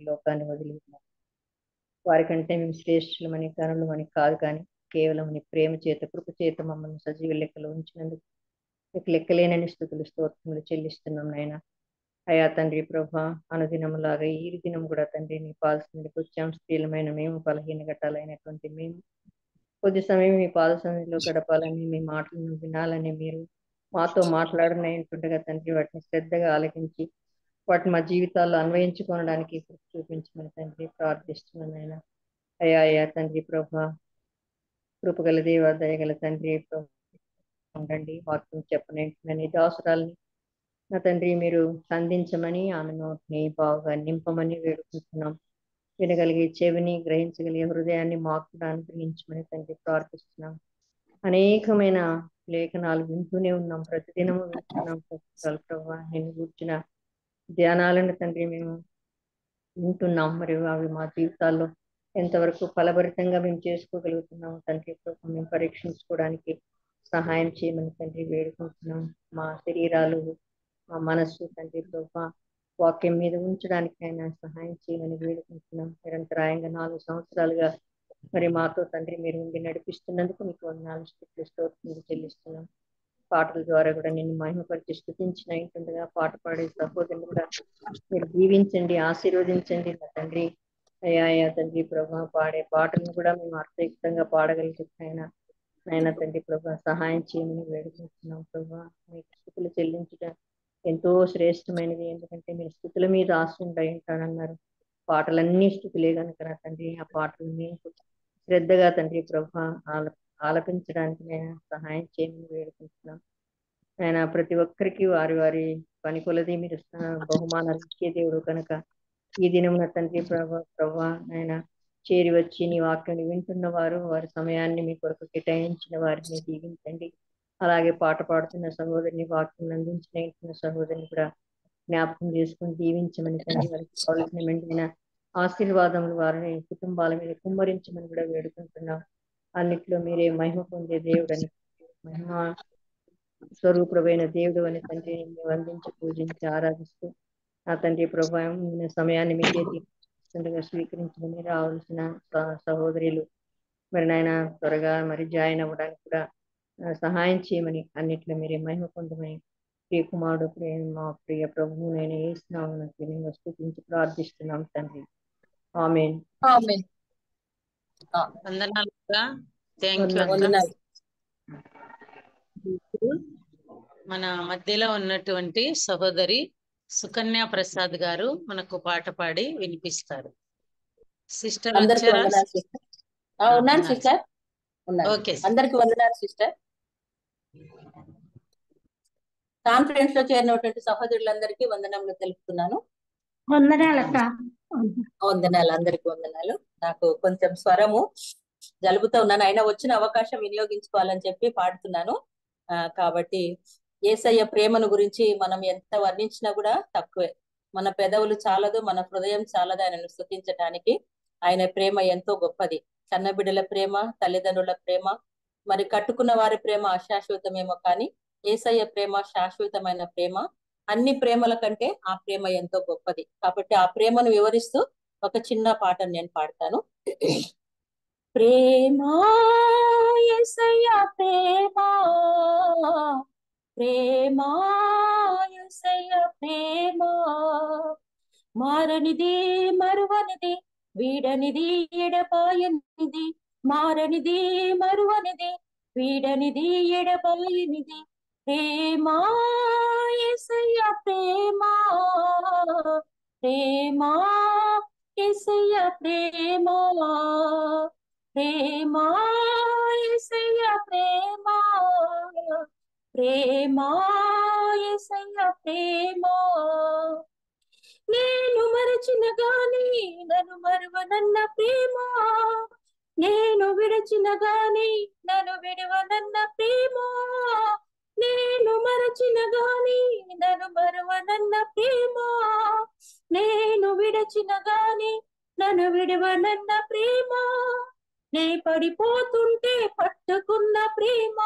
లోకాన్ని వదిలి వారికంటే మేము శ్రేష్ఠులమని గనులమని కాదు, కానీ కేవలం నీ ప్రేమ చేత కృప చేత మమ్మల్ని సజీవ లెక్కలో ఉంచినందుకు మీకు లెక్కలేనని స్థుతులు స్తోత్రములు చెల్లిస్తున్నాం నాయన. అయా తండ్రి ప్రభా, అనుదినములాగా ఈ దినం కూడా తండ్రి నీ పాదసన్నిధికి వచ్చాం. స్త్రీలమైన మేము, బలహీన ఘట్టాలైనటువంటి మేము కొద్ది సమయం మీ పాద సన్నిధిలో గడపాలని, మీ మాటలను వినాలని, మీరు మాతో మాట్లాడనంటుండగా తండ్రి వాటిని శ్రద్ధగా ఆలకించి వాటిని మా జీవితాల్లో అన్వయించుకోవడానికి కృప చూపించమని తండ్రి ప్రార్థిస్తున్నాను ఆయన. అయా అయా తండ్రి ప్రభా, కృపగల దేవ, దయగల తండ్రి ప్రభా ఉండండి. వాక్యం చెప్పనంటున్నాను దాసురాల్ని నా తండ్రి మీరు సంధించమని, ఆమె నోటిని బాగా నింపమని వేడుకుంటున్నాం. వినగలిగే చెవిని, గ్రహించగలిగే హృదయాన్ని మాకు కూడా అనుగ్రహించమని తండ్రి ప్రార్థిస్తున్నాం. అనేకమైన లేఖనాలు వింటూనే ఉన్నాం, ప్రతిదినము వింటున్నాం ప్రభా. నేను కూర్చున్న ధ్యానాలను తండ్రి మేము వింటున్నాం, మరియు అవి మా జీవితాల్లో ఎంతవరకు ఫలభరితంగా మేము చేసుకోగలుగుతున్నాం తండ్రి ప్రభా, మేము పరీక్షించుకోవడానికి సహాయం చేయమని తండ్రి వేడుకుంటున్నాం. మా శరీరాలు, మా మనస్సు తండ్రి ప్రభా వాక్యం మీద ఉంచడానికి ఆయన సహాయం చేయమని వేడుకుంటున్నాం. నిరంతరాయంగా 4 సంవత్సరాలుగా మరి మాతో తండ్రి మీరు ఉండి నడిపిస్తున్నందుకు మీకు వందనాలు, స్తుతులు స్తోత్రాలు చెల్లిస్తున్నాం. పాటల ద్వారా కూడా నిన్ను మహిమపరిచి స్తుతించిన ఇంటుండగా పాట పాడే సహోదరుని కూడా మీరు దీవించండి, ఆశీర్వదించండి నా తండ్రి. అయ్యా అయ్యా తండ్రి ప్రభా, పాడే పాటలను కూడా మేము అర్థయుక్తంగా పాడగలుగుతాయినా నాయన తండ్రి ప్రభా సహాయం చేయమని వేడుకుంటున్నాం ప్రభా. మీకు స్తుతులు చెల్లించుట ఎంతో శ్రేష్టమైనది, ఎందుకంటే మీరు స్థుతుల మీద ఆశ ఉంటాయంటానన్నారు. పాటలన్నీ స్థుతులే కనుక నా తండ్రి ఆ పాటలని శ్రద్ధగా తండ్రి ప్రభా ఆలపించడానికి నేను సహాయం చేయమని వేడుకుంటున్నాం. ఆయన ప్రతి ఒక్కరికి వారి వారి పని కొలది మీరు బహుమానాలు ఇచ్చే దేవుడు కనుక ఈ దినమున తండ్రి ప్రభా ఆయన చేరి వచ్చి నీ వాక్యాన్ని వింటున్న వారు, వారి సమయాన్ని మీ కొరకు కేటాయించిన వారిని దీవించండి. అలాగే పాట పాడుతున్న సహోదరిని, వాక్యం అందించిన సహోదరిని కూడా జ్ఞాపకం చేసుకుని దీవించమని తండ్రి, వారికి కావలసిన మెండైన ఆశీర్వాదములు వారిని కుటుంబాల మీద కుమ్మరించమని కూడా వేడుకుంటున్నాం. అన్నిట్లో మీరే మహిమ పొందే దేవుడని, మహిమ స్వరూపుడైన దేవుడు అని తండ్రి వందించి పూజించి ఆరాధిస్తూ నా తండ్రి ప్రభా సమయాన్ని మీకే తీసుకుండగా స్వీకరించమని రావాల్సిన సహోదరులు మరి నాయన త్వరగా మరి జాయిన్ అవ్వడానికి కూడా సహాయం చేయమని, అన్నిట్లో మీరే మహిమ పొందమని ప్రియ కుమారుడు మా ప్రియ ప్రభువు నేను వేస్తున్నాము స్తుతించి ప్రార్థిస్తున్నాం తండ్రి. ఆమేన్. ఆమేన్. వందనాలు అక్క. థ్యాంక్ యూ అక్క. వందనాలు. మన మధ్యలో ఉన్నటువంటి సహోదరి సుకన్య ప్రసాద్ గారు మనకు పాట పాడి వినిపిస్తారు. సిస్టర్ అందరికి వచ్చారా? వందనాలు సిస్టర్. ఉన్నాను సిస్టర్, ఉన్నాను. ఓకే. అందరికి వందనాలు సిస్టర్. కాన్ఫరెన్స్ లో చేరినటువంటి సహోదరులందరికీ వందనములు తెలుపుతున్నాను. వందనాలు, అందరికి వందనాలు. నాకు కొంచెం స్వరము జలుబుతో ఉన్నాను, అయినా వచ్చిన అవకాశం వినియోగించుకోవాలని చెప్పి పాడుతున్నాను. కాబట్టి యేసయ్య ప్రేమను గురించి మనం ఎంత వర్ణించినా కూడా తక్కువే. మన పెదవులు చాలదు, మన హృదయం చాలదు ఆయనను స్తుతించడానికి. ఆయన ప్రేమ ఎంతో గొప్పది. కన్నబిడ్డల ప్రేమ, తల్లిదండ్రుల ప్రేమ, మరి కట్టుకున్న వారి ప్రేమ అశాశ్వతమేమో, కానీ యేసయ్య ప్రేమ శాశ్వతమైన ప్రేమ. అన్ని ప్రేమల కంటే ఆ ప్రేమ ఎంతో గొప్పది. కాబట్టి ఆ ప్రేమను వివరిస్తూ ఒక చిన్న పాటను నేను పాడతాను. ప్రేమా యేసయ్య ప్రేమా, ప్రేమా యేసయ్య ప్రేమా, మారనిది మరువనిది, వీడనిది ఎడబాయనిది, మారనిది మరువనిది, వీడనిది ఎడబాయనిది. ప్రేమా యేసయ్య ప్రేమా, ప్రేమా యేసయ్య ప్రేమా, ప్రేమా యేసయ్య ప్రేమా, ప్రేమా యేసయ్య ప్రేమా. నేను మరచిన గాని నన్ను మరువనన్న ప్రేమ, నేను విడచిన గాని నన్ను విడవనన్న ప్రేమ, నేను మరచిన గాని నన్ను మరువనన్న ప్రేమ, నేను విడచిన గాని నన్ను విడవనన్న ప్రేమ, నే పడిపోతుంటే పట్టుకున్న ప్రేమ,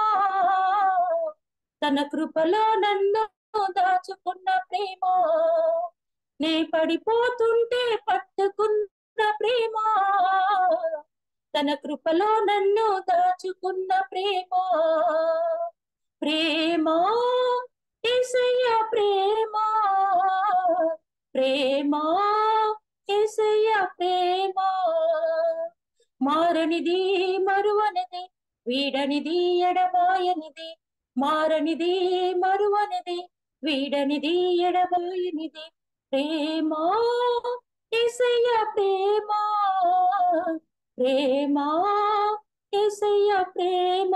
తన కృపలో నన్ను దాచుకున్న ప్రేమ, నే పడిపోతుంటే తన కృపలో నన్ను దాచుకున్న ప్రేమ, ప్రేమ యేసయ్య ప్రేమ, ప్రేమ యేసయ్య ప్రేమ. మారనిది మరువనిది, వీడనిది ఎడబాయనిది, మారనిది మరువనిది, వీడనిది ఎడబాయనిది, ప్రేమ యేసయ్య ప్రేమ, ప్రేమ యేసయ్య ప్రేమ.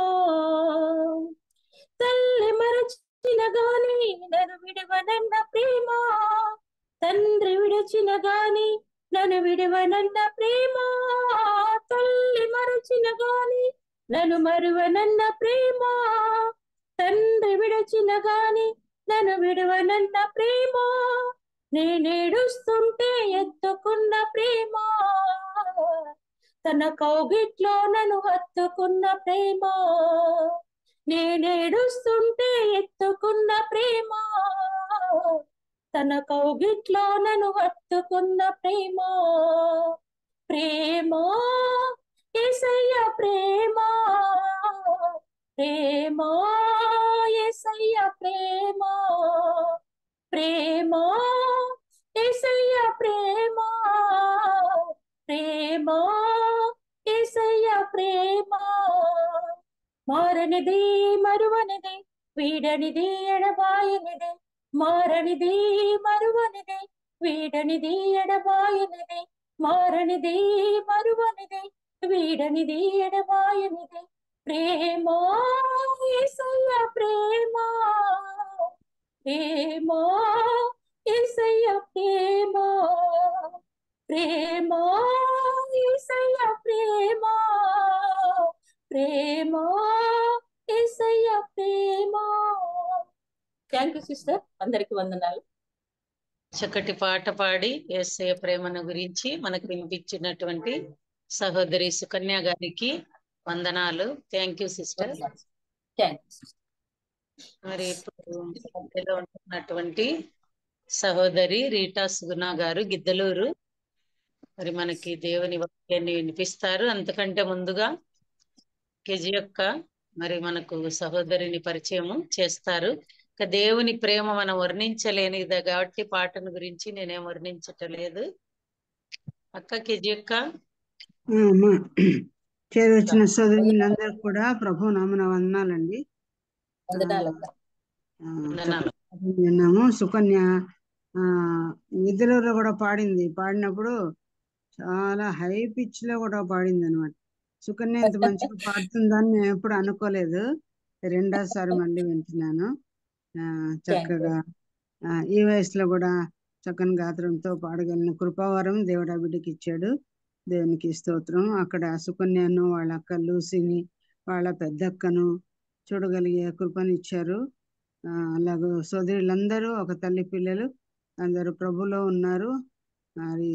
తల్లి మరచిన గాని నన్ను విడవనన్న ప్రేమ, తండ్రి విడచిన గాని నన్ను విడవనన్న ప్రేమ, తల్లి మరచిన గాని నన్ను మరువనన్న ప్రేమ, తండ్రి విడచిన గాని నన్ను విడవనన్న ప్రేమ, నేనేడుస్తుంటే ఎత్తుకున్న ప్రేమ, తన కౌగిట్లో నన్ను హత్తుకున్న ప్రేమ, నేనేడుస్తుంటే ఎత్తుకున్న ప్రేమ, తన కౌగిట్లో నన్ను హత్తుకున్న ప్రేమ, ప్రేమ యేసయ్య ప్రేమ, ప్రేమ యేసయ్య ప్రేమ, ప్రేమ యేసయ్య ప్రేమ, ప్రేమ యేసయ్య ప్రేమ. మారనిది మరువనిది, వీడనిది ఎడబాయనిది, మారనిది మరువనిది, వీడనిది ఎడబాయనిది, మారనిది మరువనిది, వీడనిది ఎడబాయనిది, ప్రేమ యేసయ్య ప్రేమ, ప్రేమ యేసయ్య ప్రేమ, ప్రేమ యేసయ్య ప్రేమ, ప్రేమ యేసయ్య ప్రేమ. థ్యాంక్ యూ సిస్టర్, అందరికి వందనాలు. చక్కటి పాట పాడి యేసయ్య ప్రేమను గురించి మనకు వినిపించినటువంటి సహోదరి సుకన్య గారికి వందనాలు. Thank you sister. Thank you. మరి ఇప్పుడు మధ్యలో ఉంటున్నటువంటి సహోదరి రీటా సుగుణ గారు గిద్దలూరు, మరి మనకి దేవుని వాక్యాన్ని వినిపిస్తారు. అంతకంటే ముందుగా కేజీ యొక్క మరి మనకు సహోదరిని పరిచయము చేస్తారు. ఇక దేవుని ప్రేమ మనం వర్ణించలేనిది కాబట్టి పాటను గురించి నేనేం వర్ణించటలేదు. అక్క కేజీ యొక్క చేరొచ్చిన సోదరులందరూ కూడా ప్రభు నామన వందనాలండి. విన్నాము. సుకన్య నిధులలో కూడా పాడినప్పుడు చాలా హై పిచ్ లో కూడా పాడింది అనమాట. సుకన్య ఇంత మంచిగా పాడుతుందని నేను ఎప్పుడు అనుకోలేదు. రెండోసారి మళ్ళీ వింటున్నాను. చక్కగా ఈ వయసులో కూడా చక్కని గాత్రంతో పాడగలిగిన కృపావరం దేవుడు ఆ బిడ్డకి ఇచ్చాడు. దేవునికి స్తోత్రం. అక్కడ సుకన్యను, వాళ్ళ అక్క లూసిని, వాళ్ళ పెద్దక్కను చూడగలిగే కృపను ఇచ్చారు. అలాగే సోదరులందరూ ఒక తల్లి పిల్లలు అందరూ ప్రభులో ఉన్నారు. మరి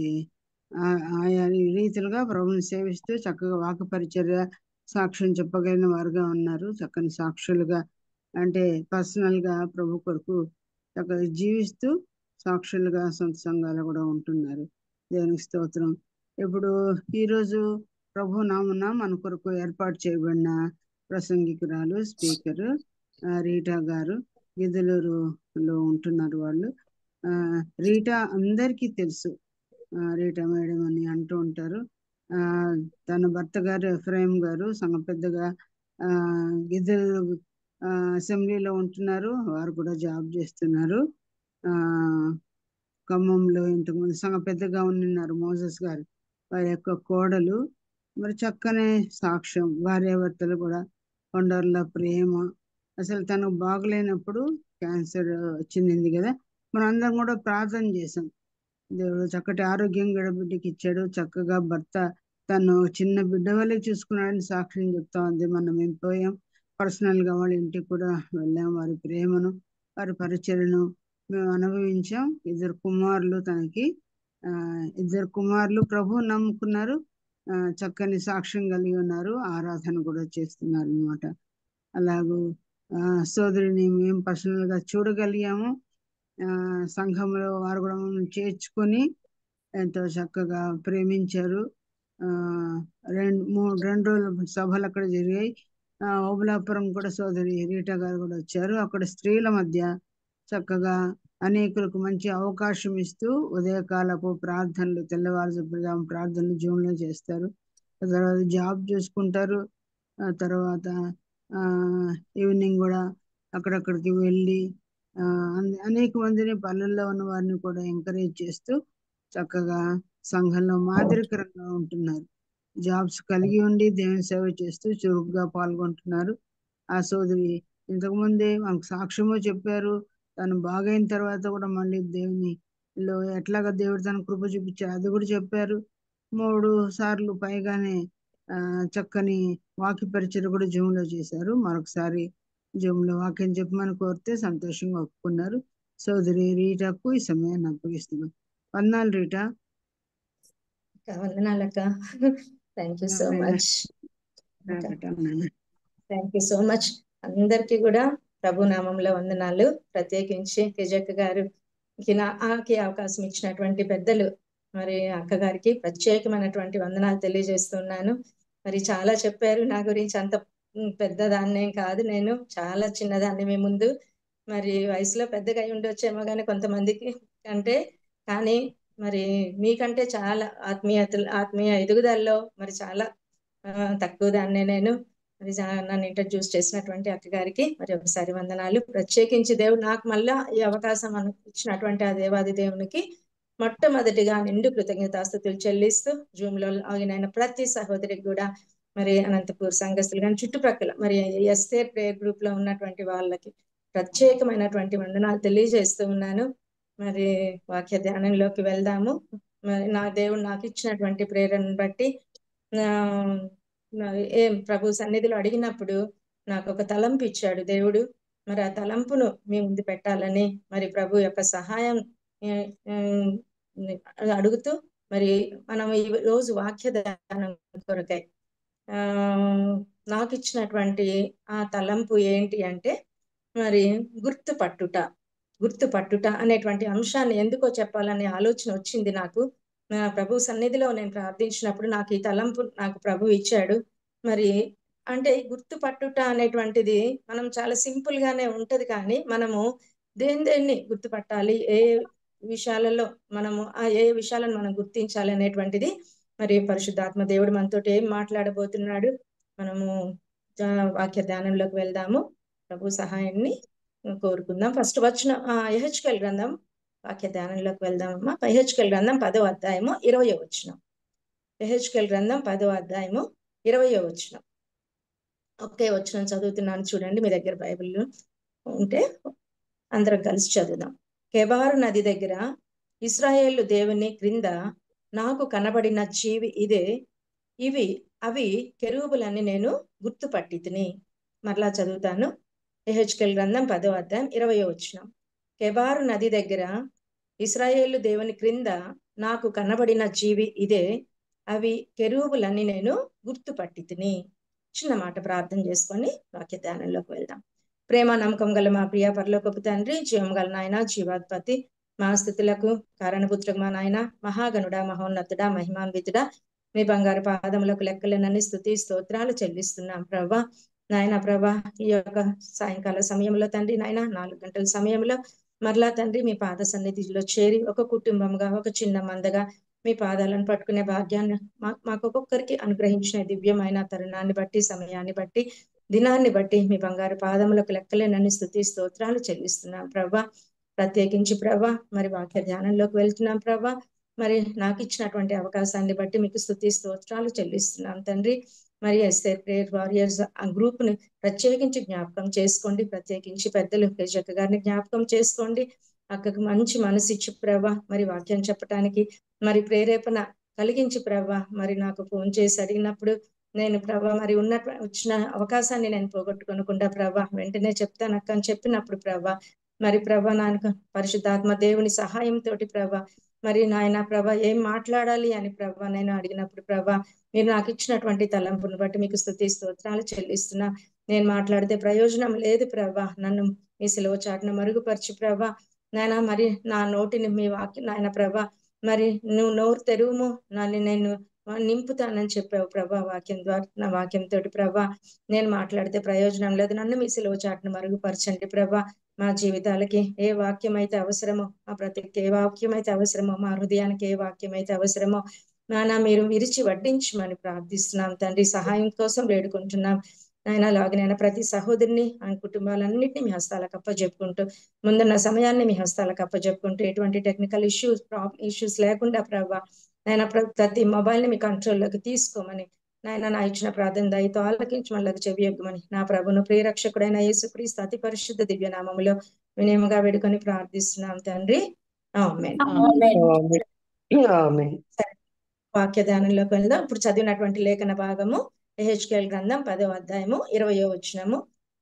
ఆయా రీతిలుగా ప్రభుని సేవిస్తూ చక్కగా వాక్య పరిచర్య సాక్ష్యం చెప్పగలిగిన వారుగా ఉన్నారు. చక్కని సాక్షులుగా అంటే పర్సనల్ గా ప్రభు కొరకు చక్కగా జీవిస్తూ సాక్షులుగా సొంత సంఘాలు కూడా ఉంటున్నారు. దేవునికి స్తోత్రం. ఇప్పుడు ఈరోజు ప్రభు నామున మన కొరకు ఏర్పాటు చేయబడిన ప్రసంగికురాలు స్పీకర్ రీటా గారు గిద్దలూరులో ఉంటున్నారు. వాళ్ళు రీటా అందరికీ తెలుసు, రీటా మేడం అని అంటూ ఉంటారు. తన భర్త గారు ఎఫ్రాయిం గారు సంఘ పెద్దగా గిద్దలూరు అసెంబ్లీలో ఉంటున్నారు. వారు కూడా జాబ్ చేస్తున్నారు. ఖమ్మంలో ఇంతకుముందు సంఘ పెద్దగా ఉన్నారు మోసెస్ గారు, వారి యొక్క కోడలు. మరి చక్కనే సాక్ష్యం, భార్యాభర్తలు కూడా కొండర్ల ప్రేమ. అసలు తనకు బాగలేనప్పుడు క్యాన్సర్ వచ్చింది కదా, మనం అందరం కూడా ప్రార్థన చేసాం. దేవుడు చక్కటి ఆరోగ్యం గడ బిడ్డకి ఇచ్చాడు. చక్కగా భర్త తను చిన్న బిడ్డ వల్లే చూసుకున్నాడని సాక్ష్యం చెప్తా ఉంది. మనం ఏం పోయాం, పర్సనల్ గా వాళ్ళ ఇంటికి కూడా వెళ్ళాం. వారి ప్రేమను, వారి పరిచయను మేము అనుభవించాం. ఇద్దరు కుమారులు తనకి, ఇద్దరు కుమారులు ప్రభు నమ్ముకున్నారు. చక్కని సాక్ష్యం కలిగి ఉన్నారు. ఆరాధన కూడా చేస్తున్నారు అన్నమాట. అలాగూ సోదరిని మేము పర్సనల్ గా చూడగలిగాము. సంఘంలో వారు కూడా మమ్మల్ని చేర్చుకొని ఎంతో చక్కగా ప్రేమించారు. ఆ, రెండు రోజుల సభలు అక్కడ జరిగాయి. ఓబులాపురం కూడా సోదరి రీటా గారు కూడా వచ్చారు. అక్కడ స్త్రీల మధ్య చక్కగా అనేకులకు మంచి అవకాశం ఇస్తూ ఉదయకాలపు ప్రార్థనలు, తెల్లవారుజాము ప్రార్థనలు జూమ్లో చేస్తారు. ఆ తర్వాత జాబ్ చూసుకుంటారు. ఆ తర్వాత ఆ, ఈవినింగ్ కూడా అక్కడక్కడికి వెళ్ళి అనేక మందిని పల్లెల్లో ఉన్న వారిని కూడా ఎంకరేజ్ చేస్తూ చక్కగా సంఘంలో మాదిరికరంగా ఉంటున్నారు. జాబ్స్ కలిగి ఉండి దేవుని సేవ చేస్తూ చురుగ్గా పాల్గొంటున్నారు. ఆ సోదరి ఇంతకుముందే మనకు సాక్ష్యము చెప్పారు. తను బాగైన తర్వాత కూడా మళ్ళీ దేవునిలో ఎట్లాగా దేవుడు తన కృప చూపించారు అది కూడా చెప్పారు. 3 సార్లు పైగానే చక్కని వాక్య పరిచయం కూడా జూమ్లో చేశారు. మరొకసారి జూమ్లో వాక్యం చెప్పమని కోరితే సంతోషంగా ఒప్పుకున్నారు. సోదరి రీటాకు ఈ సమయాన్ని అప్పగిస్తున్నాం. వందనాలు రీటా. వందనాలక్క. Thank you so much. Thank you so much. అందరికీ కూడా ప్రభు నామంలో వందనాలు. ప్రత్యేకించి తేజక్క గారికి నాకి అవకాశం ఇచ్చినటువంటి పెద్దలు మరి అక్క గారికి ప్రత్యేకమైనటువంటి వందనాలు తెలియజేస్తున్నాను. మరి చాలా చెప్పారు నా గురించి. అంత పెద్దదాన్నేం కాదు, నేను చాలా చిన్నదాన్ని మీ ముందు. మరి వయసులో పెద్దగా అయి ఉండొచ్చేమో కానీ కొంతమందికి అంటే, కానీ మరి మీకంటే చాలా ఆత్మీయ ఎదుగుదలలో మరి చాలా తక్కువ దాన్నే నేను. మరి నన్ను ఇంట్రడ్యూస్ చేసినటువంటి అక్క గారికి మరి ఒకసారి వందనాలు. ప్రత్యేకించి దేవుడు నాకు మళ్ళా ఈ అవకాశం ఇచ్చినటువంటి ఆ దేవాది దేవునికి మొట్టమొదటిగా నిండు కృతజ్ఞతాస్తుతులు చెల్లిస్తూ జూమ్లో ఆగిన ప్రతి సహోదరికి కూడా మరి అనంతపూర్ సంఘస్థులు కానీ చుట్టుపక్కల మరి ఎస్ఏ ప్రేయర్ గ్రూప్ లో ఉన్నటువంటి వాళ్ళకి ప్రత్యేకమైనటువంటి వందనాలు తెలియజేస్తూ ఉన్నాను. మరి వాక్య ధ్యానంలోకి వెళ్దాము. మరి నా దేవుడు నాకు ఇచ్చినటువంటి ప్రేరణను బట్టి ఏం ప్రభు సన్నిధిలో అడిగినప్పుడు నాకు ఒక తలంపు ఇచ్చాడు దేవుడు. మరి ఆ తలంపును మీ ముందు పెట్టాలని మరి ప్రభు యొక్క సహాయం అడుగుతూ మరి మనం ఈ రోజు వాక్య ధ్యానం కొరకై నాకు ఇచ్చినటువంటి ఆ తలంపు ఏంటి అంటే మరి గుర్తుపట్టుట అనేటువంటి అంశాన్ని ఎందుకో చెప్పాలనే ఆలోచన వచ్చింది నాకు. ప్రభు సన్నిధిలో నేను ప్రార్థించినప్పుడు నాకు ఈ తలంపు నాకు ప్రభు ఇచ్చాడు. మరి అంటే గుర్తుపట్టుట అనేటువంటిది మనం చాలా సింపుల్ గానే ఉంటది, కానీ మనము దేన్ని గుర్తుపట్టాలి, ఏ విషయాలలో మనము ఏ విషయాలను మనం గుర్తించాలి అనేటువంటిది మరి పరిశుద్ధాత్మ దేవుడు మనతో ఏం మాట్లాడబోతున్నాడు. మనము వాక్య ధ్యానంలోకి వెళ్దాము. ప్రభు సహాయాన్ని కోరుకుందాం. ఫస్ట్ వచ్చిన యెహెజ్కేలు గ్రంథం వాక్య ధ్యానంలోకి వెళ్దామమ్మా. యెహెజ్కేలు గ్రంథం 10వ అధ్యాయము 20వ వచనం. యెహెజ్కేలు గ్రంథం 10వ అధ్యాయము 20వ వచనం. ఒకే వచనం చదువుతున్నాను చూడండి. మీ దగ్గర బైబిల్ ఉంటే అందరం కలిసి చదువుదాం. కెబారు నది దగ్గర ఇశ్రాయేలు దేవుని క్రింద నాకు కనబడిన జీవి ఇదే, అవి కెరూబులని నేను గుర్తుపట్టితిని. మరలా చదువుతాను. యెహెజ్కేలు గ్రంథం 10వ అధ్యాయం 20వ వచనం. కెబారు నది దగ్గర ఇశ్రాయేలు దేవుని క్రింద నాకు కనబడిన జీవి ఇదే, అవి కెరూబులని నేను గుర్తుపట్టితిని. చిన్న మాట ప్రార్థన చేసుకొని వాక్య ధ్యానంలోకి వెళ్దాం. ప్రేమ నమ్మకం గల మా ప్రియ పరలోకపు తండ్రి, జీవం గల నాయన, జీవాధిపతి, మా స్థుతులకు కారణపుత్రుడు మా నాయన, మహాగణుడా, మహోన్నతుడా, మహిమాన్వితుడా, మీ బంగారు పాదములకు లెక్కలేనన్ని స్తుతి స్తోత్రాలు చెల్లిస్తున్నాం ప్రభా. నాయన ప్రభా, ఈ యొక్క సాయంకాల సమయంలో తండ్రి నాయన 4 గంటల సమయంలో మరలా తండ్రి మీ పాద సన్నిధిలో చేరి ఒక కుటుంబంగా ఒక చిన్న మందగా మీ పాదాలను పట్టుకునే భాగ్యాన్ని మాకు ఒక్కొక్కరికి అనుగ్రహించిన దివ్యమైన తరుణాన్ని బట్టి, సమయాన్ని బట్టి, దినాన్ని బట్టి మీ బంగారు పాదములకు లెక్కలేనన్ని స్తుతి స్తోత్రాలు చెల్లిస్తున్నాం ప్రభా. ప్రత్యేకించి ప్రభా మరి వాక్య ధ్యానంలోకి వెళ్తున్నాం ప్రభా. మరి నాకు ఇచ్చినటువంటి అవకాశాన్ని బట్టి మీకు స్తుతి స్తోత్రాలు చెల్లిస్తున్నాం తండ్రి. మరి ఎస్ఏ ప్రేయర్ వారియర్స్ ఆ గ్రూప్ ని ప్రత్యేకించి జ్ఞాపకం చేసుకోండి. ప్రత్యేకించి పెద్దలు తేజక్క గారిని జ్ఞాపకం చేసుకోండి. అక్కకు మంచి మనసు ఇచ్చి ప్రభా మరి వాక్యం చెప్పడానికి మరి ప్రేరేపణ కలిగించి ప్రభా మరి నాకు ఫోన్ చేసి అడిగినప్పుడు నేను ప్రభా మరి వచ్చిన అవకాశాన్ని నేను పోగొట్టుకోనకుండా ప్రభా వెంటనే చెప్తాను అక్క అని చెప్పినప్పుడు ప్రభా మరి ప్రభా నాకు పరిశుద్ధాత్మ దేవుని సహాయంతో ప్రభా మరి నాయన ప్రభా ఏం మాట్లాడాలి అని ప్రభా నేను అడిగినప్పుడు ప్రభా మీరు నాకు ఇచ్చినటువంటి తలంపును బట్టి మీకు స్తుతి స్తోత్రాలు చెల్లిస్తున్నా. నేను మాట్లాడితే ప్రయోజనం లేదు ప్రభా, నన్ను మీ సిలువ చాటున మరుగుపరిచి ప్రభా నాయన మరి నా నోటిని మీ వాక్యం నాయన ప్రభా మరి నువ్వు నోరు తెరువుము, నేను నింపుతానని చెప్పావు ప్రభా వాక్యం ద్వారా. నా వాక్యంతో ప్రభా నేను మాట్లాడితే ప్రయోజనం లేదు, నన్ను మీ సిలువ చాటును మరుగుపరచండి ప్రభా. మా జీవితాలకి ఏ వాక్యం అయితే అవసరమో, మా బ్రతికి ఏ వాక్యం అయితే అవసరమో, మా హృదయానికి ఏ వాక్యం అయితే అవసరమో నానా మీరు విరిచి వడ్డించమని ప్రార్థిస్తున్నాం తండ్రి. సహాయం కోసం వేడుకుంటున్నాం నాయన. అలాగనైనా ప్రతి సహోదరిని ఆ కుటుంబాలన్నింటినీ మీ హస్తాలకు అప్పచెప్పుకుంటూ, ముందున్న సమయాన్ని మీ హస్తాలకు అప్పచెప్పుకుంటూ, ఎటువంటి టెక్నికల్ ఇష్యూస్ లేకుండా ప్రభా నాయన ప్రతి మొబైల్ ని మీ కంట్రోల్లోకి తీసుకోమని నాయన నా ఇచ్చిన ప్రార్థన దయతో ఆలకించి మళ్ళీ చెవియొగ్గమని నా ప్రభును ప్రియరక్షకుడైన యేసుక్రీస్తు అతి పరిశుద్ధ దివ్య నామములో వినయముగా వేడుకొని ప్రార్థిస్తున్నాం తండ్రి. ఆమేన్. వాక్య ధ్యానంలోకి వెళ్దాం. ఇప్పుడు చదివినటువంటి లేఖన భాగము యెహెజ్కేలు గ్రంథం 10వ అధ్యాయము 20వ వచనము.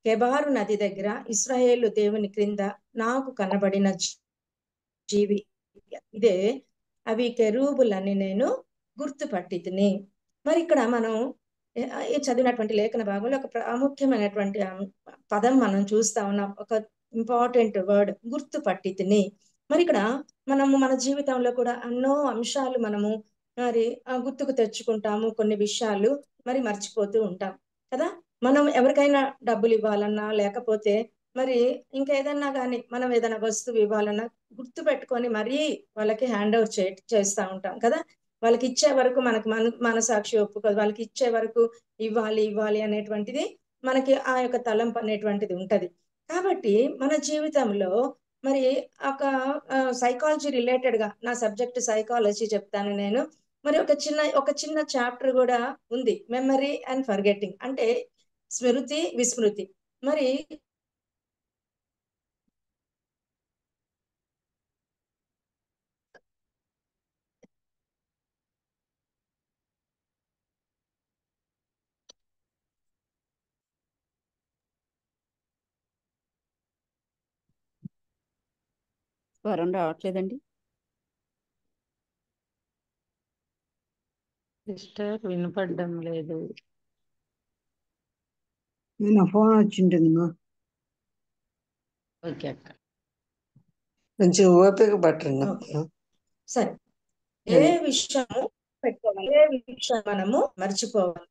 కెబారు నది దగ్గర ఇశ్రాయేలు దేవుని క్రింద నాకు కనబడిన జీవి ఇదే, అవి కెరూబులని నేను గుర్తుపట్టితిని. మరి ఇక్కడ మనం ఈ చదివినటువంటి లేఖన భాగంలో ఒక ప్రాముఖ్యమైనటువంటి పదం మనం చూస్తా ఉన్నాం. ఒక ఇంపార్టెంట్ వర్డ్, గుర్తుపట్టితిని. మరి ఇక్కడ మనము మన జీవితంలో కూడా ఎన్నో అంశాలు మనము మరి గుర్తుకు తెచ్చుకుంటాము, కొన్ని విషయాలు మరి మర్చిపోతూ ఉంటాం కదా. మనం ఎవరికైనా డబ్బులు ఇవ్వాలన్నా, లేకపోతే మరి ఇంకా ఏదన్నా కానీ మనం ఏదైనా వస్తువు ఇవ్వాలన్నా గుర్తు పెట్టుకొని మరీ వాళ్ళకి హ్యాండ్ ఓవర్ చేస్తూ ఉంటాం కదా. వాళ్ళకి ఇచ్చే వరకు మనకు మనసాక్షి ఒప్పుకోదు. వాళ్ళకి ఇచ్చే వరకు ఇవ్వాలి అనేటువంటిది మనకి ఆ యొక్క తలంపు అనేటువంటిది ఉంటది. కాబట్టి మన జీవితంలో మరి ఒక సైకాలజీ రిలేటెడ్ గా, నా సబ్జెక్ట్ సైకాలజీ చెప్తాను నేను. మరి ఒక చిన్న చాప్టర్ కూడా ఉంది, మెమరీ అండ్ ఫర్గెటింగ్, అంటే స్మృతి విస్మృతి. మరి స్వరం రావట్లేదండి సిస్టర్, వినపడడం లేదు. నా ఫోన్ వచ్చింటుందిమా. ఓకే అక్క. కొంచెం ఓపిక పట్టండి. సరే, ఏ విషయము పెట్టుకోవాలి, ఏ విషయం మనము మర్చిపోవాలి.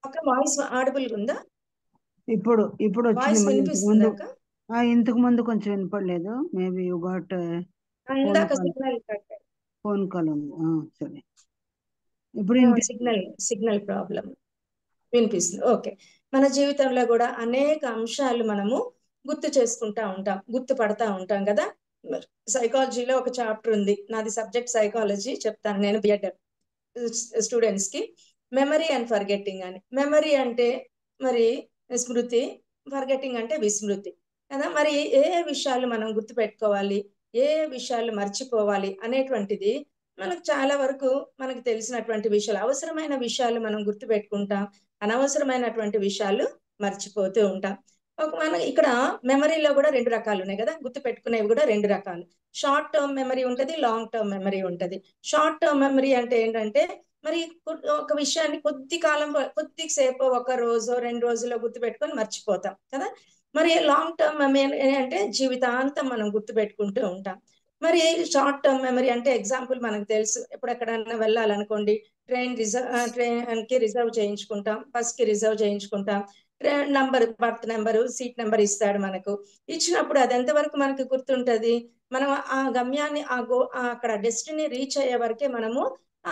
ఒక వాయిస్ ఆడబుల్ ఉందా? ఇప్పుడు వాయిస్ వచ్చింది. వినిపిస్తుందా అక్క? ఇంతకు ముందు కొంచెం వినపడలేదు. మేబీ యు గాట్ ఇందాక సిగ్నల్ ఫోన్ కాల్ ఉంది. సరే, ఇప్పుడు సిగ్నల్ ప్రాబ్లం వినిపిస్తుంది. ఓకే. మన జీవితంలో కూడా అనేక అంశాలు మనము గుర్తు చేసుకుంటా ఉంటాం, గుర్తుపడతా ఉంటాం కదా. సైకాలజీలో ఒక చాప్టర్ ఉంది, నాది సబ్జెక్ట్ సైకాలజీ, చెప్తాను నేను బిఎడ్ స్టూడెంట్స్ కి. మెమరీ అండ్ ఫర్గెటింగ్ అని. మెమరీ అంటే మరి స్మృతి, ఫర్గెటింగ్ అంటే విస్మృతి కదా. మరి ఏ విషయాలు మనం గుర్తు పెట్టుకోవాలి, ఏ విషయాలు మర్చిపోవాలి అనేటువంటిది మనకు చాలా వరకు మనకు తెలిసినటువంటి విషయాలు. అవసరమైన విషయాలు మనం గుర్తు పెట్టుకుంటాం, అనవసరమైనటువంటి విషయాలు మర్చిపోతూ ఉంటాం. మన ఇక్కడ మెమరీలో కూడా 2 రకాలు ఉన్నాయి కదా, గుర్తు పెట్టుకునేవి కూడా 2 రకాలు. షార్ట్ టర్మ్ మెమరీ ఉంటది, లాంగ్ టర్మ్ మెమరీ ఉంటది. షార్ట్ టర్మ్ మెమరీ అంటే ఏంటంటే మరి ఒక విషయాన్ని కొద్దిసేపు, ఒక రోజు 2 రోజుల్లో గుర్తు పెట్టుకొని మర్చిపోతాం కదా. మరి లాంగ్ టర్మ్ మెమరీ అంటే జీవితాంతం మనం గుర్తు పెట్టుకుంటూ ఉంటాం. మరి షార్ట్ టర్మ్ మెమరీ అంటే ఎగ్జాంపుల్ మనకు తెలుసు, ఎక్కడెక్కడన్నా వెళ్ళాలనుకోండి, ట్రైన్ కి రిజర్వ్ చేయించుకుంటాం, బస్ కి రిజర్వ్ చేయించుకుంటాం, బర్త్ నెంబరు, సీట్ నెంబర్ ఇస్తాడు మనకు. ఇచ్చినప్పుడు అది ఎంతవరకు మనకు గుర్తుంటది? మనం ఆ గమ్యాన్ని అక్కడ డెస్టినీ రీచ్ అయ్యే వరకే మనము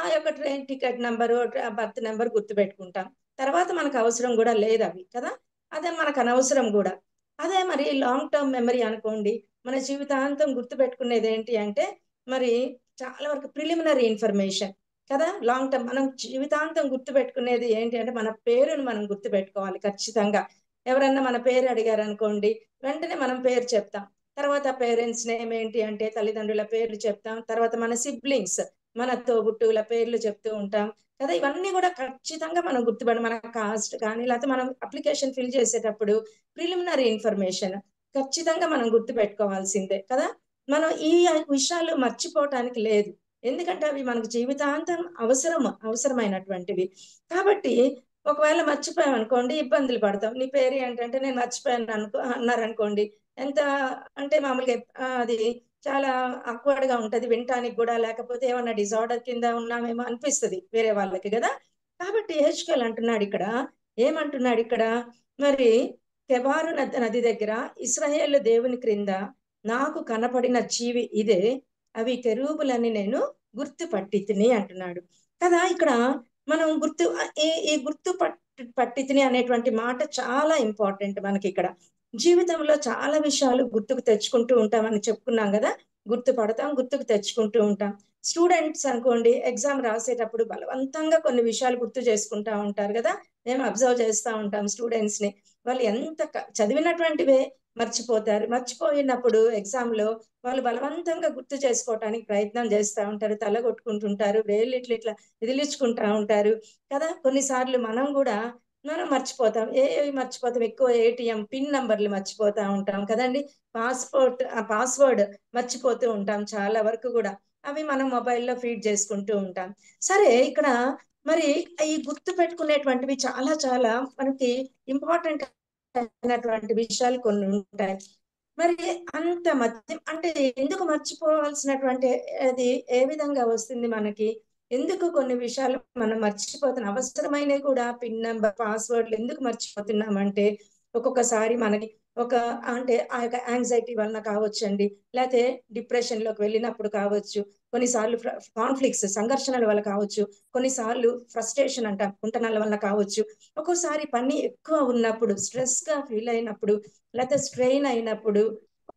ఆ యొక్క train ticket number, birth number గుర్తు పెట్టుకుంటాం. తర్వాత మనకు అవసరం కూడా లేదు అవి కదా, అదే మనకు అనవసరం కూడా. అదే మరి లాంగ్ టర్మ్ మెమరీ అనుకోండి, మన జీవితాంతం గుర్తు పెట్టుకునేది ఏంటి అంటే మరి చాలా వరకు ప్రిలిమినరీ ఇన్ఫర్మేషన్ కదా. లాంగ్ టర్మ్ మనం జీవితాంతం గుర్తు పెట్టుకునేది ఏంటి అంటే మన పేరును మనం గుర్తు పెట్టుకోవాలి ఖచ్చితంగా. ఎవరన్నా మన పేరు అడిగారు అనుకోండి, వెంటనే మనం పేరు చెప్తాం. తర్వాత పేరెంట్స్ నేమ్ ఏంటి అంటే తల్లిదండ్రుల పేర్లు చెప్తాం. తర్వాత మన సిబ్లింగ్స్, మన తోబుట్టువుల పేర్లు చెప్తూ ఉంటాం కదా. ఇవన్నీ కూడా ఖచ్చితంగా మనం మన కాస్ట్ కానీ, లేకపోతే మనం అప్లికేషన్ ఫిల్ చేసేటప్పుడు ప్రిలిమినరీ ఇన్ఫర్మేషన్ ఖచ్చితంగా మనం గుర్తు పెట్టుకోవాల్సిందే కదా. మనం ఈ విషయాలు మర్చిపోవటానికి లేదు, ఎందుకంటే అవి మనకు జీవితాంతం అవసరమైనటువంటివి. కాబట్టి ఒకవేళ మర్చిపోయాం అనుకోండి, ఇబ్బందులు పడతాం. నీ పేరు ఏంటంటే నేను మర్చిపోయాను అన్నారనుకోండి, ఎంత అంటే మామూలుగా అది చాలా awkward గా ఉంటది వినటానికి కూడా, లేకపోతే ఏమన్నా డిజార్డర్ కింద ఉన్నామేమో అనిపిస్తుంది వేరే వాళ్ళకి కదా. కాబట్టి హెచ్కేల్ అంటున్నాడు ఇక్కడ, ఏమంటున్నాడు ఇక్కడ, మరి కెబారు నది దగ్గర ఇశ్రాయేలు దేవుని క్రింద నాకు కనపడిన జీవి ఇదే, అవి కెరూబులని నేను గుర్తుపట్టితిని అంటున్నాడు కదా. ఇక్కడ మనం ఈ గుర్తు పట్టితిని అనేటువంటి మాట చాలా ఇంపార్టెంట్ మనకి ఇక్కడ. జీవితంలో చాలా విషయాలు గుర్తుకు తెచ్చుకుంటూ ఉంటామని చెప్పుకున్నాం కదా, గుర్తుపడతాం, గుర్తుకు తెచ్చుకుంటూ ఉంటాం. స్టూడెంట్స్ అనుకోండి, ఎగ్జామ్ రాసేటప్పుడు బలవంతంగా కొన్ని విషయాలు గుర్తు చేసుకుంటా ఉంటారు కదా. మేము అబ్జర్వ్ చేస్తూ ఉంటాం స్టూడెంట్స్ ని, వాళ్ళు ఎంత చదివినటువంటివే మర్చిపోతారు. మర్చిపోయినప్పుడు ఎగ్జామ్ లో వాళ్ళు బలవంతంగా గుర్తు చేసుకోవటానికి ప్రయత్నం చేస్తూ ఉంటారు, తల కొట్టుకుంటుంటారు, వేళ్ళు ఇట్లా విదిలించుకుంటా ఉంటారు కదా. కొన్నిసార్లు మనం మర్చిపోతాం. ఏవి మర్చిపోతాం? ఎక్కువ ఏటీఎం పిన్ నంబర్లు మర్చిపోతా ఉంటాం కదండి. పాస్వర్డ్ మర్చిపోతూ ఉంటాం చాలా వరకు కూడా. అవి మనం మొబైల్లో ఫీడ్ చేసుకుంటూ ఉంటాం. సరే, ఇక్కడ మరి ఈ గుర్తు పెట్టుకునేటువంటివి చాలా చాలా మనకి ఇంపార్టెంట్ అయినటువంటి విషయాలు కొన్ని ఉంటాయి. మరి అంత అంటే ఎందుకు మర్చిపోవాల్సినటువంటి అది ఏ విధంగా వస్తుంది మనకి? ఎందుకు కొన్ని విషయాలు మనం మర్చిపోతున్నాం? అవసరమైనవి కూడా పిన్ నెంబర్, పాస్వర్డ్లు ఎందుకు మర్చిపోతున్నామంటే, ఒక్కొక్కసారి మనకి అంటే ఆ యొక్క యాంగ్జైటీ వలన కావచ్చండి, లేకపోతే డిప్రెషన్ లోకి వెళ్ళినప్పుడు కావచ్చు, కొన్నిసార్లు కాన్ఫ్లిక్ట్స్, సంఘర్షణల వల్ల కావచ్చు, కొన్నిసార్లు ఫ్రస్ట్రేషన్ అంటాం, కుంటనల వల్ల కావచ్చు, ఒక్కోసారి పని ఎక్కువ ఉన్నప్పుడు, స్ట్రెస్ గా ఫీల్ అయినప్పుడు, లేకపోతే స్ట్రెయిన్ అయినప్పుడు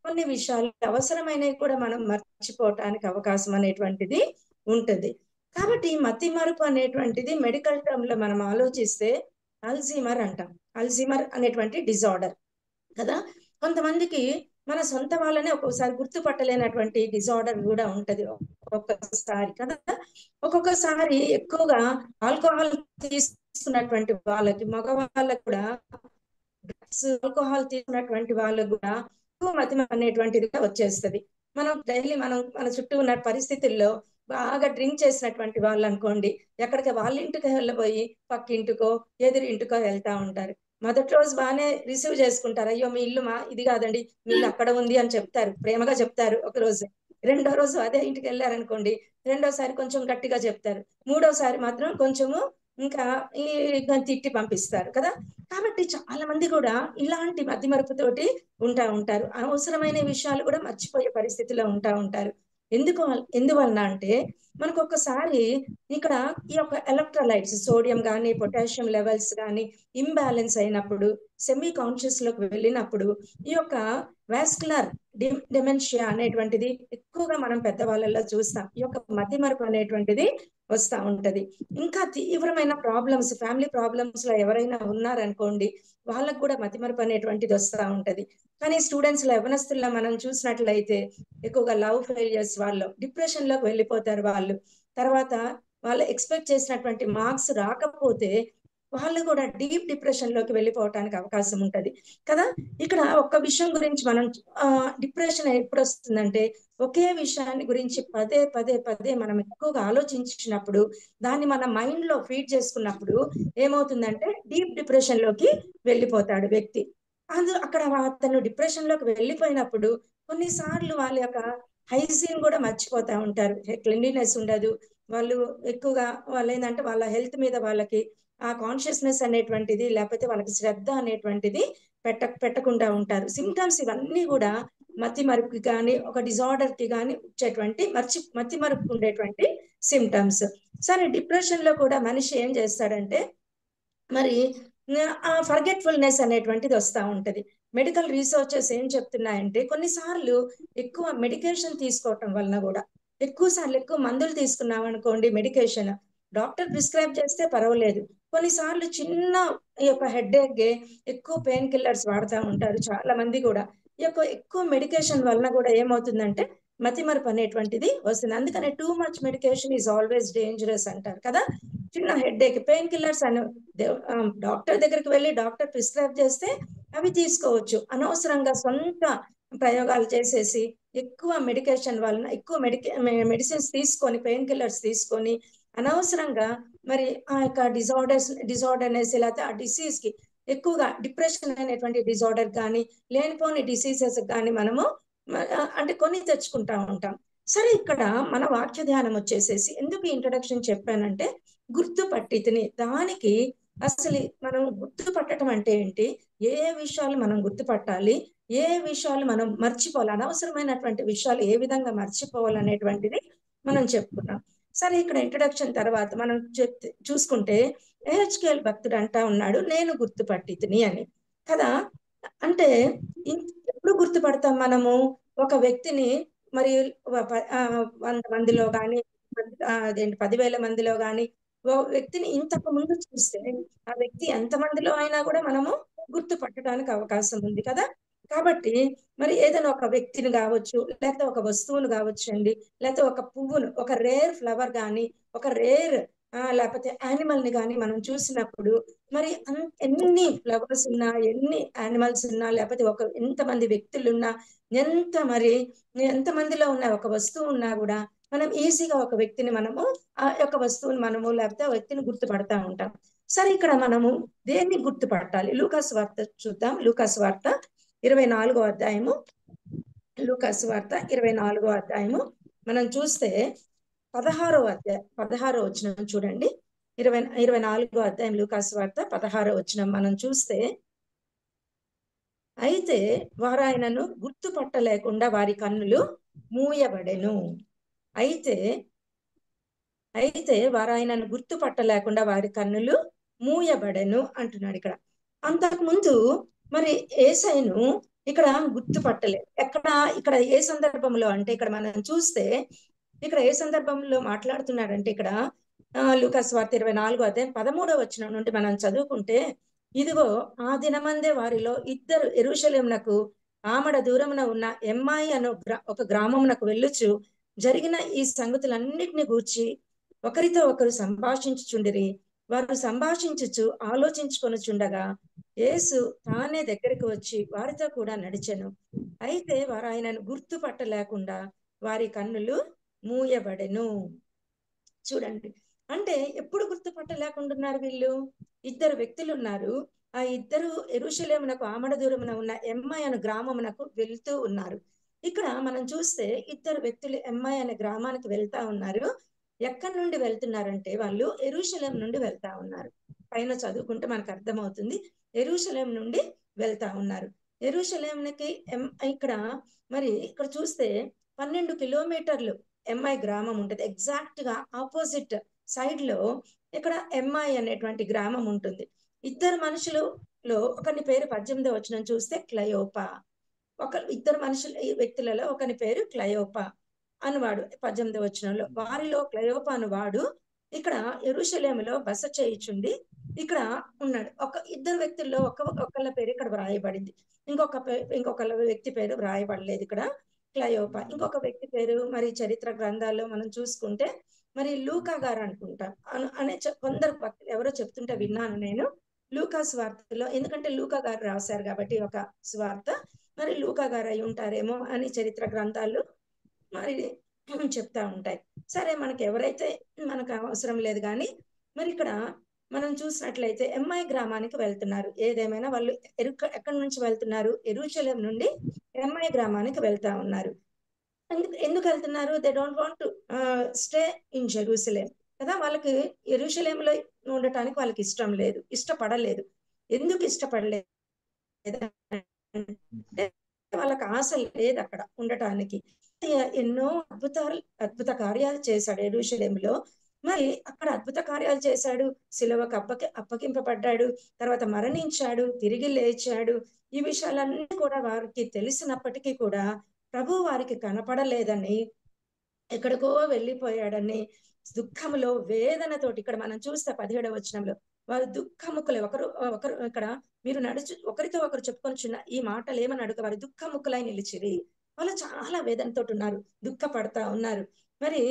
కొన్ని విషయాలు అవసరమైనవి కూడా మనం మర్చిపోవటానికి అవకాశం అనేటువంటిది ఉంటుంది. కాబట్టి మతి మరుపు అనేటువంటిది మెడికల్ టర్మ్ లో మనం ఆలోచిస్తే అల్జీమర్ అంటాం. అల్జీమర్ అనేటువంటి డిజార్డర్ కదా. కొంతమందికి మన సొంత వాళ్ళనే ఒక్కొక్కసారి గుర్తుపట్టలేనటువంటి డిజార్డర్ కూడా ఉంటది ఒక్కొక్కసారి కదా. ఒక్కొక్కసారి ఎక్కువగా ఆల్కహాల్ తీసుకున్నటువంటి వాళ్ళకి, మగవాళ్ళకి కూడా ఆల్కహాల్ తీసుకున్నటువంటి వాళ్ళకు కూడా ఎక్కువ మతిమరుపు అనేటువంటిది వచ్చేస్తుంది. మనం డైలీ మన చుట్టూ ఉన్న పరిస్థితుల్లో బాగా డ్రింక్ చేసినటువంటి వాళ్ళు అనుకోండి, ఎక్కడికి వాళ్ళ ఇంటికి వెళ్ళబోయి పక్కింటికో ఎదురింటికో వెళ్తా ఉంటారు. మొదటి రోజు బాగానే రిసీవ్ చేసుకుంటారు, అయ్యో మీ ఇల్లు ఇది కాదండి, మీ ఇల్లు అక్కడ ఉంది అని చెప్తారు, ప్రేమగా చెప్తారు ఒక రోజు. రెండో రోజు అదే ఇంటికి వెళ్ళారనుకోండి, రెండోసారి కొంచెం గట్టిగా చెప్తారు, మూడోసారి మాత్రం కొంచెము ఇంకా తిట్టి పంపిస్తారు కదా. కాబట్టి చాలా మంది కూడా ఇలాంటి మతిమరుపుతోటి ఉంటారు. అవసరమైన విషయాలు కూడా మర్చిపోయే పరిస్థితిలో ఉంటారు. ఎందువలన అంటే మనకు ఒక్కసారి ఇక్కడ ఈ యొక్క ఎలక్ట్రోలైట్స్, సోడియం కానీ పొటాషియం లెవెల్స్ కానీ ఇంబ్యాలెన్స్ అయినప్పుడు, సెమీ కాన్షియస్ లోకి వెళ్ళినప్పుడు ఈ యొక్క వాస్కులర్ డిమెన్షియా అనేటువంటిది ఎక్కువగా మనం పెద్దవాళ్ళలో చూస్తాం. ఈ యొక్క మతిమరుపు అనేటువంటిది వస్తూ ఉంటది. ఇంకా తీవ్రమైన ప్రాబ్లమ్స్, ఫ్యామిలీ ప్రాబ్లమ్స్ లో ఎవరైనా ఉన్నారనుకోండి, వాళ్ళకు కూడా మతిమరుపు అనేటువంటిది వస్తూ ఉంటది. కానీ స్టూడెంట్స్ లో, యవనస్తుల్లో మనం చూసినట్లయితే ఎక్కువగా లవ్ ఫెయిలియర్స్, వాళ్ళు డిప్రెషన్ లోకి వెళ్ళిపోతారు. తర్వాత వాళ్ళు ఎక్స్పెక్ట్ చేసినటువంటి మార్క్స్ రాకపోతే వాళ్ళు కూడా డీప్ డిప్రెషన్ లోకి వెళ్ళిపోవటానికి అవకాశం ఉంటది కదా. ఇక్కడ ఒక్క విషయం గురించి మనం డిప్రెషన్ ఎప్పుడు వస్తుందంటే, ఒకే విషయాన్ని గురించి పదే పదే పదే మనం ఎక్కువగా ఆలోచించినప్పుడు, దాన్ని మన మైండ్ లో ఫీడ్ చేసుకున్నప్పుడు ఏమవుతుందంటే డీప్ డిప్రెషన్ లోకి వెళ్ళిపోతాడు వ్యక్తి. అక్కడ అతను డిప్రెషన్ లోకి వెళ్ళిపోయినప్పుడు కొన్నిసార్లు వాళ్ళ యొక్క హైజీన్ కూడా మర్చిపోతా ఉంటారు, క్లీన్లీనెస్ ఉండదు. వాళ్ళు ఎక్కువగా ఏంటంటే వాళ్ళ హెల్త్ మీద వాళ్ళకి ఆ కాన్షియస్నెస్ అనేటువంటిది, లేకపోతే వాళ్ళకి శ్రద్ధ అనేటువంటిది పెట్టకుండా ఉంటారు. సిమ్టమ్స్ ఇవన్నీ కూడా మతి మరుపుకి కానీ ఒక డిజార్డర్ కి కానీ వచ్చేటువంటి మతి మరుపు ఉండేటువంటి సిమ్టమ్స్. సరే, డిప్రెషన్ లో కూడా మనిషి ఏం చేస్తాడంటే మరి ఆ ఫర్గెట్ఫుల్నెస్ అనేటువంటిది వస్తూ ఉంటది. మెడికల్ రీసెర్చెస్ ఏం చెప్తున్నాయంటే, కొన్నిసార్లు ఎక్కువ మెడికేషన్ తీసుకోవటం వలన కూడా, ఎక్కువ మందులు తీసుకున్నాం అనుకోండి, మెడికేషన్ డాక్టర్ ప్రిస్క్రైబ్ చేస్తే పర్వాలేదు, కొన్నిసార్లు చిన్న ఈ యొక్క హెడ్ఏక్ ఎక్కువ పెయిన్ కిల్లర్స్ వాడుతూ ఉంటారు చాలా మంది కూడా. ఈ యొక్క ఎక్కువ మెడికేషన్ వలన కూడా ఏమవుతుందంటే మతిమరుపు అనేటువంటిది వస్తుంది. అందుకనే too much medication is always dangerous అంటారు కదా. చిన్న హెడ్ఏక్ పెయిన్ కిల్లర్స్ అని డాక్టర్ దగ్గరికి వెళ్ళి డాక్టర్ ప్రిస్క్రైబ్ చేస్తే అవి తీసుకోవచ్చు. అనవసరంగా సొంత ప్రయోగాలు చేసేసి ఎక్కువ మెడికేషన్ వలన, ఎక్కువ మెడిసిన్స్ తీసుకొని, పెయిన్ కిల్లర్స్ తీసుకొని అనవసరంగా మరి ఆ యొక్క డిజార్డర్నెస్, లేకపోతే ఆ డిసీజ్ కి ఎక్కువగా డిప్రెషన్ అనేటువంటి డిజార్డర్ కానీ, లేనిపోని డిసీజెస్ కానీ మనము అంటే కొని తెచ్చుకుంటా ఉంటాం. సరే, ఇక్కడ మన వాక్య ధ్యానం వచ్చేసేసి ఎందుకు ఇంట్రడక్షన్ చెప్పానంటే, గుర్తుపట్టితిని. దానికి అసలు మనం గుర్తుపట్టడం అంటే ఏంటి, ఏ విషయాలు మనం గుర్తుపట్టాలి, ఏ విషయాలు మనం మర్చిపోవాలి, అనవసరమైనటువంటి విషయాలు ఏ విధంగా మర్చిపోవాలనేటువంటిది మనం చెప్పుకున్నాం. సరే, ఇక్కడ ఇంట్రడక్షన్ తర్వాత మనం చూసుకుంటే ఏహెచ్కేఎల్ భక్తుడు అంటా ఉన్నాడు, నేను గుర్తుపట్టితిని అని కదా. అంటే ఎప్పుడు గుర్తుపడతాం మనము ఒక వ్యక్తిని? మరి 100 మందిలో కానీ, అదేంటి 10,000 మందిలో కానీ ఒక వ్యక్తిని ఇంతకు ముందు చూస్తే ఆ వ్యక్తి ఎంత మందిలో అయినా కూడా మనము గుర్తుపట్టడానికి అవకాశం ఉంది కదా. కాబట్టి మరి ఏదైనా ఒక వ్యక్తిని కావచ్చు, లేకపోతే ఒక వస్తువును కావచ్చు అండి, లేకపోతే ఒక పువ్వును, ఒక రేర్ ఫ్లవర్ కానీ, ఒక రేర్ లేకపోతే యానిమల్ ని కానీ మనం చూసినప్పుడు మరి ఎన్ని ఫ్లవర్స్ ఉన్నా, ఎన్ని యానిమల్స్ ఉన్నా, లేకపోతే ఎంతమంది వ్యక్తులు ఉన్నా, ఎంత మందిలో ఉన్న ఒక వస్తువు ఉన్నా కూడా మనం ఈజీగా ఒక వ్యక్తిని మనము ఆ యొక్క వస్తువుని మనము లేకపోతే ఆ వ్యక్తిని గుర్తుపడతా ఉంటాం. సరే, ఇక్కడ మనము దేన్ని గుర్తుపట్టాలి? లూకాసు వార్త చూద్దాం. లూకాసు వార్త 24వ అధ్యాయము. లూకాసు వార్త 24వ అధ్యాయము మనం చూస్తే 16వ వచనం చూడండి. 24వ అధ్యాయం లూకాసు వార్త 16వ వచనం మనం చూస్తే, అయితే వారు ఆయనను గుర్తుపట్టలేకుండా వారి కన్నులు మూయబడెను. అయితే వారు ఆయనను గుర్తుపట్టలేకుండా వారి కన్నులు మూయబడెను అంటున్నాడు ఇక్కడ. అంతకు ముందు మరి యేసయ్యను ఇక్కడ గుర్తుపట్టలేదు. ఇక్కడ ఏ సందర్భంలో అంటే, ఇక్కడ మనం చూస్తే ఇక్కడ ఏ సందర్భంలో మాట్లాడుతున్నాడంటే, ఇక్కడ లూకాసు వార్త 24వ అధ్యాయం 13వ వచనం నుండి మనం చదువుకుంటే, ఇదిగో ఆ దినమందే వారిలో ఇద్దరు యెరూషలేమునకు ఆమడ దూరమున ఉన్న ఎమ్మాయి అను ఒక గ్రామమునకు వెళ్ళుచు జరిగిన ఈ సంగతులన్నిటిని గూర్చి ఒకరితో ఒకరు సంభాషించుచుండిరి. వారు సంభాషించుచు ఆలోచించుకొనుచుండగా యేసు తానే దగ్గరికి వచ్చి వారితో కూడా నడిచెను. అయితే వారు ఆయనను గుర్తుపట్టలేకుండా వారి కన్నులు మూయబడెను. చూడండి, అంటే ఎప్పుడు గుర్తుపట్టలేకుంటున్నారు వీళ్ళు? ఇద్దరు వ్యక్తులు ఉన్నారు. ఆ ఇద్దరు యెరూషలేమునకు ఆమడ దూరమున ఉన్న ఎమ్మాయి అనే గ్రామమునకు వెళ్తూ ఉన్నారు. ఇక్కడ మనం చూస్తే ఇద్దరు వ్యక్తులు ఎమ్మాయి అనే గ్రామానికి వెళ్తా ఉన్నారు. ఎక్కడి నుండి వెళ్తున్నారంటే, వాళ్ళు యెరూషలేం నుండి వెళ్తా ఉన్నారు. పైన చదువుకుంటే మనకు అర్థమవుతుంది. యెరూషలేం నుండి వెళ్తా ఉన్నారు. యెరూషలేంకి ఇక్కడ చూస్తే 12 కిలోమీటర్లు ఎంఐ గ్రామం ఉంటుంది. ఎగ్జాక్ట్ గా ఆపోజిట్ సైడ్ లో ఇక్కడ ఎంఐ అనేటువంటి గ్రామం ఉంటుంది. ఇద్దరు మనుషులలో ఒకని పేరు 18వ వచనం చూస్తే క్లయోపా. ఇద్దరు వ్యక్తులలో ఒకని పేరు క్లయోపా అనువాడు 18వ వచనంలో. వారిలో క్లయోపా అనువాడు ఇక్కడ యెరూషలేములో బస చేయుచుండి ఇక్కడ ఉన్నాడు. ఇద్దరు వ్యక్తుల్లో ఒకళ్ళ పేరు ఇక్కడ వ్రాయబడింది, ఇంకొక వ్యక్తి పేరు వ్రాయబడలేదు ఇక్కడ, క్లయోపా. ఇంకొక వ్యక్తి పేరు మరి చరిత్ర గ్రంథాల్లో మనం చూసుకుంటే మరి లూకా గారు అనుకుంటాం అనే కొందరు ఎవరో చెప్తుంటే విన్నాను నేను. లూకా స్వార్థలో, ఎందుకంటే లూకా గారు రాశారు కాబట్టి ఒక స్వార్థ, మరి లూకా గారు అయి ఉంటారేమో అని చరిత్ర గ్రంథాలు మరి చెప్తా ఉంటాయి. సరే, మనకు ఎవరైతే మనకు అవసరం లేదు కానీ మరి ఇక్కడ మనం చూసినట్లయితే ఎంఐ గ్రామానికి వెళ్తున్నారు. ఏదేమైనా వాళ్ళు ఎక్కడి నుంచి వెళ్తున్నారు? యెరూషలేం నుండి ఎంఐ గ్రామానికి వెళ్తా ఉన్నారు. ఎందుకు వెళ్తున్నారు? They don't want to stay in Jerusalem కదా. వాళ్ళకి యెరూషలేంలో ఉండటానికి వాళ్ళకి ఇష్టపడలేదు. ఎందుకు ఇష్టపడలేదు? వాళ్ళకి ఆశ లేదు అక్కడ ఉండటానికి. ఎన్నో అద్భుత కార్యాలు చేశాడు యెరూషలేంలో. మరి అక్కడ అద్భుత కార్యాలు చేశాడు. సిలువకు అప్పగింపబడ్డాడు, తర్వాత మరణించాడు, తిరిగి లేచాడు. ఈ విషయాలన్నీ కూడా వారికి తెలిసినప్పటికీ కూడా ప్రభు వారికి కనపడలేదని, ఎక్కడికో వెళ్ళిపోయాడని దుఃఖములో వేదనతోటి, ఇక్కడ మనం చూస్తే 17వ వచనంలో వారు దుఃఖముఖులై ఒకరు ఇక్కడ మీరు ఒకరితో ఒకరు చెప్పుకొనిచున్న ఈ మాటలు ఏమని అడుగు, వారు దుఃఖముఖులై నిలిచిరి. వాళ్ళు చాలా వేదనతో ఉన్నారు, దుఃఖపడతా ఉన్నారు. మరి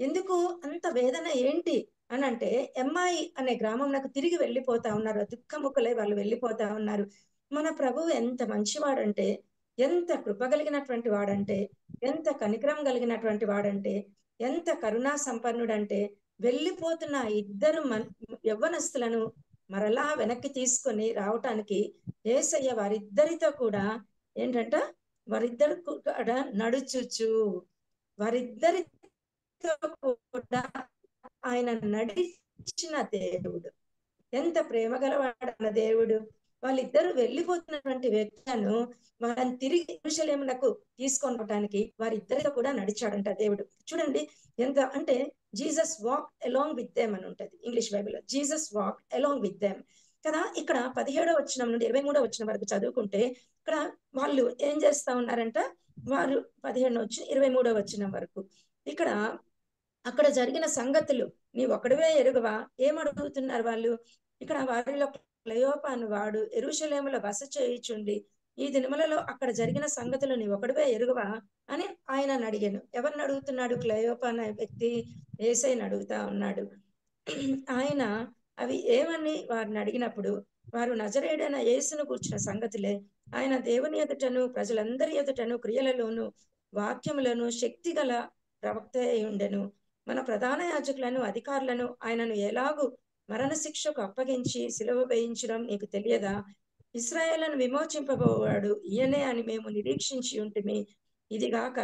ఎందుకు అంత వేదన ఏంటి అని అంటే, ఎంఐ అనే గ్రామం నాకు తిరిగి వెళ్ళిపోతా ఉన్నారు, దుఃఖముఖులై వాళ్ళు వెళ్ళిపోతా ఉన్నారు. మన ప్రభువు ఎంత మంచివాడంటే, ఎంత కృప కలిగినటువంటి వాడంటే, ఎంత కనికరం కలిగినటువంటి వాడంటే, ఎంత కరుణా సంపన్నుడంటే, వెళ్ళిపోతున్న ఇద్దరు యవ్వనస్తులను మరలా వెనక్కి తీసుకొని రావటానికి యేసయ్య వారిద్దరితో కూడా ఏంటంట వారిద్దరు కూడా నడుచుచు వారిద్దరితో కూడా ఆయన నడిచిన దేవుడు. ఎంత ప్రేమ గలవాడన్న దేవుడు. వాళ్ళిద్దరూ వెళ్ళిపోతున్నటువంటి వ్యక్తులను వాళ్ళని తిరిగి యెరూషలేమునకు తీసుకొని పోవటానికి వారిద్దరితో కూడా నడిచాడంట దేవుడు. చూడండి ఎంత అంటే Jesus walk along with them అని ఉంటది ఇంగ్లీష్ బైబిల్లో. Jesus walk along with them కదా. ఇక్కడ 17వ వచనం నుండి 23వ వచనం వరకు చదువుకుంటే ఇక్కడ వాళ్ళు ఏం చేస్తా ఉన్నారంట, వారు 15 నుంచి 23వ వచనం వరకు ఇక్కడ అక్కడ జరిగిన సంగతులు నీ ఒకడివే ఎరుగవా ఏమడుగుతున్నారు వాళ్ళు. ఇక్కడ వారిలో క్లెయోపా అను వాడు యెరూషలేములో బస చేయుచుండి ఈ దినములలో అక్కడ జరిగిన సంగతులు నీ ఒకడివే ఎరుగవా అని ఆయన అడిగాను. ఎవరిని అడుగుతున్నాడు? క్లెయోపా అనే వ్యక్తి యేసయ్యని అడుగుతా ఉన్నాడు. ఆయన అవి ఏమని వారిని అడిగినప్పుడు వారు నజరేయుడైన యేసును కూర్చున్న సంగతులే. ఆయన దేవుని ఎదుటను ప్రజలందరి ఎదుటను క్రియలలోను వాక్యములను శక్తి గల ప్రవక్త అయి ఉండెను. మన ప్రధాన యాజకులను అధికారులను ఆయనను ఎలాగూ మరణ శిక్షకు అప్పగించి సిలువ వేయించడం నీకు తెలియదా? ఇశ్రాయేలును విమోచింపబోవాడు ఈయనే అని మేము నిరీక్షించి ఉంటిమి. ఇదిగాక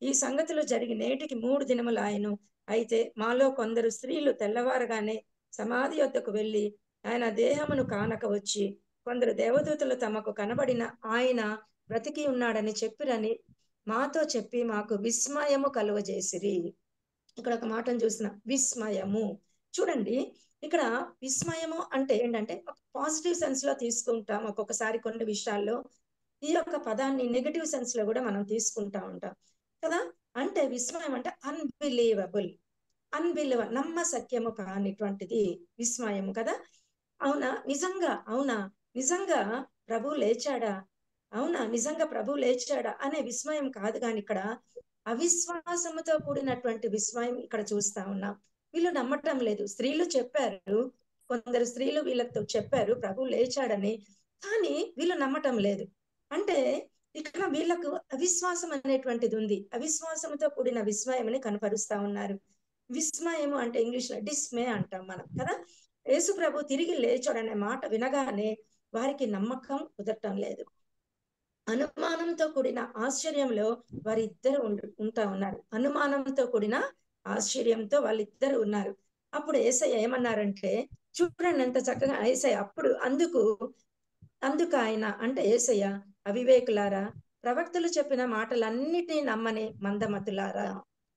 ఈ సంగతులు జరిగి నేటికి 3 దినములు ఆయను. అయితే మాలో కొందరు స్త్రీలు తెల్లవారగానే సమాధి వద్దకు వెళ్ళి ఆయన దేహమును కానక వచ్చి కొందరు దేవదూతలు తమకు కనబడిన ఆయన బ్రతికి ఉన్నాడని చెప్పిరని మాతో చెప్పి మాకు విస్మయము కలుగజేసిరి. ఇక్కడ ఒక మాటను చూసిన విస్మయము. చూడండి ఇక్కడ విస్మయము అంటే ఏంటంటే ఒక పాజిటివ్ సెన్స్ లో తీసుకుంటాం. ఒక్కొక్కసారి కొన్ని విషయాల్లో ఈ యొక్క పదాన్ని నెగటివ్ సెన్స్ లో కూడా మనం తీసుకుంటా ఉంటాం కదా. అంటే విస్మయం అంటే అన్బిలీవబుల్, నమ్మశక్యము కానిటువంటిది విస్మయము కదా. అవునా నిజంగా, అవునా నిజంగా ప్రభు లేచాడా, అవునా నిజంగా ప్రభు లేచాడా అనే విస్మయం కాదు. కానీ ఇక్కడ అవిశ్వాసముతో కూడినటువంటి విస్మయం ఇక్కడ చూస్తా ఉన్నాం. వీళ్ళు నమ్మటం లేదు. స్త్రీలు చెప్పారు, కొందరు స్త్రీలు వీళ్ళతో చెప్పారు ప్రభు లేచాడని, కానీ వీళ్ళు నమ్మటం లేదు. అంటే ఇక్కడ వీళ్ళకు అవిశ్వాసం అనేటువంటిది ఉంది. అవిశ్వాసంతో కూడిన విస్మయంని కనపరుస్తా ఉన్నారు. విస్మయము అంటే ఇంగ్లీష్ లో డిస్మే అంటాం మనం కదా. యేసు ప్రభు తిరిగి లేచాడనే మాట వినగానే వారికి నమ్మకం కుదరటం లేదు. అనుమానంతో కూడిన ఆశ్చర్యంలో వారిద్దరు ఉంటా ఉన్నారు. అనుమానంతో కూడిన ఆశ్చర్యంతో వాళ్ళిద్దరు ఉన్నారు. అప్పుడు యేసయ్య ఏమన్నారంటే చూడండి ఎంత చక్కగా యేసయ్య అప్పుడు అందుకు ఆయన అంటే యేసయ్య అవివేకులారా, ప్రవక్తలు చెప్పిన మాటలన్నిటినీ నమ్మని మందమతులారా.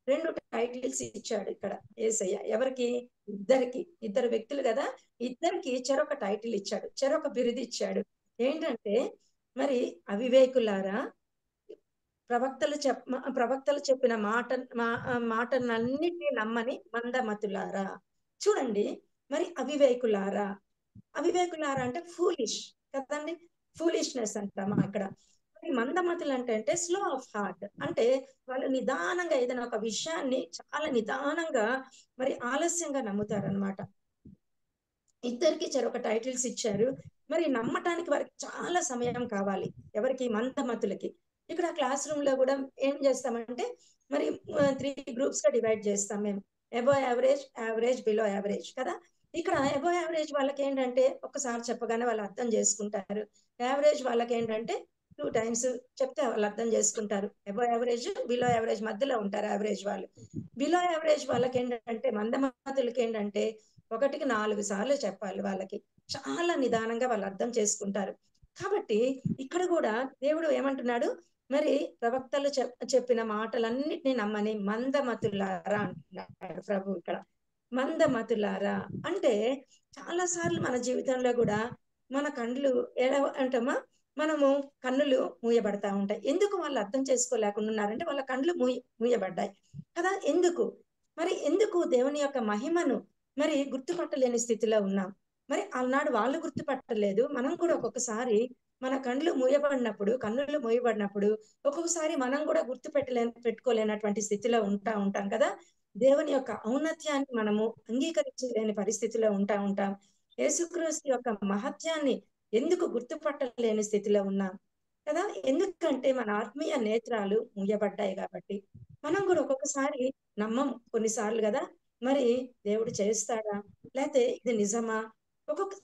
2 టైటిల్స్ ఇచ్చాడు ఇక్కడ యేసయ్య. ఎవరికి? ఇద్దరు వ్యక్తులు కదా, ఇద్దరికి చెరొక టైటిల్ ఇచ్చాడు, చెరొక బిరుదు ఇచ్చాడు. ఏంటంటే మరి అవివేకులారా, ప్రవక్తలు చెప్పిన మాటలన్నిటినీ నమ్మని మందమతులారా. చూడండి మరి అవివేకులారా అంటే ఫూలిష్ కదండి, ఫూలిష్నెస్ అంటామా అక్కడ. మందమతులు అంటే స్లో ఆఫ్ హార్ట్, అంటే వాళ్ళు నిదానంగా ఏదైనా ఒక విషయాన్ని చాలా నిదానంగా మరి ఆలస్యంగా నమ్ముతారనమాట. ఇద్దరికి చెరొక టైటిల్స్ ఇచ్చారు. మరి నమ్మటానికి వారికి చాలా సమయం కావాలి. ఎవరికి? మందమతులకి. ఇక్కడ క్లాస్ రూమ్ లో కూడా ఏం చేస్తామంటే మరి 3 గ్రూప్స్ గా డివైడ్ చేస్తాం మేము. Above average, average, below average కదా. ఇక్కడ అబోవ్ యావరేజ్ వాళ్ళకి ఏంటంటే ఒక్కసారి చెప్పగానే వాళ్ళు అర్థం చేసుకుంటారు. యావరేజ్ వాళ్ళకి ఏంటంటే 2 times చెప్తే వాళ్ళు అర్థం చేసుకుంటారు. అబోవ్ యావరేజ్, బిలో యావరేజ్ మధ్యలో ఉంటారు యావరేజ్ వాళ్ళు. బిలో యావరేజ్ వాళ్ళకి ఏంటంటే మందమతులకి ఏంటంటే 1కి 4 సార్లు చెప్పాలి. వాళ్ళకి చాలా నిదానంగా వాళ్ళు అర్థం చేసుకుంటారు. కాబట్టి ఇక్కడ కూడా దేవుడు ఏమంటున్నాడు, మరి ప్రవక్తలు చెప్పిన మాటలన్నిటినీ నమ్మని మందమతులారా అంటున్నాడు ప్రభు. ఇక్కడ మందమతులారా అంటే చాలా సార్లు మన జీవితంలో కూడా మన కళ్ళు ఎలా అంటామా, మనము కన్నులు మూయబడతా ఉంటాయి. ఎందుకు వాళ్ళు అర్థం చేసుకోలేకుండా ఉన్నారంటే వాళ్ళ కళ్ళు మూయబడ్డాయి కదా. ఎందుకు దేవుని యొక్క మహిమను మరి గుర్తుపట్టలేని స్థితిలో ఉన్నాం. మరి ఆనాడు వాళ్ళు గుర్తుపట్టలేదు, మనం కూడా ఒక్కొక్కసారి మన కన్నులు మూయబడినప్పుడు ఒక్కొక్కసారి మనం కూడా పెట్టుకోలేనటువంటి స్థితిలో ఉంటాం కదా. దేవుని యొక్క ఔన్నత్యాన్ని మనము అంగీకరించలేని పరిస్థితిలో ఉంటాం. యేసుక్రీస్తు యొక్క మహత్యాన్ని ఎందుకు గుర్తుపట్టలేని స్థితిలో ఉన్నాం కదా. ఎందుకంటే మన ఆత్మీయ నేత్రాలు మూయబడ్డాయి కాబట్టి. మనం కూడా ఒక్కొక్కసారి నమ్మం కొన్నిసార్లు కదా. మరి దేవుడు చేస్తాడా, లేకపోతే ఇది నిజమా?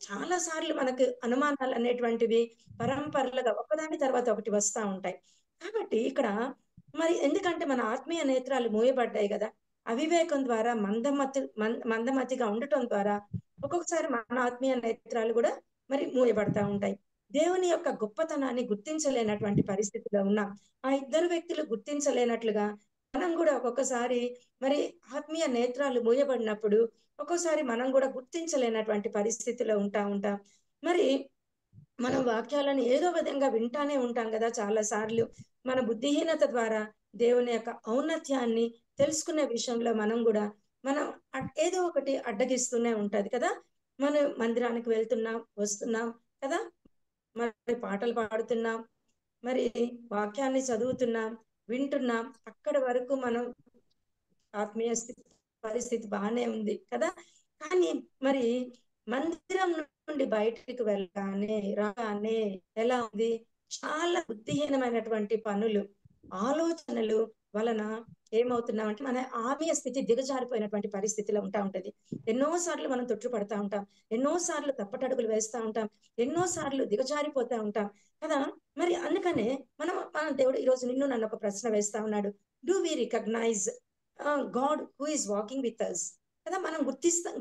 చాలా సార్లు మనకు అనుమానాలు అనేటువంటివి పరంపరలుగా ఒకదాని తర్వాత ఒకటి వస్తా ఉంటాయి. కాబట్టి ఇక్కడ మరి ఎందుకంటే మన ఆత్మీయ నేత్రాలు మూయబడ్డాయి కదా, అవివేకం ద్వారా మందమతిగా ఉండటం ద్వారా ఒక్కొక్కసారి మన ఆత్మీయ నేత్రాలు కూడా మరి మూయబడతా ఉంటాయి. దేవుని యొక్క గొప్పతనాన్ని గుర్తించలేనటువంటి పరిస్థితిలో ఉన్నాం. ఆ ఇద్దరు వ్యక్తులు గుర్తించలేనట్లుగా మనం కూడా ఒక్కొక్కసారి మరి ఆత్మీయ నేత్రాలు మూయబడినప్పుడు ఒక్కోసారి మనం కూడా గుర్తించలేనటువంటి పరిస్థితిలో ఉంటాం. మరి మనం వాక్యాలను ఏదో విధంగా వింటానే ఉంటాం కదా చాలా సార్లు. మన బుద్ధిహీనత ద్వారా దేవుని యొక్క ఔన్నత్యాన్ని తెలుసుకునే విషయంలో మనం ఏదో ఒకటి అడ్డగిస్తూనే ఉంటది కదా. మనం మందిరానికి వెళ్తున్నాం, వస్తున్నాం కదా, మరి పాటలు పాడుతున్నాం, మరి వాక్యాన్ని చదువుతున్నాం, వింటున్నాం, అక్కడి వరకు మనం ఆత్మీయ పరిస్థితి బాగానే ఉంది కదా. కానీ మరి మందిరం నుండి బయటికి రాగానే ఎలా ఉంది? చాలా బుద్ధిహీనమైనటువంటి పనులు, ఆలోచనలు వలన ఏమవుతున్నామంటే మన ఆత్మీయ స్థితి దిగజారిపోయినటువంటి పరిస్థితిలో ఉంటది. ఎన్నోసార్లు మనం తొట్టుపడతా ఉంటాం, ఎన్నోసార్లు తప్పటడుగులు వేస్తా ఉంటాం, ఎన్నోసార్లు దిగజారిపోతా ఉంటాం కదా. మరి అందుకనే మన దేవుడు ఈరోజు నిన్ను నన్ను ఒక ప్రశ్న వేస్తా ఉన్నాడు. Do we recognise God who is walking with us కదా. మనం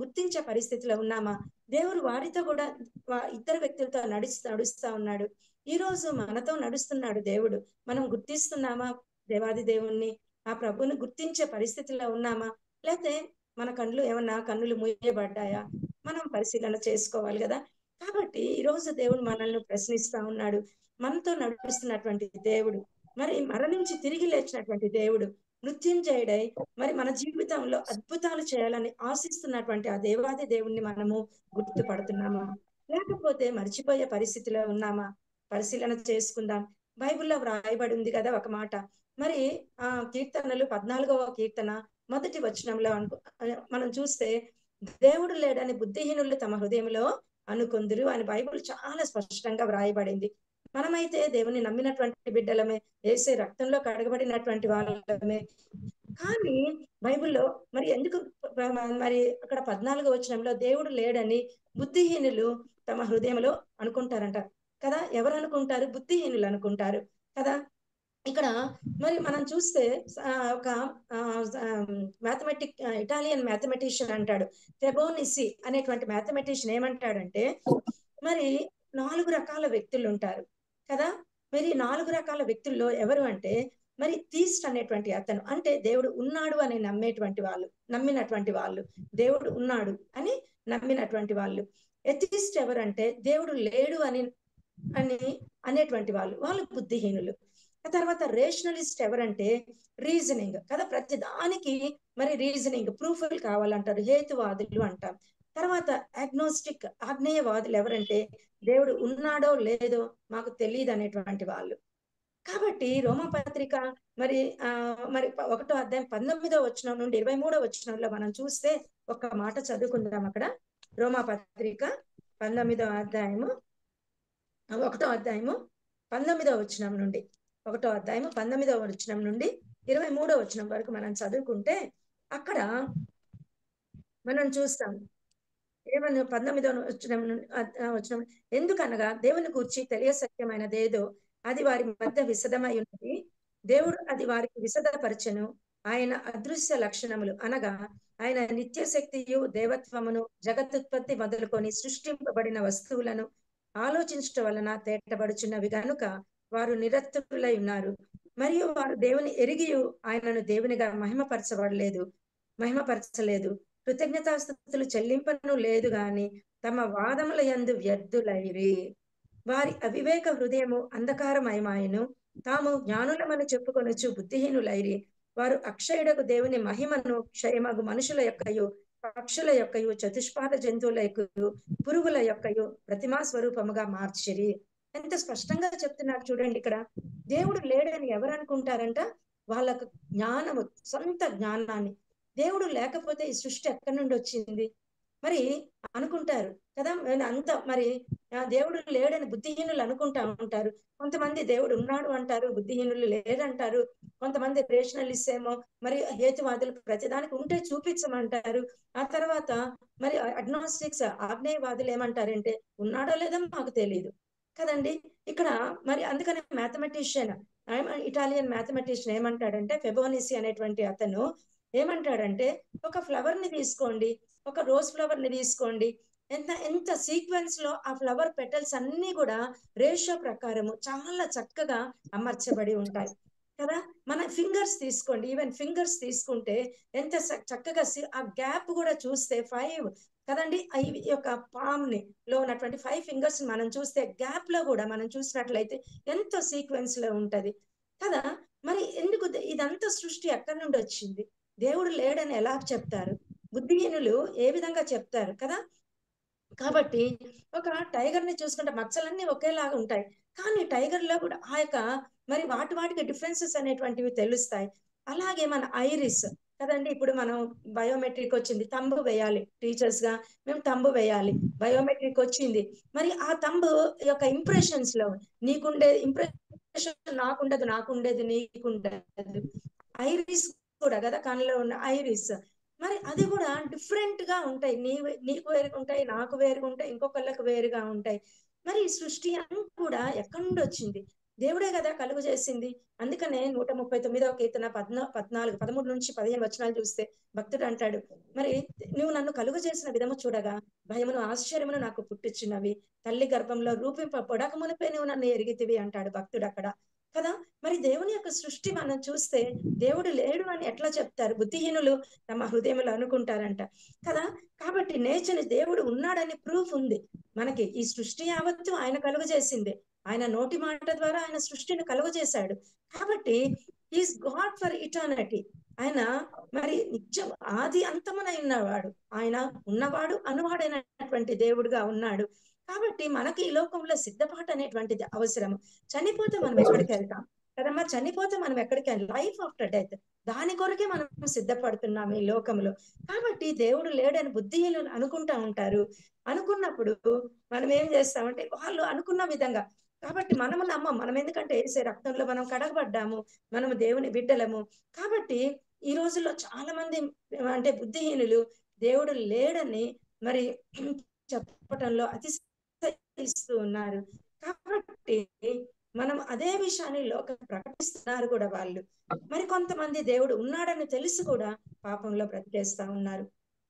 గుర్తించే పరిస్థితిలో ఉన్నామా? దేవుడు వారితో కూడా ఇద్దరు వ్యక్తులతో నడుస్తా ఉన్నాడు. ఈ రోజు మనతో నడుస్తున్నాడు దేవుడు. మనం గుర్తిస్తున్నామా దేవాది దేవుణ్ణి, ఆ ప్రభువుని గుర్తించే పరిస్థితిలో ఉన్నామా? లేకపోతే మన కన్నులు మూయబడ్డాయా? మనం పరిశీలన చేసుకోవాలి కదా. కాబట్టి ఈ రోజు దేవుడు మనల్ని ప్రశ్నిస్తా ఉన్నాడు. మనతో నడుస్తున్నటువంటి దేవుడు, మరి మరణించి తిరిగి లేచినటువంటి దేవుడు, మృత్యుంజయుడై మరి మన జీవితంలో అద్భుతాలు చేయాలని ఆశిస్తున్నటువంటి ఆ దేవాది దేవుణ్ణి మనము గుర్తుపడుతున్నామా? లేకపోతే మర్చిపోయే పరిస్థితిలో ఉన్నామా? పరిశీలన చేసుకుందాం. బైబిల్లో వ్రాయబడి ఉంది కదా ఒక మాట. మరి కీర్తనలు 14వ కీర్తన మొదటి వచనంలో మనం చూస్తే, దేవుడు లేడని బుద్ధిహీనులు తమ హృదయంలో అనుకొందురు అని బైబిల్ చాలా స్పష్టంగా వ్రాయబడింది. మనమైతే దేవుని నమ్మినటువంటి బిడ్డలమే, యేసే రక్తంలో కడగబడినటువంటి వాళ్ళమే. కానీ బైబిల్లో మరి ఎందుకు మరి అక్కడ 14వ వచనంలో దేవుడు లేడని బుద్ధిహీనులు తమ హృదయంలో అనుకుంటారంట కదా. ఎవరు అనుకుంటారు? బుద్ధిహీనులు అనుకుంటారు కదా. ఇక్కడ మరి మనం చూస్తే ఒక ఇటాలియన్ మ్యాథమెటిషియన్ అంటాడు, ఫెబోనిసి అనేటువంటి మ్యాథమెటిషియన్ ఏమంటాడంటే, మరి 4 రకాల వ్యక్తులు ఉంటారు కదా. మరి 4 రకాల వ్యక్తుల్లో ఎవరు అంటే, మరి థీస్ట్ అనేటువంటి అతను, అంటే దేవుడు ఉన్నాడు అని నమ్మినటువంటి వాళ్ళు, దేవుడు ఉన్నాడు అని నమ్మినటువంటి వాళ్ళు. ఎథిస్ట్ ఎవరంటే దేవుడు లేడు అని అనేటువంటి వాళ్ళు బుద్ధిహీనులు. తర్వాత రేషనలిస్ట్ ఎవరంటే రీజనింగ్ కదా, ప్రతి దానికి మరి రీజనింగ్ ప్రూఫ్లు కావాలంటారు, హేతువాదులు అంటాం. తర్వాత అగ్నోస్టిక్ ఆగ్నేయవాదులు ఎవరంటే దేవుడు ఉన్నాడో లేదో మాకు తెలియదు అనేటువంటి వాళ్ళు. కాబట్టి రోమపత్రిక మరి 1వ అధ్యాయం 19వ వచనం నుండి 23వ వచనంలో మనం చూస్తే ఒక మాట చదువుకుందాం. అక్కడ రోమపత్రిక 19వ అధ్యాయము 1వ అధ్యాయము 19వ వచనం నుండి 1వ అధ్యాయము 19వ వచనం నుండి 23వ వచనం వరకు మనం చదువుకుంటే అక్కడ మనం చూస్తాం ఏమన్నా 19వ వచనం, ఎందుకనగా దేవుని గూర్చి తెలియసత్యమైనదేదో అది వారి మధ్య విశదమై ఉన్నది, దేవుడు అది వారికి విశదపరచెను. ఆయన అదృశ్య లక్షణములు అనగా ఆయన నిత్య శక్తియు దేవత్వమును జగత్తుత్పత్తి మొదలుకొని సృష్టింపబడిన వస్తువులను ఆలోచించటం వలన తేటబడుచున్నవి గనుక వారు నిరస్తులై ఉన్నారు. మరియు వారు దేవుని ఎరిగియు ఆయనను దేవునిగా మహిమపరచలేదు. కృతజ్ఞతాస్తుతులు చెల్లింపను లేదు గాని తమ వాదముల యందు వ్యర్థులైరి. వారి అవివేక హృదయము అంధకారమయమాయను, తాము జ్ఞానులమని చెప్పుకొనుచు బుద్ధిహీనులైరి. వారు అక్షయుడకు దేవుని మహిమను క్షయమగు మనుషుల యొక్కయు పక్షుల యొక్కయు చతుష్పాద జంతువుల యొక్కయు పురుగుల యొక్కయు ప్రతిమా స్వరూపముగా మార్చిరి. ఎంత స్పష్టంగా చెప్తున్నారు చూడండి. ఇక్కడ దేవుడు లేడని ఎవరు అనుకుంటారంట? వాళ్ళకు జ్ఞానము, సొంత జ్ఞానాన్ని, దేవుడు లేకపోతే ఈ సృష్టి ఎక్కడి నుండి వచ్చింది మరి అనుకుంటారు కదా. అంత మరి దేవుడు లేడని బుద్ధిహీనులు అనుకుంటా ఉంటారు. కొంతమంది దేవుడు ఉన్నాడు అంటారు, బుద్ధిహీనులు లేదంటారు. కొంతమంది రేషనలిస్ట్ ఏమో మరి హేతువాదులు ప్రతిదానికి ఉంటే చూపించమంటారు. ఆ తర్వాత మరి అగ్నోస్టిక్స్ ఆగ్నేయవాదులు ఏమంటారంటే ఉన్నాడో లేదో మాకు తెలియదు కదండి. ఇక్కడ మరి అందుకనే మ్యాథమెటిషియన్ ఇటాలియన్ మ్యాథమెటిషియన్ ఏమంటాడంటే, ఫెబోనిసి అనేటువంటి అతను ఏమంటాడంటే, ఒక ఫ్లవర్ ని తీసుకోండి, ఒక రోజ్ ఫ్లవర్ ని తీసుకోండి, ఎంత ఎంత సీక్వెన్స్ లో ఆ ఫ్లవర్ పెటల్స్ అన్ని కూడా రేషియో ప్రకారము చాలా చక్కగా అమర్చబడి ఉంటాయి కదా. మన ఫింగర్స్ తీసుకోండి, ఈవెన్ ఫింగర్స్ తీసుకుంటే ఎంత చక్కగా ఆ గ్యాప్ కూడా చూస్తే 5 కదండి. ఈ యొక్క పామ్ ని లో ఉన్నటువంటి 5 ఫింగర్స్ మనం చూస్తే గ్యాప్ లో కూడా మనం చూసినట్లయితే ఎంతో సీక్వెన్స్ లో ఉంటది కదా. మరి ఎందుకు ఇదంతా సృష్టి ఎక్కడి నుండి వచ్చింది? దేవుడు లేడని ఎలా చెప్తారు? బుద్ధిహీనులు ఏ విధంగా చెప్తారు కదా. కాబట్టి ఒక టైగర్ ని చూసుకుంటే మచ్చలన్నీ ఒకేలాగా ఉంటాయి, కానీ టైగర్ లో కూడా ఆ యొక్క మరి వాటికి డిఫరెన్సెస్ అనేటువంటివి తెలుస్తాయి. అలాగే మన ఐరిస్ కదండి, ఇప్పుడు మనం బయోమెట్రిక్ వచ్చింది, తంబు వేయాలి టీచర్స్ గా, మేము తంబు వేయాలి, బయోమెట్రిక్ వచ్చింది. మరి ఆ తంబు యొక్క ఇంప్రెషన్స్ లో నీకుండే ఇంప్రెషన్ నాకుండేది నీకుండదు. ఐరిస్ కూడా కదా, కళ్ళలో ఉన్న ఐరిస్, మరి అది కూడా డిఫరెంట్ గా ఉంటాయి. నీకు వేరుగా ఉంటాయి, నాకు వేరుగా ఉంటాయి, ఇంకొకళ్ళకి వేరుగా ఉంటాయి. మరి ఈ సృష్టి అంతా కూడా ఎక్కడి నుండి వచ్చింది? దేవుడే కదా కలుగు చేసింది. అందుకనే 139వ కీర్తన 14, 13 నుంచి 15 వచనాలు చూస్తే భక్తుడు అంటాడు, మరి నువ్వు నన్ను కలుగు చేసిన విధము చూడగా భయమును ఆశ్చర్యమును నాకు పుట్టించినవి, తల్లి గర్భంలో రూపింపబడక మునిపే నువ్వు నన్ను ఎరిగితివి అంటాడు భక్తుడు అక్కడ కదా. మరి దేవుని యొక్క సృష్టి మనం చూస్తే దేవుడు లేడు అని ఎట్లా చెప్తారు? బుద్ధిహీనులు తమ హృదయములు అనుకుంటారంట కదా. కాబట్టి నేచర్ దేవుడు ఉన్నాడని ప్రూఫ్ ఉంది మనకి. ఈ సృష్టి యావత్తు ఆయన కలుగు చేసింది, ఆయన నోటి మాట ద్వారా ఆయన సృష్టిని కలుగు చేశాడు. కాబట్టి ఈజ్ గాడ్ ఫర్ ఇటర్నిటీ. ఆయన మరి నిత్యం ఆది అంతమున ఉన్నవాడు, ఆయన ఉన్నవాడు అనువాడైనటువంటి దేవుడుగా ఉన్నాడు. కాబట్టి మనకి ఈ లోకంలో సిద్ధపాటు అనేటువంటిది అవసరం. చనిపోతే మనం ఎక్కడికి వెళ్తాం కదమ్మా, చనిపోతే మనం ఎక్కడికి వెళ్తాం? లైఫ్ ఆఫ్టర్ డెత్, దాని కొరకే మనం సిద్ధపడుతున్నాం ఈ లోకంలో. కాబట్టి దేవుడు లేడని బుద్ధిహీనులు అనుకుంటా ఉంటారు. అనుకున్నప్పుడు మనం ఏం చేస్తామంటే వాళ్ళు అనుకున్న విధంగా, కాబట్టి మనము నమ్మం. మనం ఎందుకంటే ఏసే రక్తంలో మనం కడగబడ్డాము, మనము దేవుని బిడ్డలము. కాబట్టి ఈ రోజుల్లో చాలా మంది అంటే బుద్ధిహీనులు దేవుడు లేడని మరి చెప్పటంలో అతిశయిస్తూ ఉన్నారు. కాబట్టి మనం అదే విషయాన్ని లోకం ప్రకటిస్తున్నారు కూడా వాళ్ళు. మరి కొంతమంది దేవుడు ఉన్నాడని తెలిసి కూడా పాపంలో బ్రతికేస్తా ఉన్నారు.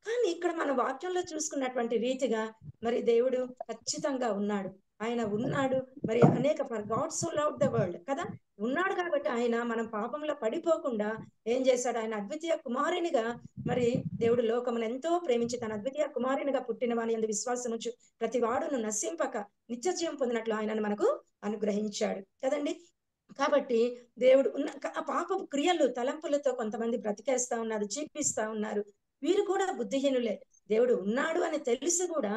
కానీ ఇక్కడ మన వాక్యంలో చూసుకున్నటువంటి రీతిగా మరి దేవుడు ఖచ్చితంగా ఉన్నాడు, ఆయన ఉన్నాడు. మరి అనేక for God so loved the world కదా, ఉన్నాడు కాబట్టి ఆయన మనం పాపంలో పడిపోకుండా ఏం చేశాడు? ఆయన అద్వితీయ కుమారునిగా మరి దేవుడు లోకమును ఎంతో ప్రేమించి తన అద్వితీయ కుమారునిగా పుట్టిన వాని యందు విశ్వాసముంచు ప్రతి వాడును నశింపక నిత్యజీవం పొందినట్లు ఆయనను మనకు అనుగ్రహించాడు కదండి. కాబట్టి దేవుడు ఉన్న పాప క్రియలు తలంపులతో కొంతమంది బ్రతికేస్తా ఉన్నారు, జీవిస్తా ఉన్నారు. వీరు కూడా బుద్ధిహీనులే. దేవుడు ఉన్నాడు అని తెలిసి కూడా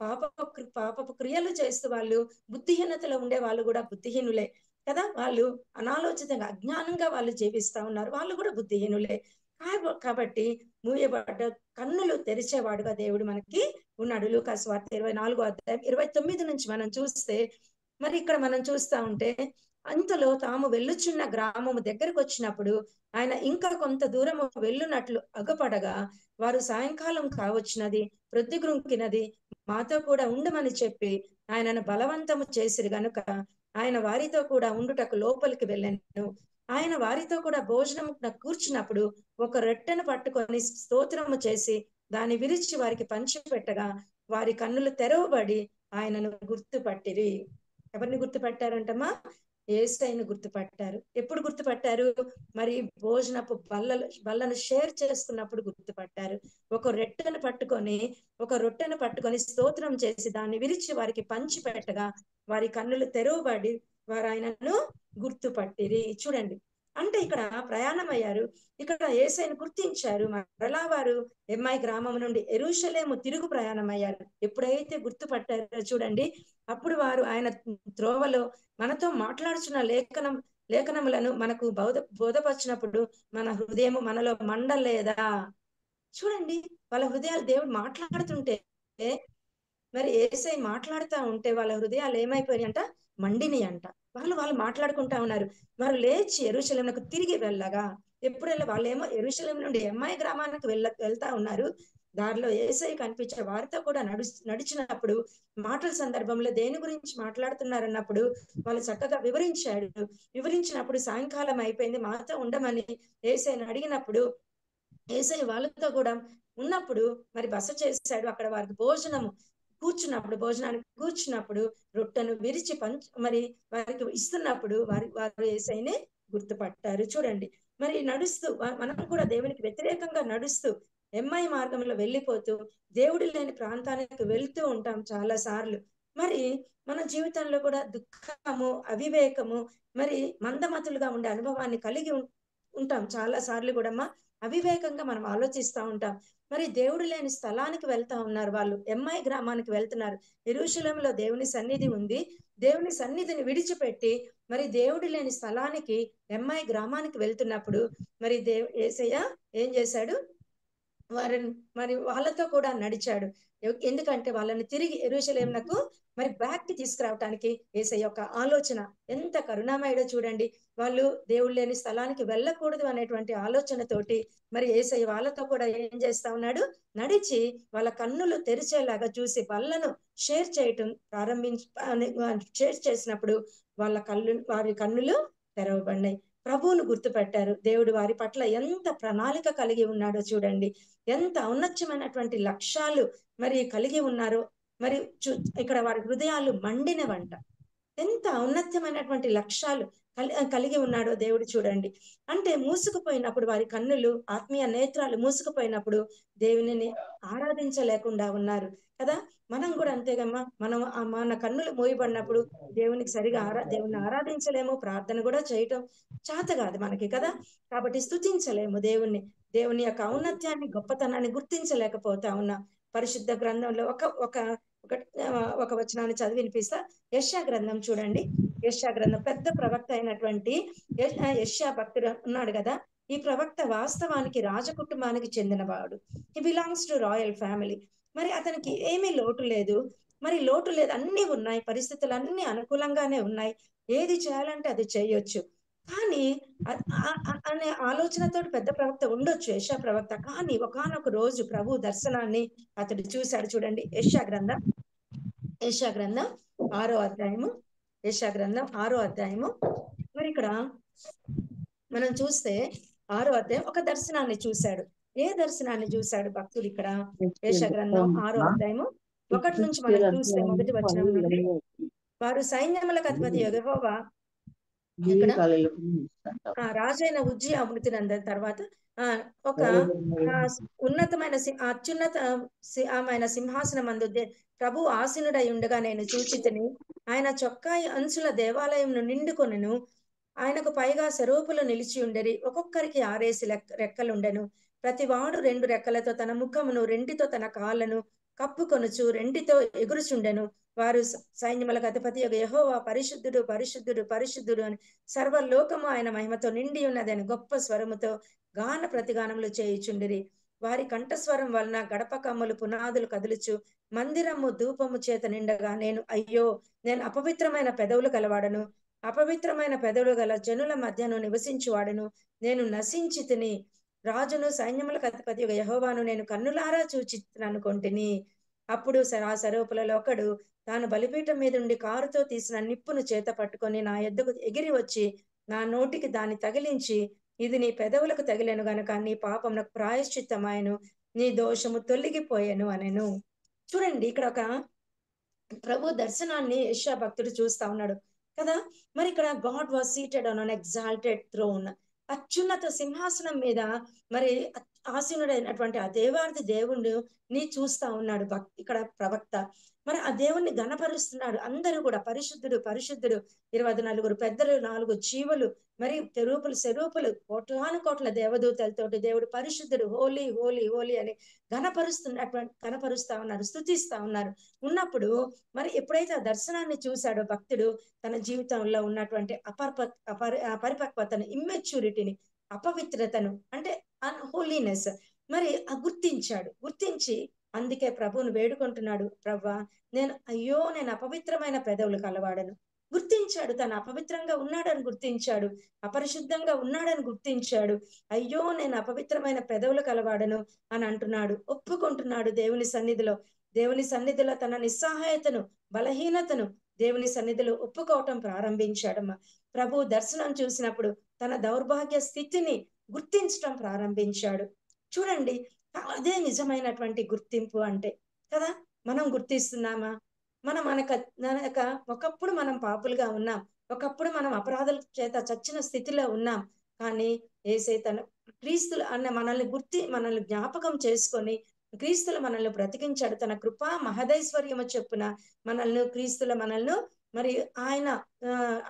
పాపపు క్రియలు చేస్తూ వాళ్ళు బుద్ధిహీనతలో ఉండే వాళ్ళు కూడా బుద్ధిహీనులే కదా. వాళ్ళు అనాలోచితంగా అజ్ఞానంగా వాళ్ళు జీవిస్తా ఉన్నారు, వాళ్ళు కూడా బుద్ధిహీనులే. కాబట్టి మూయబడ్డ కన్నులు తెరిచేవాడుగా దేవుడు మనకి ఉన్నాడు. లూకాసు వార్త 24వ అధ్యాయం 29 నుంచి మనం చూస్తే, మరి ఇక్కడ మనం చూస్తా ఉంటే, అంతలో తాము వెళ్ళుచున్న గ్రామము దగ్గరకు వచ్చినప్పుడు ఆయన ఇంకా కొంత దూరము వెళ్ళునట్లు అగపడగా వారు సాయంకాలం కావచ్చినది, ప్రొద్దుగుంకినది, మాతో కూడా ఉండమని చెప్పి ఆయనను బలవంతము చేసిరు గనుక ఆయన వారితో కూడా ఉండుటకు లోపలికి వెళ్ళాను. ఆయన వారితో కూడా భోజనం కూర్చున్నప్పుడు ఒక రొట్టెను పట్టుకొని స్తోత్రము చేసి దాన్ని విరిచి వారికి పంచిపెట్టగా వారి కన్నులు తెరవబడి ఆయనను గుర్తుపట్టిరి. ఎవరిని గుర్తుపట్టారంటమ్మా? యేసయ్యను గుర్తుపట్టారు. ఎప్పుడు గుర్తుపట్టారు? మరి భోజనపు బల్లను షేర్ చేసుకున్నప్పుడు గుర్తుపట్టారు. ఒక రొట్టెను పట్టుకొని స్తోత్రం చేసి దాన్ని విరిచి వారికి పంచి పెట్టగా వారి కన్నులు తెరవబడి వారు ఆయనను గుర్తుపట్టిరి. చూడండి, అంటే ఇక్కడ ప్రయాణం అయ్యారు, ఇక్కడ యేసయ్యను గుర్తించారు. మరలా వారు ఎమ్మాయి గ్రామం నుండి యెరూషలేము తిరుగు ప్రయాణం అయ్యారు. ఎప్పుడైతే గుర్తుపట్టారో చూడండి, అప్పుడు వారు ఆయన త్రోవలో మనతో మాట్లాడుచున్న లేఖనములను మనకు బోధపరిచినప్పుడు మన హృదయము మనలో మండలేదా? చూడండి, వాళ్ళ హృదయాలు దేవుడు మాట్లాడుతుంటే, మరి యేసయ్య మాట్లాడుతూ ఉంటే వాళ్ళ హృదయాలు ఏమైపోయాయి అంట? మండిని అంట. వాళ్ళు మాట్లాడుకుంటా ఉన్నారు. వారు లేచి యెరూషలేమునకు తిరిగి వెళ్ళగా, వాళ్ళేమో యెరూషలేము నుండి ఎమ్మాయి గ్రామానికి వెళ్తా ఉన్నారు. దారిలో యేసయ్య కనిపించే వారితో కూడా నడిచినప్పుడు మాటల సందర్భంలో దేని గురించి మాట్లాడుతున్నారన్నప్పుడు వాళ్ళు చక్కగా వివరించినప్పుడు సాయంకాలం అయిపోయింది, మాతో ఉండమని యేసయ్యని అడిగినప్పుడు యేసయ్య వాళ్ళతో కూడా ఉన్నప్పుడు మరి బస చేశాడు. అక్కడ వారికి భోజనానికి కూర్చున్నప్పుడు రొట్టెను విరిచి మరి వారికి ఇస్తున్నప్పుడు వారు యేసయ్యని గుర్తుపట్టారు. చూడండి, మరి నడుస్తూ మనం కూడా దేవునికి వ్యతిరేకంగా నడుస్తూ ఎమ్మై మార్గంలో వెళ్ళిపోతూ దేవుడు లేని ప్రాంతానికి వెళ్తూ ఉంటాం చాలా సార్లు. మరి మన జీవితంలో కూడా దుఃఖము, అవివేకము, మరి మందమతులుగా ఉండే అనుభవాన్ని కలిగి ఉంటాం చాలా సార్లు కూడా. అవివేకంగా మనం ఆలోచిస్తూ ఉంటాం. మరి దేవుడు లేని స్థలానికి వెళ్తా ఉన్నారు వాళ్ళు. ఎమ్మై గ్రామానికి వెళ్తున్నారు. యెరూషలేములో దేవుని సన్నిధి ఉంది. దేవుని సన్నిధిని విడిచిపెట్టి మరి దేవుడు లేని స్థలానికి ఎమ్మై గ్రామానికి వెళ్తున్నప్పుడు మరి యేసయ్య ఏం చేశాడు? మరి వాళ్ళతో కూడా నడిచాడు. ఎందుకంటే వాళ్ళని తిరిగి యెరూషలేమునకు మరి బ్యాక్ కి తీసుకురావటానికి యేసయ్య యొక్క ఆలోచన ఎంత కరుణామయుడో చూడండి. వాళ్ళు దేవుడు లేని స్థలానికి వెళ్ళకూడదు అనేటువంటి ఆలోచనతోటి మరి యేసయ్య వాళ్ళతో కూడా ఏం చేస్తా ఉన్నాడు? నడిచి వాళ్ళ కన్నులు తెరిచేలాగా చూసి బల్లను షేర్ చేయటం షేర్ చేసినప్పుడు వారి కన్నులు తెరవబడినాయి. ప్రభువును గుర్తుపెట్టారు. దేవుడు వారి పట్ల ఎంత ప్రణాళిక కలిగి ఉన్నాడో చూడండి. ఎంత ఔన్నత్యమైనటువంటి లక్ష్యాలు మరి కలిగి ఉన్నారో. మరి ఇక్కడ వారి హృదయాలు మండినవంట. ఎంత ఔన్నత్యమైనటువంటి లక్ష్యాలు కలిగి ఉన్నాడో దేవుడు చూడండి. అంటే మూసుకుపోయినప్పుడు వారి కన్నులు, ఆత్మీయ నేత్రాలు మూసుకుపోయినప్పుడు దేవునిని ఆరాధించలేకుండా ఉన్నారు కదా. మనం కూడా అంతేగమ్మా. మనం మన కన్నులు మూయబడినప్పుడు దేవునికి దేవుని ఆరాధించలేము, ప్రార్థన కూడా చేయటం చేత కాదు మనకి కదా. కాబట్టి స్తుతించలేము దేవుని యొక్క ఔన్నత్యాన్ని, గొప్పతనాన్ని గుర్తించలేకపోతా ఉన్నాం. పరిశుద్ధ గ్రంథంలో ఒక వచనాన్ని చదివి వినిపిస్తా. యెషయా గ్రంథం చూడండి. యెషయా గ్రంథం పెద్ద ప్రవక్త అయినటువంటి యెషయా భక్తుడు ఉన్నాడు కదా. ఈ ప్రవక్త వాస్తవానికి రాజకుటుంబానికి చెందినవాడు. He belongs to royal family. మరి అతనికి ఏమీ లోటు లేదు. అన్ని ఉన్నాయి, పరిస్థితులు అన్ని అనుకూలంగానే ఉన్నాయి. ఏది చేయాలంటే అది చేయొచ్చు. కానీ అనే ఆలోచనతో పెద్ద ప్రవక్త ఉండొచ్చు యెషయా ప్రవక్త. కానీ ఒకానొక రోజు ప్రభు దర్శనాన్ని అతడు చూశాడు. చూడండి, యెషయా గ్రంథం 6వ అధ్యాయము. యెషయా గ్రంథం 6వ అధ్యాయము. మరి ఇక్కడ మనం చూస్తే 6వ అధ్యాయం ఒక దర్శనాన్ని చూశాడు. ఏ దర్శనాన్ని చూశాడు భక్తుడు ఇక్కడ? యెషయా గ్రంథం 6వ అధ్యాయము 1 నుంచి మనం చూస్తే మొదటి వచనం నుండి, వారు సైన్యములకు అధిపతి యెహోవా ఇక్కడ రాజైన ఉజ్జియా మృతి నందిన తర్వాత ఒక అత్యున్నతమైన సింహాసనమందు ప్రభు ఆసీనుడై ఉండగా నేను చూచితిని. ఆయన చొక్కా అంచుల దేవాలయంను నిండుకొనెను. ఆయనకు పైగా సెరూపులు నిలిచి ఉండేది. ఒక్కొక్కరికి 6 రెక్కలుండెను. ప్రతివాడు 2 రెక్కలతో తన ముఖమును, 2తో తన కాళ్ళను కప్పుకొనుచు 2తో ఎగురుచుండెను. వారు సైన్యములకు అధిపతి యెహోవా పరిశుద్ధుడు, పరిశుద్ధుడు, పరిశుద్ధుడు అని సర్వలోకము ఆయన మహిమతో నిండి ఉన్నదని గొప్ప స్వరముతో గాన ప్రతిగానములు చేయుచుండిరి. వారి కంఠస్వరం వలన గడప కమ్ములు, పునాదులు కదులుచు మందిరము ధూపము చేత నిండగా నేను నేను అపవిత్రమైన పెదవులు గలవాడను, అపవిత్రమైన పెదవులు గల జనుల మధ్యను నివసించువాడను. నేను నశించి తిని రాజును, సైన్యములకు అధిపతి యెహోవాను నేను కన్నులారా చూచిననుకొంటిని. అప్పుడు ఆ సరూపులలో ఒకడు తాను బలిపీఠం మీద ఉండి కారుతో తీసిన నిప్పును చేత పట్టుకొని నా యొద్దకు ఎగిరి వచ్చి నా నోటికి దాన్ని తగిలించి, ఇది నీ పెదవులకు తగిలేను గనక నీ పాపమునకు ప్రాయశ్చిత్తమాయను, నీ దోషము తొలగిపోయాను అనెను. చూడండి, ఇక్కడ ఒక ప్రభు దర్శనాన్ని యెషయా భక్తుడు చూస్తా ఉన్నాడు కదా. మరి ఇక్కడ God was seated on an exalted throne. అత్యున్నత సింహాసనం మీద మరి ఆసీనుడైనటువంటి ఆ దేవాది దేవుడు ని చూస్తా ఉన్నాడు ఇక్కడ ప్రవక్త. మరి ఆ దేవుణ్ణి గణపరుస్తున్నాడు. అందరూ కూడా పరిశుద్ధుడు, పరిశుద్ధుడు. 24 పెద్దలు, 4 జీవులు, మరి సెరూపులు, కోట్ల దేవదూతలతోటి దేవుడు పరిశుద్ధుడు, హోలీ హోలీ హోలీ అని కనపరుస్తా ఉన్నారు, స్తుతిస్తా ఉన్నారు. ఉన్నప్పుడు మరి ఎప్పుడైతే ఆ దర్శనాన్ని చూశాడో భక్తుడు తన జీవితంలో ఉన్నటువంటి అపరిపక్వతను, ఇమ్మెచ్యూరిటీని, అపవిత్రతను, అంటే అన్హోలీనెస్ మరి గుర్తించి అందుకే ప్రభువును వేడుకుంటున్నాడు. ప్రవ్వా, నేను అపవిత్రమైన పెదవులు కలవాడను, గుర్తించాడు, తను అపవిత్రంగా ఉన్నాడని గుర్తించాడు, అపరిశుద్ధంగా ఉన్నాడని గుర్తించాడు. అయ్యో నేను అపవిత్రమైన పెదవులు కలవాడను అని అంటున్నాడు, ఒప్పుకుంటున్నాడు దేవుని సన్నిధిలో. దేవుని సన్నిధిలో తన నిస్సహాయతను, బలహీనతను దేవుని సన్నిధిలో ఒప్పుకోవటం ప్రారంభించాడమ్మా. ప్రభు దర్శనం చూసినప్పుడు తన దౌర్భాగ్య స్థితిని గుర్తించటం ప్రారంభించాడు. చూడండి, అదే నిజమైనటువంటి గుర్తింపు అంటే కదా. మనం గుర్తిస్తున్నామా? మనక ఒకప్పుడు మనం పాపులుగా ఉన్నాం, ఒకప్పుడు మనం అపరాధాల చేత చచ్చిన స్థితిలో ఉన్నాం. కానీ యేసయ్య తన క్రీస్తులు అన్న మనల్ని జ్ఞాపకం చేసుకొని క్రీస్తులు మనల్ని బ్రతికించాడు. తన కృపా మహదైశ్వర్యము చొప్పున మనల్ని మరి ఆయన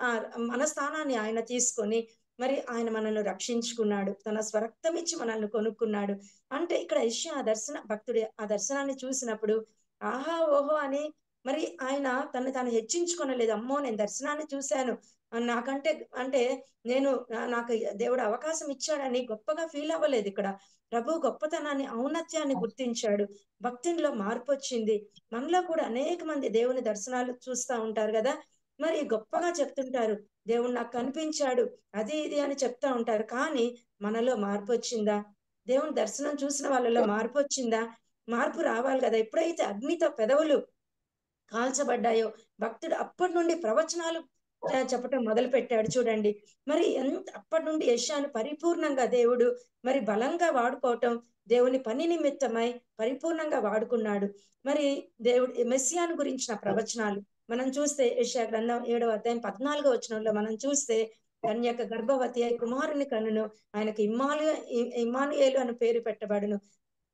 ఆ మన స్థానాన్ని ఆయన తీసుకొని మరి ఆయన మనల్ని రక్షించుకున్నాడు, తన స్వరక్తం ఇచ్చి మనల్ని కొనుక్కున్నాడు. అంటే ఇక్కడ యెషయా భక్తుడి ఆ దర్శనాన్ని చూసినప్పుడు ఆహా ఓహో అని మరి ఆయన తను తాను హెచ్చించుకొనలేదు. అమ్మో నేను దర్శనాన్ని చూశాను, నాకంటే అంటే నాకు దేవుడు అవకాశం ఇచ్చాడని గొప్పగా ఫీల్ అవ్వలేదు. ఇక్కడ ప్రభు గొప్పతనాన్ని, ఔన్నత్యాన్ని గుర్తించాడు. భక్తిలో మార్పు వచ్చింది. మనలో కూడా అనేక మంది దేవుని దర్శనాలు చూస్తూ ఉంటారు కదా, మరి గొప్పగా చెప్తుంటారు, దేవుడు నాకు కనిపించాడు అది ఇది అని చెప్తా ఉంటారు. కానీ మనలో మార్పు వచ్చిందా? దేవుని దర్శనం చూసిన వాళ్ళలో మార్పు వచ్చిందా? మార్పు రావాలి కదా. ఎప్పుడైతే అగ్నితో పెదవులు కాల్చబడ్డాయో భక్తుడు అప్పటి నుండి ప్రవచనాలు చెప్పటం మొదలు పెట్టాడు. చూడండి, మరి అప్పటి నుండి యెషయాను పరిపూర్ణంగా దేవుడు మరి బలంగా వాడుకోవటం, దేవుని పని నిమిత్తమై పరిపూర్ణంగా వాడుకున్నాడు. మరి దేవుడు మెస్సియాను గురించిన ప్రవచనాలు మనం చూస్తే యెషయా గ్రంథం 7వ అధ్యాయం 14వ వచనంలో మనం చూస్తే, కన్యక గర్భవతి అయి కుమారుని కనును, ఆయనకు ఇమ్మానుయేలు అని పేరు పెట్టబడును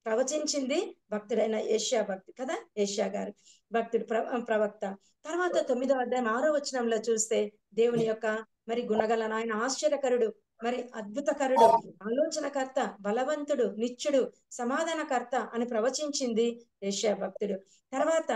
ప్రవచించింది భక్తుడైన యెషయా భక్తి కదా, యెషయా గారు భక్తుడు ప్రవక్త. తర్వాత 9వ అధ్యాయం 6వ వచనంలో చూస్తే దేవుని యొక్క మరి గుణగల ఆయన ఆశ్చర్యకరుడు, మరి అద్భుతకరుడు, ఆలోచనకర్త, బలవంతుడు, నిత్యుడు, సమాధానకర్త అని ప్రవచించింది యెషయా భక్తుడు. తర్వాత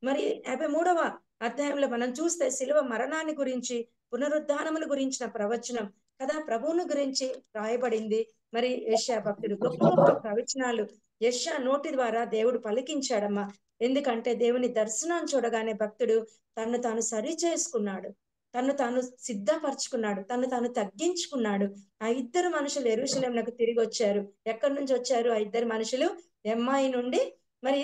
మరి 53వ అధ్యాయంలో మనం చూస్తే శిలువ మరణాన్ని గురించి, పునరుద్ధానముల గురించిన ప్రవచనం కదా, ప్రభువుని గురించి రాయబడింది మరి యెషయా భక్తుడు. గొప్ప గొప్ప ప్రవచనాలు యెషయా నోటి ద్వారా దేవుడు పలికించాడమ్మా. ఎందుకంటే దేవుని దర్శనం చూడగానే భక్తుడు తను తాను సరి చేసుకున్నాడు, తను తాను సిద్ధపరచుకున్నాడు, తను తాను తగ్గించుకున్నాడు. ఆ ఇద్దరు మనుషులు యెరూషలేమునకు తిరిగి వచ్చారు. ఎక్కడి నుంచి వచ్చారు ఆ ఇద్దరు మనుషులు? ఎమ్మాయి నుండి మరి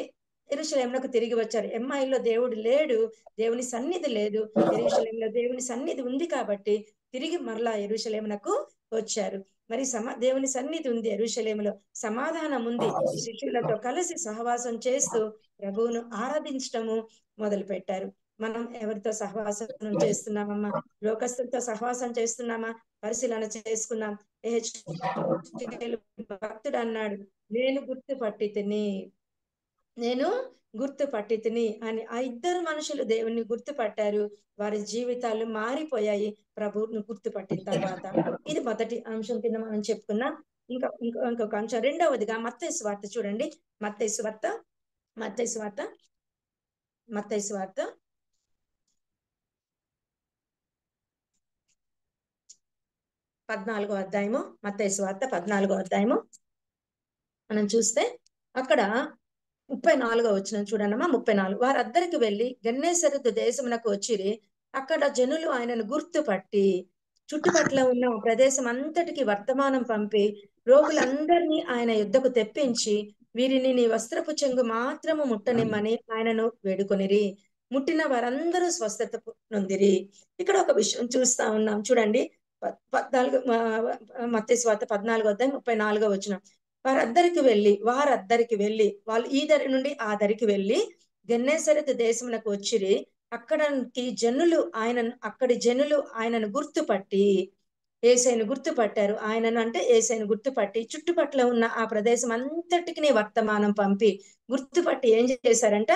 యెరూషలేమునకు తిరిగి వచ్చారు. ఎమ్మాయిలో దేవుడు లేడు, దేవుని సన్నిధి లేదు. యెరూషలేములో దేవుని సన్నిధి ఉంది కాబట్టి తిరిగి మరలా యెరూషలేమునకు వచ్చారు. మరి దేవుని సన్నిధి ఉంది యెరూషలేములో, సమాధానం ఉంది. శిష్యులతో కలిసి సహవాసం చేస్తూ ప్రభువును ఆరాధించటము మొదలు పెట్టారు. మనం ఎవరితో సహవాసం చేస్తున్నామమ్మా? లోకస్తులతో సహవాసం చేస్తున్నామా? పరిశీలన చేసుకున్నాం. భక్తుడు అన్నాడు, నేను గుర్తుపట్టి తిని అని. ఆ ఇద్దరు మనుషులు దేవుణ్ణి గుర్తుపట్టారు, వారి జీవితాలు మారిపోయాయి ప్రభువును గుర్తుపట్టిన తర్వాత. ఇది మొదటి అంశం కింద మనం చెప్పుకున్నాం. ఇంకొక అంశం రెండవదిగా మత్తయి సువార్త చూడండి. మత్తయి సువార్త 14వ అధ్యాయము, మత్తయి సువార్త 14వ అధ్యాయము మనం చూస్తే అక్కడ 34వ వచనం చూడండమ్మా. 34 వారద్దరికి వెళ్లి గెన్నేసరతు దేశమునకు వచ్చిరి. అక్కడ జనులు ఆయనను గుర్తుపట్టి చుట్టుపట్ల ఉన్న ప్రదేశం అంతటికి వర్తమానం పంపి రోగులందరినీ ఆయన యుద్ధకు తెప్పించి వీరిని నీ వస్త్రపు చెంగు మాత్రము ముట్టనిమ్మని ఆయనను వేడుకొనిరి. ముట్టిన వారందరూ స్వస్థత నొందిరి. ఇక్కడ ఒక విషయం చూస్తా ఉన్నాం చూడండి. మత్తయి సువార్త 14వ అధ్యాయం 34వ వచనం. వారద్దరికి వెళ్ళి వాళ్ళు ఈ దరి నుండి ఆ దరికి వెళ్ళి గెన్నేసరతు దేశమునకు వచ్చిరి. అక్కడి జనులు ఆయనను గుర్తుపట్టి యేసయ్యను గుర్తుపట్టారు. యేసయ్యను గుర్తుపట్టి చుట్టుపట్ల ఉన్న ఆ ప్రదేశం అంతటికి వర్తమానం పంపి గుర్తుపట్టి ఏం చేశారంట,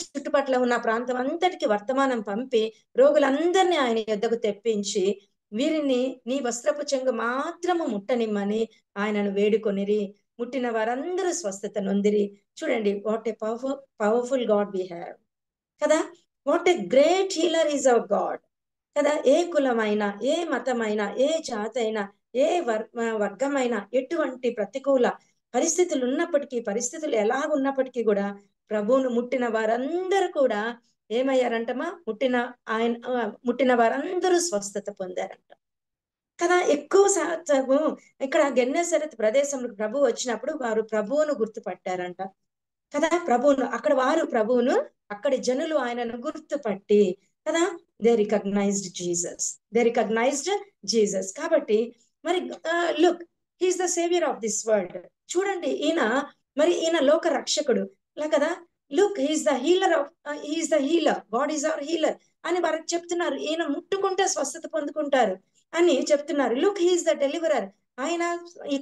చుట్టుపట్ల ఉన్న ప్రాంతం అంతటికి వర్తమానం పంపి రోగులందరినీ ఆయన యొద్దకు తెప్పించి వీరిని నీ వస్త్రపు చెంగు మాత్రము ముట్టనిమ్మని ఆయనను వేడుకొనిరి. ముట్టిన వారందరూ స్వస్థత నొందిరి. చూడండి, what a powerful God we have కదా. What a great healer is our God కదా. ఏ కులమైనా, ఏ మతమైనా, ఏ జాతైనా, ఏ వర్గమైనా, ఎటువంటి ప్రతికూల పరిస్థితులు ఉన్నప్పటికీ, పరిస్థితులు ఎలాగున్నప్పటికీ కూడా ప్రభువును ముట్టిన వారందరూ కూడా ఏమయ్యారంటమా ముట్టిన వారందరూ స్వస్థత పొందారంట కదా. ఎక్కువ శాతము ఇక్కడ గెన్నెసరెత్ ప్రదేశంలో ప్రభు వచ్చినప్పుడు వారు ప్రభువును గుర్తుపట్టారంట కదా. ప్రభువును అక్కడి జనులు ఆయనను గుర్తుపట్టి కదా, దే రికగ్నైజ్డ్ జీసస్. కాబట్టి మరి look, he is the saviour of this world. చూడండి, ఈయన లోక రక్షకుడు కదా. Look, he is the healer, God is our healer అని వారికి చెప్తున్నారు. ఈయన ముట్టుకుంటే స్వస్థత పొందుకుంటారు అని చెప్తున్నారు. లుక్, హీఈస్ ద డెలివరర్, ఆయన ఈ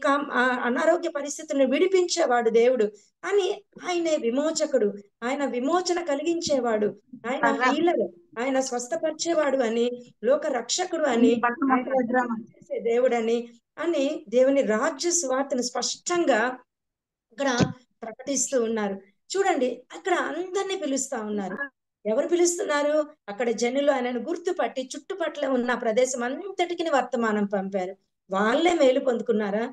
అనారోగ్య పరిస్థితులను విడిపించేవాడు దేవుడు అని. ఆయనే విమోచకుడు, ఆయన విమోచన కలిగించేవాడు, ఆయన హీలర్, ఆయన స్వస్థపరిచేవాడు అని, లోక రక్షకుడు అని, ఆయన చేసే దేవుడని అని దేవుని రాజ్య సువార్తను స్పష్టంగా ఇక్కడ ప్రకటిస్తూ ఉన్నారు. చూడండి, అక్కడ అందరినీ పిలుస్తా ఉన్నారు. ఎవరు పిలుస్తున్నారు? అక్కడ జనులు ఆయనను గుర్తుపట్టి చుట్టుపక్కల ఉన్న ప్రదేశం అంతటికి వర్తమానం పంపారు. వాళ్ళే మేలు పొందుకున్నారా?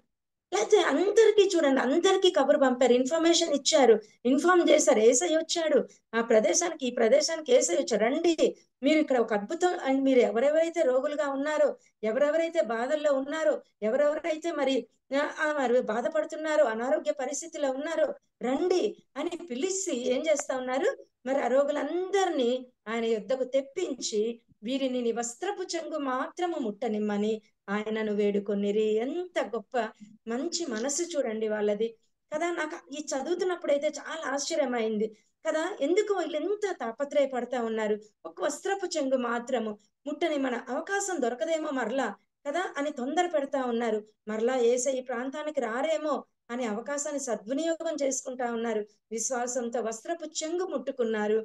లేకపోతే అందరికీ చూడండి, అందరికీ కబురు పంపారు, ఇన్ఫర్మేషన్ ఇచ్చారు, ఇన్ఫార్మ్ చేశారు. ఏసయ్య వచ్చాడు ఆ ప్రదేశానికి, ఈ ప్రదేశానికి ఏసయ్య వచ్చాడు, రండి మీరు ఇక్కడ ఒక అద్భుతం. అండ్ మీరు ఎవరెవరైతే రోగులుగా ఉన్నారో, ఎవరెవరైతే బాధల్లో ఉన్నారో, ఎవరెవరైతే మరి బాధపడుతున్నారో, అనారోగ్య పరిస్థితిలో ఉన్నారో, రండి అని పిలిచి ఏం చేస్తా ఉన్నారు? మరి ఆ రోగులందరినీ ఆయన యుద్ధకు తెప్పించి వీరిని నీ వస్త్రపు చెంగు మాత్రము ముట్టనిమ్మని ఆయనను వేడుకొనిరి. ఎంత గొప్ప మంచి మనసు చూడండి వాళ్ళది కదా. నాకు ఈ చదువుతున్నప్పుడైతే చాలా ఆశ్చర్యమైంది కదా. ఎందుకు వీళ్ళు ఎంత తాపత్రయపడతా ఉన్నారు? ఒక వస్త్రపు చెంగు మాత్రము ముట్టని మన అవకాశం దొరకదేమో మరలా కదా అని తొందర పెడతా ఉన్నారు. మరలా యేసయ్య ఈ ప్రాంతానికి రారేమో అనే అవకాశాన్ని సద్వినియోగం చేసుకుంటా ఉన్నారు. విశ్వాసంతో వస్త్రపు చెంగు ముట్టుకున్నారు.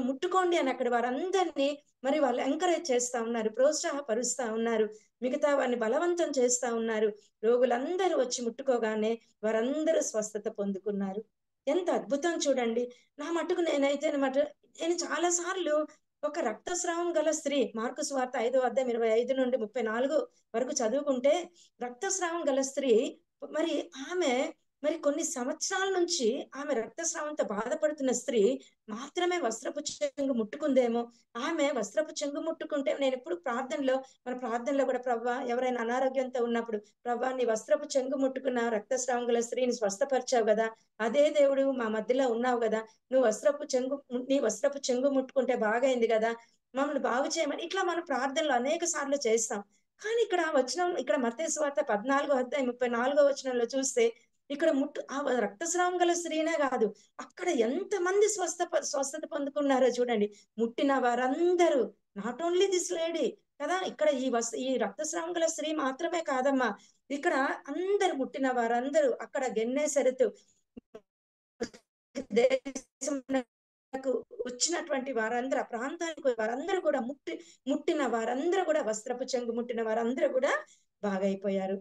ముట్టుకోండి అని అక్కడ వారందరినీ మరి వాళ్ళు ఎంకరేజ్ చేస్తా ఉన్నారు, ప్రోత్సాహపరుస్తా ఉన్నారు, మిగతా వారిని బలవంతం చేస్తా ఉన్నారు. రోగులందరూ వచ్చి ముట్టుకోగానే వారందరూ స్వస్థత పొందుకున్నారు. ఎంత అద్భుతం చూడండి. నా మటుకు నేను చాలా సార్లు ఒక రక్తస్రావం గల స్త్రీ, మార్కు సువార్త 5:25 నుండి 34 వరకు చదువుకుంటే, రక్తస్రావం గల స్త్రీ మరి ఆమె కొన్ని సంవత్సరాల నుంచి ఆమె రక్తస్రావంతో బాధపడుతున్న స్త్రీ మాత్రమే వస్త్రపు చెంగు ముట్టుకుందేమో. ఆమె వస్త్రపు చెంగు ముట్టుకుంటే, నేను ఎప్పుడు మన ప్రార్థనలో కూడా, ప్రవ్వా ఎవరైనా అనారోగ్యంతో ఉన్నప్పుడు, ప్రవ్వా నీ వస్త్రపు చెంగు ముట్టుకున్న రక్తస్రావం గల స్త్రీని స్వస్థపరిచావు కదా, అదే దేవుడు మా మధ్యలో ఉన్నావు కదా, నీ వస్త్రపు చెంగు ముట్టుకుంటే బాగైంది కదా, మమ్మల్ని బాగు చేయమని ఇట్లా మన ప్రార్థనలు అనేక సార్లు చేస్తాం. కానీ ఇక్కడ మత్తయి సువార్త 14:34 చూస్తే, ఇక్కడ ఆ రక్తస్రావం గల స్త్రీనే కాదు, అక్కడ ఎంతమంది స్వస్థత పొందుకున్నారో చూడండి. ముట్టిన వారందరూ, నాట్ ఓన్లీ దిస్ లేడీ కదా, ఇక్కడ ఈ రక్తస్రావం గల స్త్రీ మాత్రమే కాదమ్మా, ఇక్కడ అందరు ముట్టిన వారందరూ, అక్కడ గెన్నెసరెతు వచ్చినటువంటి వారందరూ, ఆ ప్రాంతానికి వారందరూ కూడా ముట్టిన వారందరూ కూడా, వస్త్రపు చెంగు ముట్టిన వారందరూ కూడా బాగైపోయారు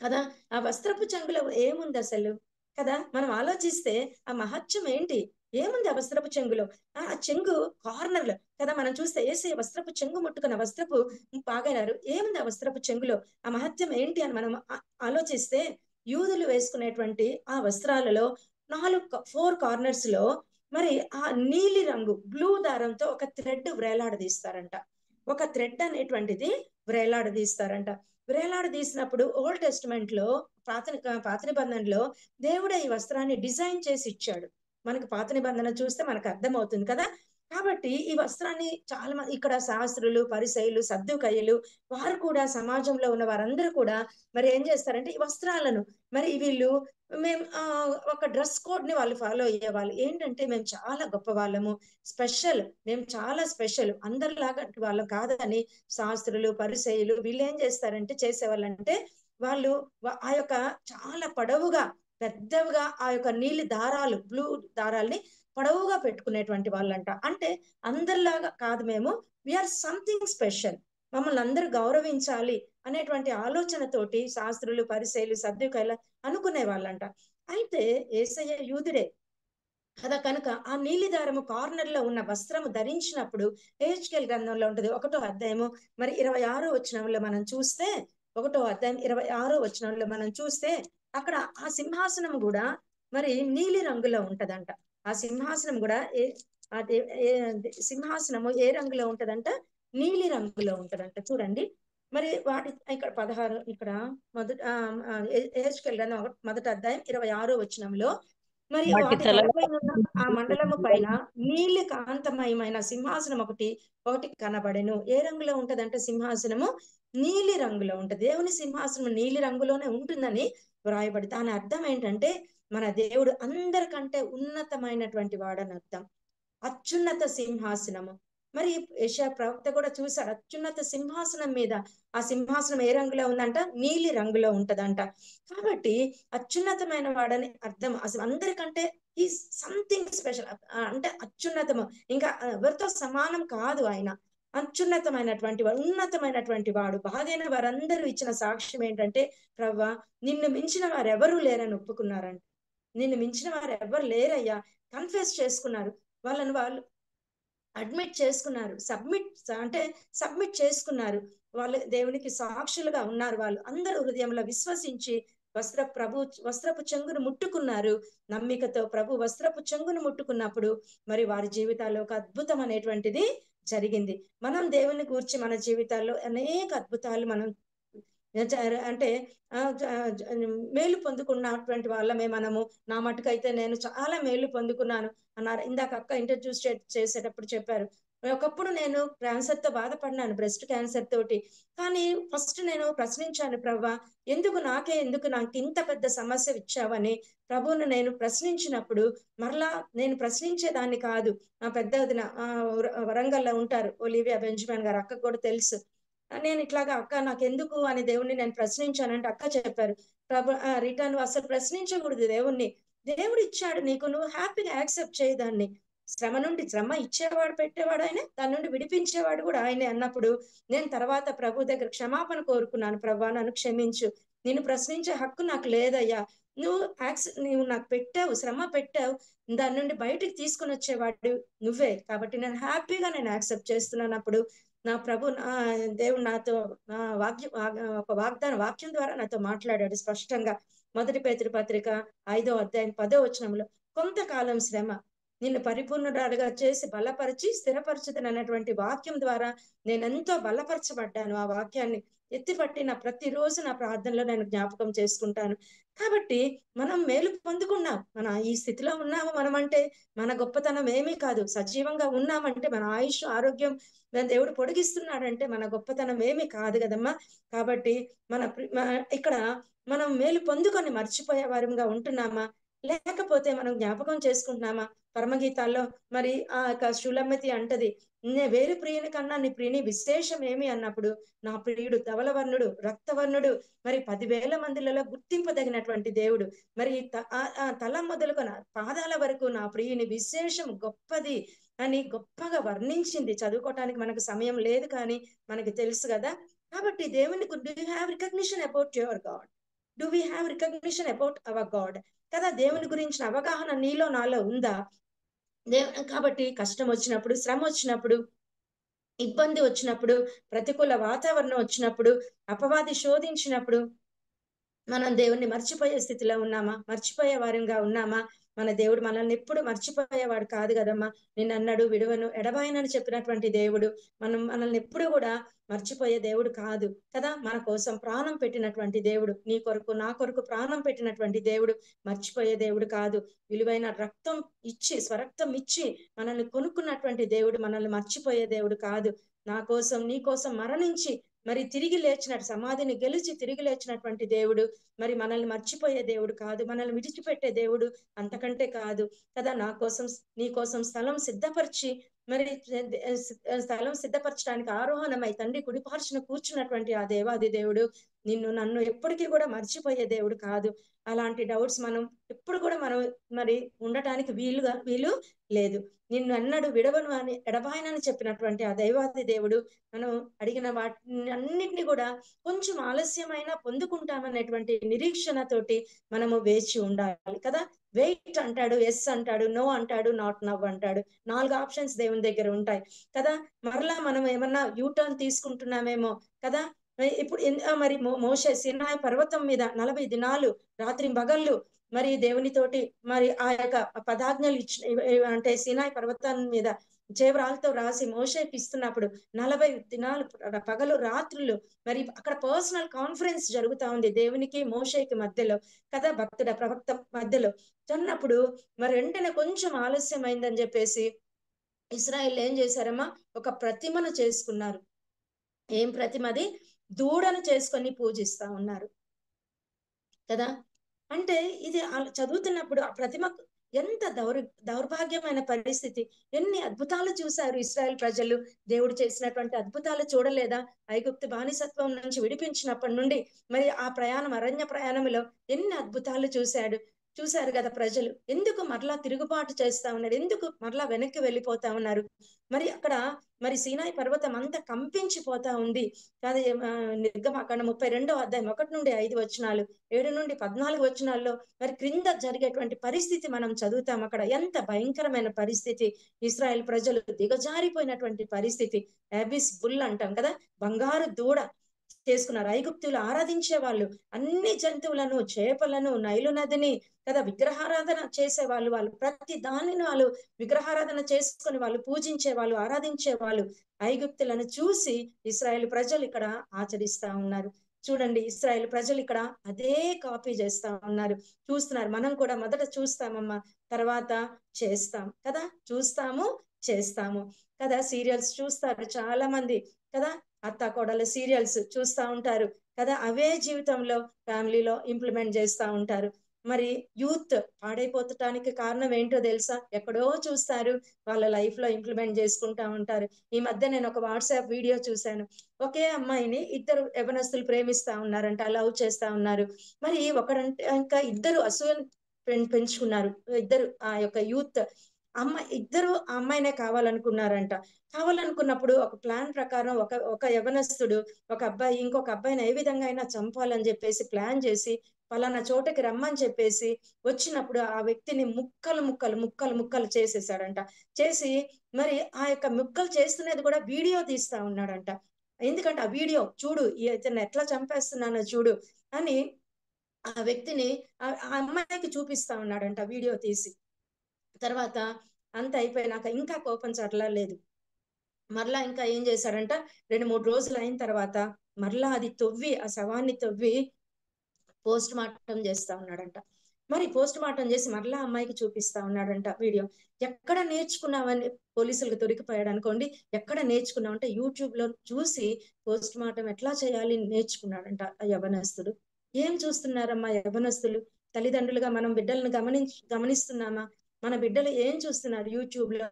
కదా. ఆ వస్త్రపు చెంగులో ఏముంది అసలు కదా? మనం ఆలోచిస్తే ఆ మహత్యం ఏంటి? ఏముంది ఆ వస్త్రపు చెంగులో? ఆ చెంగు కార్నర్ లో కదా మనం చూస్తే, యేసయ్య వస్త్రపు చెంగు ముట్టుకున్న వస్త్రపు బాగైనారు. ఏముంది ఆ వస్త్రపు చెంగులో? ఆ మహత్యం ఏంటి అని మనం ఆలోచిస్తే, యూదులు వేసుకునేటువంటి ఆ వస్త్రాలలో 4 కార్నర్స్ లో మరి ఆ నీలి రంగు బ్లూ దారంతో ఒక థ్రెడ్ వేలాడదీస్తారంట. ఒక థ్రెడ్ అనేటువంటిది వేలాడదీస్తారంట. వేలాడదీసినప్పుడు ఓల్డ్ టెస్టిమెంట్ లో, పాత నిబంధనలో దేవుడే ఈ వస్త్రాన్ని డిజైన్ చేసి ఇచ్చాడు. మనకు పాత నిబంధన చూస్తే మనకు అర్థమవుతుంది కదా. కాబట్టి ఈ వస్త్రాన్ని చాలా మంది ఇక్కడ శాస్త్రులు, పరిసయ్యులు, సద్దూకయ్యులు వారు కూడా, సమాజంలో ఉన్న వారందరూ కూడా మరి ఏం చేస్తారంటే, ఈ వస్త్రాలను మరి వీళ్ళు మేము ఒక డ్రెస్ కోడ్ ని వాళ్ళు ఫాలో అయ్యేవాళ్ళు. ఏంటంటే, మేము చాలా గొప్ప వాళ్ళము, స్పెషల్, మేము చాలా స్పెషల్, అందరిలాగా వాళ్ళం కాదని శాస్త్రులు, పరిసయ్యులు వీళ్ళు ఏం చేసేవాళ్ళంటే, వాళ్ళు ఆ యొక్క చాలా పొడవుగా పెద్దవిగా ఆ యొక్క నీలి దారాలు, బ్లూ దారాల్ని పొడవుగా పెట్టుకునేటువంటి వాళ్ళంట. అంటే అందరిలాగా కాదు, మేము వీఆర్ సంథింగ్ స్పెషల్, మమ్మల్ని అందరూ గౌరవించాలి అనేటువంటి ఆలోచనతోటి శాస్త్రులు, పరిసయ్యులు, సద్దూకయ్యులు అనుకునే వాళ్ళంట. అయితే యేసయ్య యూదుడే కదా, కనుక ఆ నీలిదారము కార్నర్ లో ఉన్న వస్త్రము ధరించినప్పుడు, హెచ్కేల్ గ్రంథంలో ఉంటది 1వ అధ్యాయము మరి 26వ వచనంలో మనం చూస్తే, 1వ అధ్యాయం 26వ వచనంలో మనం చూస్తే, అక్కడ ఆ సింహాసనం కూడా మరి నీలి రంగులో ఉంటదంట. ఆ సింహాసనం కూడా అది సింహాసనము ఏ రంగులో ఉంటదంట? నీలి రంగులో ఉంటదంట. చూడండి మరి వాటి ఇక్కడ 16 ఇక్కడ యెహెజ్కేలు గ్రంథం మొదటి అధ్యాయం 26వ వచనంలో మరి వాటి వాటి తలల తలపైన ఉన్న ఆ మండలము పైన నీలి కాంతమయమైన సింహాసనం ఒకటి కనబడెను. ఏ రంగులో ఉంటదంటే సింహాసనము నీలి రంగులో ఉంటది. దేవుని సింహాసనం నీలి రంగులోనే ఉంటుందని వ్రాయబడి. దాని అర్థం ఏంటంటే మన దేవుడు అందరికంటే ఉన్నతమైనటువంటి వాడని అర్థం. అత్యున్నత సింహాసనము. మరి యెషయా ప్రవక్త కూడా చూశాడు అత్యున్నత సింహాసనం మీద. ఆ సింహాసనం ఏ రంగులో ఉందంట? నీలి రంగులో ఉంటదంట. కాబట్టి అత్యున్నతమైన వాడని అర్థం. అసలు అందరికంటే ఈ సంథింగ్ స్పెషల్, అంటే అత్యున్నతము, ఇంకా ఎవరితో సమానం కాదు ఆయన. అత్యున్నతమైనటువంటి వాడు, ఉన్నతమైనటువంటి వాడు. బాగైన వారందరూ ఇచ్చిన సాక్ష్యం ఏంటంటే, ప్రవ్వా నిన్ను మించిన వారు ఎవరూ లేరని ఒప్పుకున్నారంట. నిన్ను మించిన వారు ఎవరు లేరయ్యా, కన్ఫెస్ చేసుకున్నారు. వాళ్ళు అడ్మిట్ చేసుకున్నారు, సబ్మిట్ చేసుకున్నారు. వాళ్ళు దేవునికి సాక్షులుగా ఉన్నారు. వాళ్ళు అందరూ హృదయంలో విశ్వసించి వస్త్రపు చెంగును ముట్టుకున్నారు. నమ్మికతో ప్రభు వస్త్రపు చెంగును ముట్టుకున్నప్పుడు మరి వారి జీవితాల్లో ఒక అద్భుతం అనేటువంటిది జరిగింది. మనం దేవుని గూర్చి మన జీవితాల్లో అనేక అద్భుతాలు మనం అంటే మేలు పొందుకున్నటువంటి వాళ్ళమే మనము. నా మటుకైతే నేను చాలా మేలు పొందుకున్నాను అన్నారు. ఇందాక అక్క ఇంట్రడ్యూస్ చేసేటప్పుడు చెప్పారు, ఒకప్పుడు నేను క్యాన్సర్ తో బాధపడినాను, బ్రెస్ట్ క్యాన్సర్ తోటి. కానీ ఫస్ట్ నేను ప్రశ్నించాను, ప్రవ్వా ఎందుకు నాకు ఇంత పెద్ద సమస్య ఇచ్చావని ప్రభువును నేను ప్రశ్నించినప్పుడు, మరలా నేను ప్రశ్నించేదాన్ని కాదు. నా పెద్ద వదిన వరంగల్లో ఉంటారు, ఒలివియా బెంజమిన్ గారు, అక్క కూడా తెలుసు. నేను ఇట్లాగా అక్క నాకెందుకు అని దేవుణ్ణి నేను ప్రశ్నించానంటే అక్క చెప్పారు, రిటర్న్ అసలు ప్రశ్నించకూడదు దేవుణ్ణి. దేవుడు ఇచ్చాడు నీకు, నువ్వు హ్యాపీగా యాక్సెప్ట్ చేయదాన్ని. శ్రమ ఇచ్చేవాడు పెట్టేవాడు ఆయనే, దాని నుండి విడిపించేవాడు కూడా ఆయనే అన్నప్పుడు నేను తర్వాత ప్రభు దగ్గర క్షమాపణ కోరుకున్నాను. ప్రభా నన్ను క్షమించు, నేను ప్రశ్నించే హక్కు నాకు లేదయ్యా. నువ్వు నాకు పెట్టావు, శ్రమ పెట్టావు, దాని నుండి బయటికి తీసుకుని వచ్చేవాడు నువ్వే. కాబట్టి నేను హ్యాపీగా యాక్సెప్ట్ చేస్తున్నాను. అప్పుడు నా ప్రభు దేవుడు నాతో ఒక వాక్యం ద్వారా నాతో మాట్లాడాడు స్పష్టంగా. 1 పేతురు పత్రిక 5వ అధ్యాయం 10వ వచనంలో, కొంతకాలం శ్రమ నిన్ను పరిపూర్ణురాలుగా చేసి బలపరిచి స్థిరపరచుదని అన్నటువంటి వాక్యం ద్వారా నేను ఎంతో బలపరచబడ్డాను. ఆ వాక్యాన్ని ఎత్తిపట్టి ప్రతిరోజు నా ప్రార్థనలో నేను జ్ఞాపకం చేసుకుంటాను. కాబట్టి మనం మేలు పొందుకున్నాం. మన ఈ స్థితిలో ఉన్నాము మనం అంటే మన గొప్పతనం ఏమీ కాదు. సజీవంగా ఉన్నామంటే, మన ఆయుష్ ఆరోగ్యం దేవుడు పొడిగిస్తున్నాడంటే మన గొప్పతనం ఏమీ కాదు కదమ్మా. కాబట్టి ఇక్కడ మనం మేలు పొందుకొని మర్చిపోయే వారంగా ఉంటున్నామా, లేకపోతే మనం జ్ఞాపకం చేసుకుంటున్నామా? పరమగీతాల్లో మరి ఆ యొక్క శూలమ్మతి అంటది, వేరు ప్రియుని కన్నా నీ ప్రియుని విశేషం ఏమి అన్నప్పుడు, నా ప్రియుడు ధవలవర్ణుడు రక్తవర్ణుడు, మరి 10,000 మందిలలో గుర్తింపదగినటువంటి దేవుడు, మరి తల మొదలుకొని పాదాల వరకు నా ప్రియుని విశేషం గొప్పది అని గొప్పగా వర్ణించింది. చదువుకోవటానికి మనకు సమయం లేదు కానీ మనకి తెలుసు కదా. కాబట్టి దేవునికి do you have recognition about your God? Do we have recognition about our God? కదా, దేవుని గురించిన అవగాహన నీలో నాలో ఉందా? కాబట్టి కష్టం వచ్చినప్పుడు, శ్రమ వచ్చినప్పుడు, ఇబ్బంది వచ్చినప్పుడు, ప్రతికూల వాతావరణం వచ్చినప్పుడు, అపవాది శోధించినప్పుడు మనం దేవుణ్ణి మర్చిపోయే స్థితిలో ఉన్నామా? మర్చిపోయే వారంగా ఉన్నామా? మన దేవుడు మనల్ని ఎప్పుడు మర్చిపోయేవాడు కాదు కదమ్మా. నిన్ను అన్నాడు విడువను ఎడబాయనని చెప్పినటువంటి దేవుడు మనల్ని ఎప్పుడు కూడా మర్చిపోయే దేవుడు కాదు కదా. మన కోసం ప్రాణం పెట్టినటువంటి దేవుడు, నీ కొరకు నా కొరకు ప్రాణం పెట్టినటువంటి దేవుడు మర్చిపోయే దేవుడు కాదు. విలువైన రక్తం ఇచ్చి, స్వరక్తం ఇచ్చి మనల్ని కొనుక్కున్నటువంటి దేవుడు మనల్ని మర్చిపోయే దేవుడు కాదు. నా కోసం నీ కోసం మరణించి మరి తిరిగి లేచినట్టు, సమాధిని గెలిచి తిరిగి లేచినటువంటి దేవుడు మరి మనల్ని మర్చిపోయే దేవుడు కాదు. మనల్ని విడిచిపెట్టే దేవుడు అంతకంటే కాదు కదా. నా కోసం నీ కోసం స్థలం సిద్ధపరిచి మరి స్థలం సిద్ధపరచడానికి ఆరోహణమై తండ్రి కుడిపార్చున కూర్చున్నటువంటి ఆ దేవాది దేవుడు నన్ను ఎప్పటికీ కూడా మర్చిపోయే దేవుడు కాదు. అలాంటి డౌట్స్ మనం ఎప్పుడు కూడా మనం మరి ఉండటానికి వీలు లేదు. నిన్ను అన్నడు విడవను అని ఎడబాయనని చెప్పినటువంటి ఆ దైవాది దేవుడు మనం అడిగిన వాటిని అన్నిటిని కూడా కొంచెం ఆలస్యమైనా పొందుకుంటామనేటువంటి నిరీక్షణతోటి మనము వేచి ఉండాలి కదా. వెయిట్ అంటాడు, ఎస్ అంటాడు, నో అంటాడు, నాట్ నవ్ అంటాడు. 4 ఆప్షన్స్ దేవుని దగ్గర ఉంటాయి కదా. మరలా మనం ఏమన్నా యూటర్న్ తీసుకుంటున్నామేమో కదా. ఇప్పుడు మరి మోషే సినాయి పర్వతం మీద 40 దినాలు రాత్రి పగళ్ళు మరి దేవునితోటి మరి ఆ యొక్క పదాజ్ఞలు అంటే సీనాయి పర్వతం మీద చేవ్రాలతో రాసి మోషేకి ఇస్తున్నప్పుడు 40 దినాలు పగలు రాత్రులు మరి అక్కడ పర్సనల్ కాన్ఫరెన్స్ జరుగుతా ఉంది దేవునికి మోషేకి మధ్యలో కదా, భక్తుడ ప్రవక్త మధ్యలో ఉన్నప్పుడు మరి వెంటనే కొంచెం ఆలస్యం అయిందని చెప్పేసి ఇశ్రాయేల్ ఏం చేశారమ్మా, ఒక ప్రతిమను చేసుకున్నారు. ఏం ప్రతిమది? దూడను చేసుకొని పూజిస్తా ఉన్నారు కదా. అంటే ఇది చదువుతున్నప్పుడు ఆ ప్రతిమ ఎంత దౌర్భాగ్యమైన పరిస్థితి. ఎన్ని అద్భుతాలు చూశారు ఇశ్రాయేల్ ప్రజలు. దేవుడు చేసినటువంటి అద్భుతాలు చూడలేదా? ఐగుప్తు బానిసత్వం నుంచి విడిపించినప్పటి నుండి మరి ఆ ప్రయాణం, అరణ్య ప్రయాణంలో ఎన్ని అద్భుతాలు చూశారు కదా ప్రజలు. ఎందుకు మరలా తిరుగుబాటు చేస్తా ఉన్నారు? ఎందుకు మరలా వెనక్కి వెళ్ళిపోతా ఉన్నారు? మరి అక్కడ మరి సీనాయి పర్వతం అంతా కంపించిపోతా ఉంది. అది నిర్గమాకాండం 32వ అధ్యాయం 1 నుండి 5 వచనాలు, 7 నుండి 14 వచనాల్లో మరి క్రింద జరిగేటువంటి పరిస్థితి మనం చదువుతాం. అక్కడ ఎంత భయంకరమైన పరిస్థితి, ఇశ్రాయేల్ ప్రజలు దిగజారిపోయినటువంటి పరిస్థితి. అబిస్ బుల్ అంటాం కదా, బంగారు దూడ చేసుకున్నారు. ఐగుప్తులు ఆరాధించే వాళ్ళు అన్ని జంతువులను, చేపలను, నైలు నదిని కదా విగ్రహారాధన చేసే వాళ్ళు ప్రతి దానిని వాళ్ళు విగ్రహారాధన చేసుకొని వాళ్ళు పూజించే వాళ్ళు, ఆరాధించే వాళ్ళు. ఐగుప్తులను చూసి ఇశ్రాయేల్ ప్రజలు ఇక్కడ ఆచరిస్తా ఉన్నారు. చూడండి, ఇశ్రాయేల్ ప్రజలు ఇక్కడ అదే కాపీ చేస్తా ఉన్నారు. చూస్తున్నారు. మనం కూడా మొదట చూస్తామమ్మా, తర్వాత చేస్తాం కదా, చూస్తాము చేస్తాము కదా. సీరియల్స్ చూస్తారు చాలా మంది కదా, అత్త కోడల సీరియల్స్ చూస్తా ఉంటారు కదా. అవే జీవితంలో ఫ్యామిలీలో ఇంప్లిమెంట్ చేస్తా ఉంటారు. మరి యూత్ పాడైపోతానికి కారణం ఏంటో తెలుసా? ఎక్కడో చూస్తారు, వాళ్ళ లైఫ్ లో ఇంప్లిమెంట్ చేసుకుంటా ఉంటారు. ఈ మధ్య నేను ఒక వాట్సాప్ వీడియో చూశాను. ఒకే అమ్మాయిని ఇద్దరు యవనస్తులు ప్రేమిస్తా ఉన్నారంట, లవ్ చేస్తా ఉన్నారు. మరి ఒకడంటే ఇంకా ఇద్దరు అసూయ పెంచుకున్నారు. ఇద్దరు ఆ యొక్క యూత్ ఇద్దరు ఆ అమ్మాయినే కావాలనుకున్నప్పుడు ఒక ప్లాన్ ప్రకారం ఒక యవనస్తుడు ఒక అబ్బాయి ఇంకొక అబ్బాయిని ఏ విధంగా అయినా చంపాలని చెప్పేసి ప్లాన్ చేసి పలానా చోటకి రమ్మని చెప్పేసి వచ్చినప్పుడు ఆ వ్యక్తిని ముక్కలు చేసేసాడంట. చేసి మరి ఆ యొక్క ముక్కలు చేస్తున్నది కూడా వీడియో తీస్తా ఉన్నాడంట. ఎందుకంటే ఆ వీడియో చూడు, ఇతను ఎట్లా చంపేస్తున్నానో చూడు అని ఆ వ్యక్తిని ఆ అమ్మాయికి చూపిస్తా ఉన్నాడంట వీడియో తీసి. తర్వాత అంత అయిపోయినాక ఇంకా కోపం చల్లలేదు. మరలా ఇంకా ఏం చేశాడంట, 2-3 రోజులు అయిన తర్వాత మరలా అది తవ్వి, ఆ శవాన్ని తవ్వి పోస్ట్ మార్టం చేస్తా ఉన్నాడంట. మరి పోస్ట్ మార్టం చేసి మరలా అమ్మాయికి చూపిస్తా ఉన్నాడంట వీడియో. ఎక్కడ నేర్చుకున్నావని పోలీసులకు దొరికిపోయాడు అనుకోండి. ఎక్కడ నేర్చుకున్నావు అంటే యూట్యూబ్ లో చూసి పోస్ట్ మార్టం ఎట్లా చేయాలి నేర్చుకున్నాడంట ఆ యవనస్తుడు. ఏం చూస్తున్నారమ్మా యవనస్తులు? తల్లిదండ్రులుగా మనం బిడ్డలను గమనిస్తున్నామా? మన బిడ్డలు ఏం చూస్తున్నారు యూట్యూబ్ లో?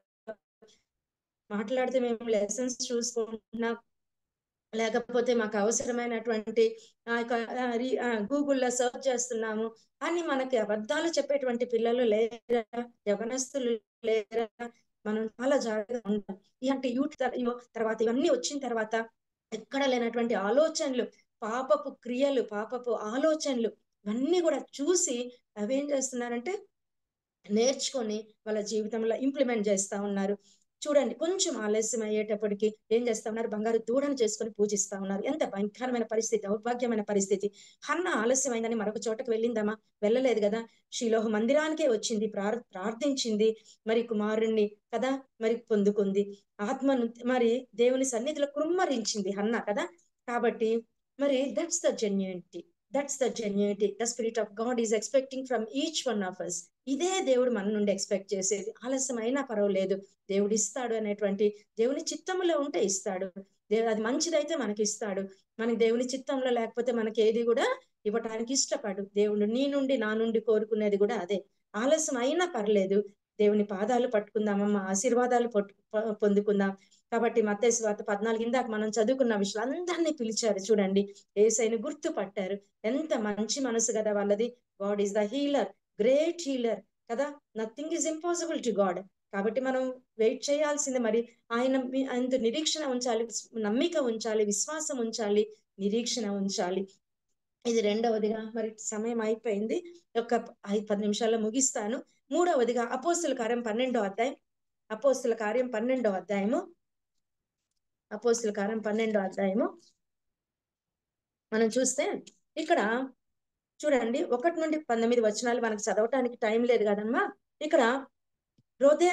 మాట్లాడితే మేము లెసన్స్ చూసుకుంటున్నాం, లేకపోతే మాకు అవసరమైనటువంటి గూగుల్లో సర్చ్ చేస్తున్నాము అని మనకి అబద్ధాలు చెప్పేటువంటి పిల్లలు లేరా? యవనస్తులు లేరా? మనం చాలా జాగ్రత్తగా ఉంటాం. ఇలాంటి తర్వాత ఇవన్నీ వచ్చిన తర్వాత ఎక్కడ లేనటువంటి ఆలోచనలు, పాపపు క్రియలు, పాపపు ఆలోచనలు ఇవన్నీ కూడా చూసి అవేం చేస్తున్నారంటే నేర్చుకొని వాళ్ళ జీవితంలో ఇంప్లిమెంట్ చేస్తా ఉన్నారు. చూడండి, కొంచెం ఆలస్యం అయ్యేటప్పటికి ఏం చేస్తా ఉన్నారు? బంగారు దూడను చేసుకొని పూజిస్తా ఉన్నారు. ఎంత భయంకరమైన పరిస్థితి, దౌర్భాగ్యమైన పరిస్థితి. హన్న ఆలస్యం అయిందని మరొక చోటకు వెళ్ళిందమ్మా? వెళ్ళలేదు కదా. షిలోహ మందిరానికే వచ్చింది, ప్రార్థించింది, మరి కుమారుణ్ణి కదా మరి పొందుకుంది. ఆత్మను మరి దేవుని సన్నిధిలో కుమ్మరించింది హన్న కదా. కాబట్టి మరి that's the genuinity. The spirit of God is expecting from each one of us. ఇదే దేవుడు మన నుండి ఎక్స్పెక్ట్ చేసేది. ఆలస్యం అయినా పర్వాలేదు, దేవుడు ఇస్తాడు అనేటువంటి దేవుని చిత్తంలో ఉంటే ఇస్తాడు. అది మంచిదైతే మనకి ఇస్తాడు. మనకి దేవుని చిత్తంలో లేకపోతే మనకి ఏది కూడా ఇవ్వటానికి ఇష్టపడు. దేవుడు నీ నుండి నా నుండి కోరుకునేది కూడా అదే. ఆలస్యం అయినా పర్లేదు, దేవుని పాదాలు పట్టుకుందామమ్మ, ఆశీర్వాదాలు పొందుకుందాం. కాబట్టి మత్తయి సువార్త 14 ఇందాక మనం చదువుకున్న విషయాలు అందరినీ పిలిచారు. చూడండి, యేసయ్యను గుర్తుపట్టారు. ఎంత మంచి మనసు కదా వాళ్ళది. God is the healer, great healer కదా. Nothing is impossible to God. కాబట్టి మనం వెయిట్ చేయాల్సిందే. మరి ఆయన నిరీక్షణ ఉంచాలి, నమ్మిక ఉంచాలి, విశ్వాసం ఉంచాలి, నిరీక్షణ ఉంచాలి. ఇది రెండవదిగా. మరి సమయం అయిపోయింది, ఒక 5-10 నిమిషాల్లో ముగిస్తాను. మూడవదిగా అపోస్తుల కార్యం 12వ అధ్యాయం. అపోస్తుల కార్యం 12వ అధ్యాయము. అపోస్తుల కార్యం 12వ అధ్యాయము మనం చూస్తే ఇక్కడ చూడండి 1-19 వచనాలు మనకు చదవటానికి టైం లేదు కదమ్మా. ఇక్కడ హృదయ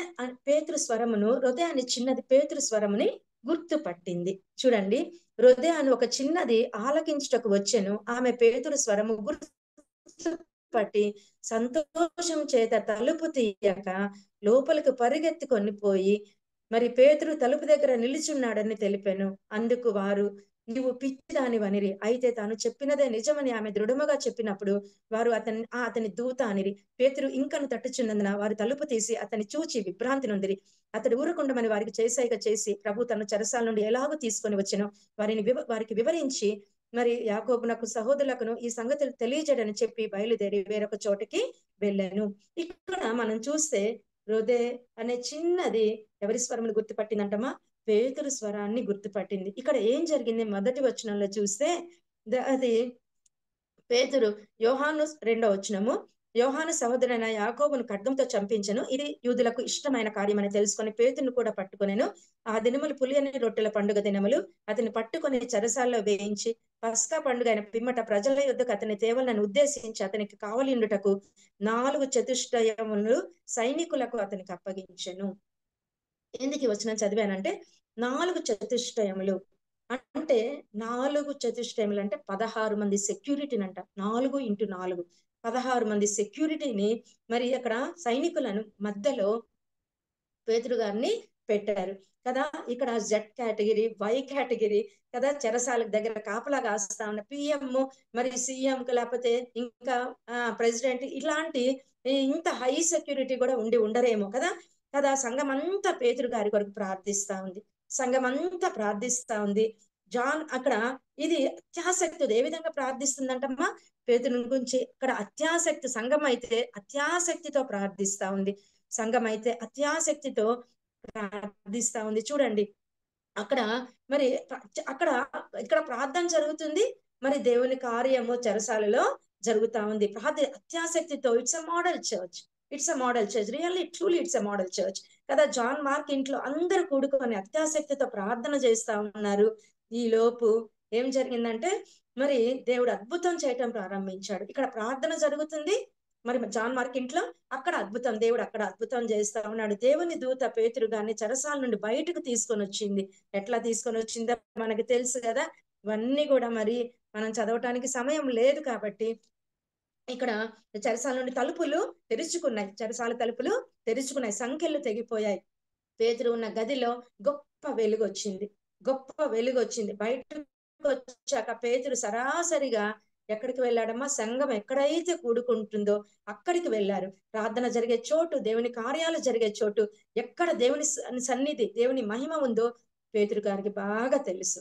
పేతురు స్వరమును, హృదయ అని చిన్నది పేతురు స్వరముని గుర్తుపట్టింది. చూడండి, హృదయ అని ఒక చిన్నది ఆలకించుటకు వచ్చెను, ఆమె పేతురు స్వరము గుర్తుపట్టి సంతోషం చేత తలుపు తీయక లోపలికి పరిగెత్తుకొని పోయి మరి పేతురు తలుపు దగ్గర నిలిచున్నాడని తెలిపాను. అందుకు వారు, నీవు పిచ్చిదానివనిరి. అయితే తాను చెప్పినదే నిజమని ఆమె దృఢముగా చెప్పినప్పుడు వారు అతని దూత అనిరి. పేతురు ఇంకను తట్టుచున్నందున వారు తలుపు తీసి అతని చూచి విభ్రాంతి నొందిరి. అతడు ఊరకుండమని వారికి చేసైగా చేసి ప్రభు తన చెరసాల నుండి ఎలాగో తీసుకొని వచ్చెనో వారికి వివరించి మరి యాకోబునకు సహోదరులకును ఈ సంగతులు తెలియజేయడని చెప్పి బయలుదేరి వేరొక చోటికి వెళ్ళాను. ఇక్కడ మనం చూస్తే హృదయ అనే చిన్నది ఎవరి స్వరమును గుర్తుపట్టిందంటమా? పేతురు స్వరాన్ని గుర్తుపట్టింది. ఇక్కడ ఏం జరిగింది? మొదటి వచనంలో చూస్తే అది పేతురు, యోహాను 2వ వచనము, యోహాను సహోదరుడైన యాకోబును ఖడ్గంతో చంపించెను, ఇది యూదులకు ఇష్టమైన కార్యమని తెలుసుకొని పేతురును కూడా పట్టుకొనెను. ఆ దినములు పులియని రొట్టెల పండుగ దినములు. అతన్ని పట్టుకొని చెరసాల్లో వేయించి పస్కా పండుగ అయిన పిమ్మట ప్రజల యుద్ధకు అతని తేవలను ఉద్దేశించి అతనికి కావలిండుటకు 4 చతుష్టయములు సైనికులకు అతనికి అప్పగించెను. ఎందుకు ఈ వచనం చదివానంటే 4 చతుష్టయములు అంటే 4 చతుష్టయములు అంటే 16 మంది సెక్యూరిటీని అంట. 4x4 16 మంది సెక్యూరిటీని మరి అక్కడ సైనికులను మధ్యలో పేతురు గారిని పెట్టారు కదా. ఇక్కడ జెడ్ కేటగిరీ, వై కేటగిరీ కదా, చెరసాల దగ్గర కాపలా కాస్తా ఉన్న పిఎం మరి సీఎం లేకపోతే ఇంకా ప్రెసిడెంట్ ఇలాంటి ఇంత హై సెక్యూరిటీ కూడా ఉండరేమో కదా. కదా సంఘం అంతా పేతురు గారి కొరకు ప్రార్థిస్తా ఉంది. సంఘం అంతా ప్రార్థిస్తా ఉంది. జాన్ అక్కడ ఇది అత్యాసక్తి ఏ విధంగా ప్రార్థిస్తుందంటమ్మా పేతురు గురించి. ఇక్కడ అత్యాసక్తి, సంఘం అయితే అత్యాసక్తితో ప్రార్థిస్తా ఉంది. సంఘం అయితే అత్యాసక్తితో ప్రార్థిస్తా ఉంది. చూడండి అక్కడ మరి ఇక్కడ ప్రార్థన జరుగుతుంది, మరి దేవుని కార్యము చెరసాలలో జరుగుతా ఉంది. అత్యాసక్తితో. It's a model church. It's a model church. Really truly it's a model church కదా. జాన్ మార్క్ ఇంట్లో అందరూ కూడుకొని అత్యాసక్తితో ప్రార్థన చేస్తా ఉన్నారు. ఈ లోపు ఏం జరిగిందంటే మరి దేవుడు అద్భుతం చేయటం ప్రారంభించాడు. ఇక్కడ ప్రార్థన జరుగుతుంది, మరి జాన్ మార్క్ ఇంట్లో అక్కడ అద్భుతం, దేవుడు అక్కడ అద్భుతం చేస్తా ఉన్నాడు. దేవుని దూత పేతురు గారిని చెరసాల నుండి బయటకు తీసుకొని వచ్చింది. ఎట్లా తీసుకొని వచ్చిందో మనకి తెలుసు కదా. ఇవన్నీ కూడా మరి మనం చదవటానికి సమయం లేదు కాబట్టి ఇక్కడ చెరసాల నుండి తలుపులు తెరుచుకున్నాయి. చెరసాల తలుపులు తెరుచుకున్నాయి, సంఖ్యలు తెగిపోయాయి. పేతురు ఉన్న గదిలో గొప్ప వెలుగు వచ్చింది. గొప్ప వెలుగు వచ్చింది. బయటకు వచ్చాక పేతురు సరాసరిగా ఎక్కడికి వెళ్ళాడమ్మా? సంఘం ఎక్కడైతే కూడుకుంటుందో అక్కడికి వెళ్ళారు. ప్రార్థన జరిగే చోటు, దేవుని కార్యాలు జరిగే చోటు, ఎక్కడ దేవుని సన్నిధి, దేవుని మహిమ ఉందో పేతురు గారికి బాగా తెలుసు.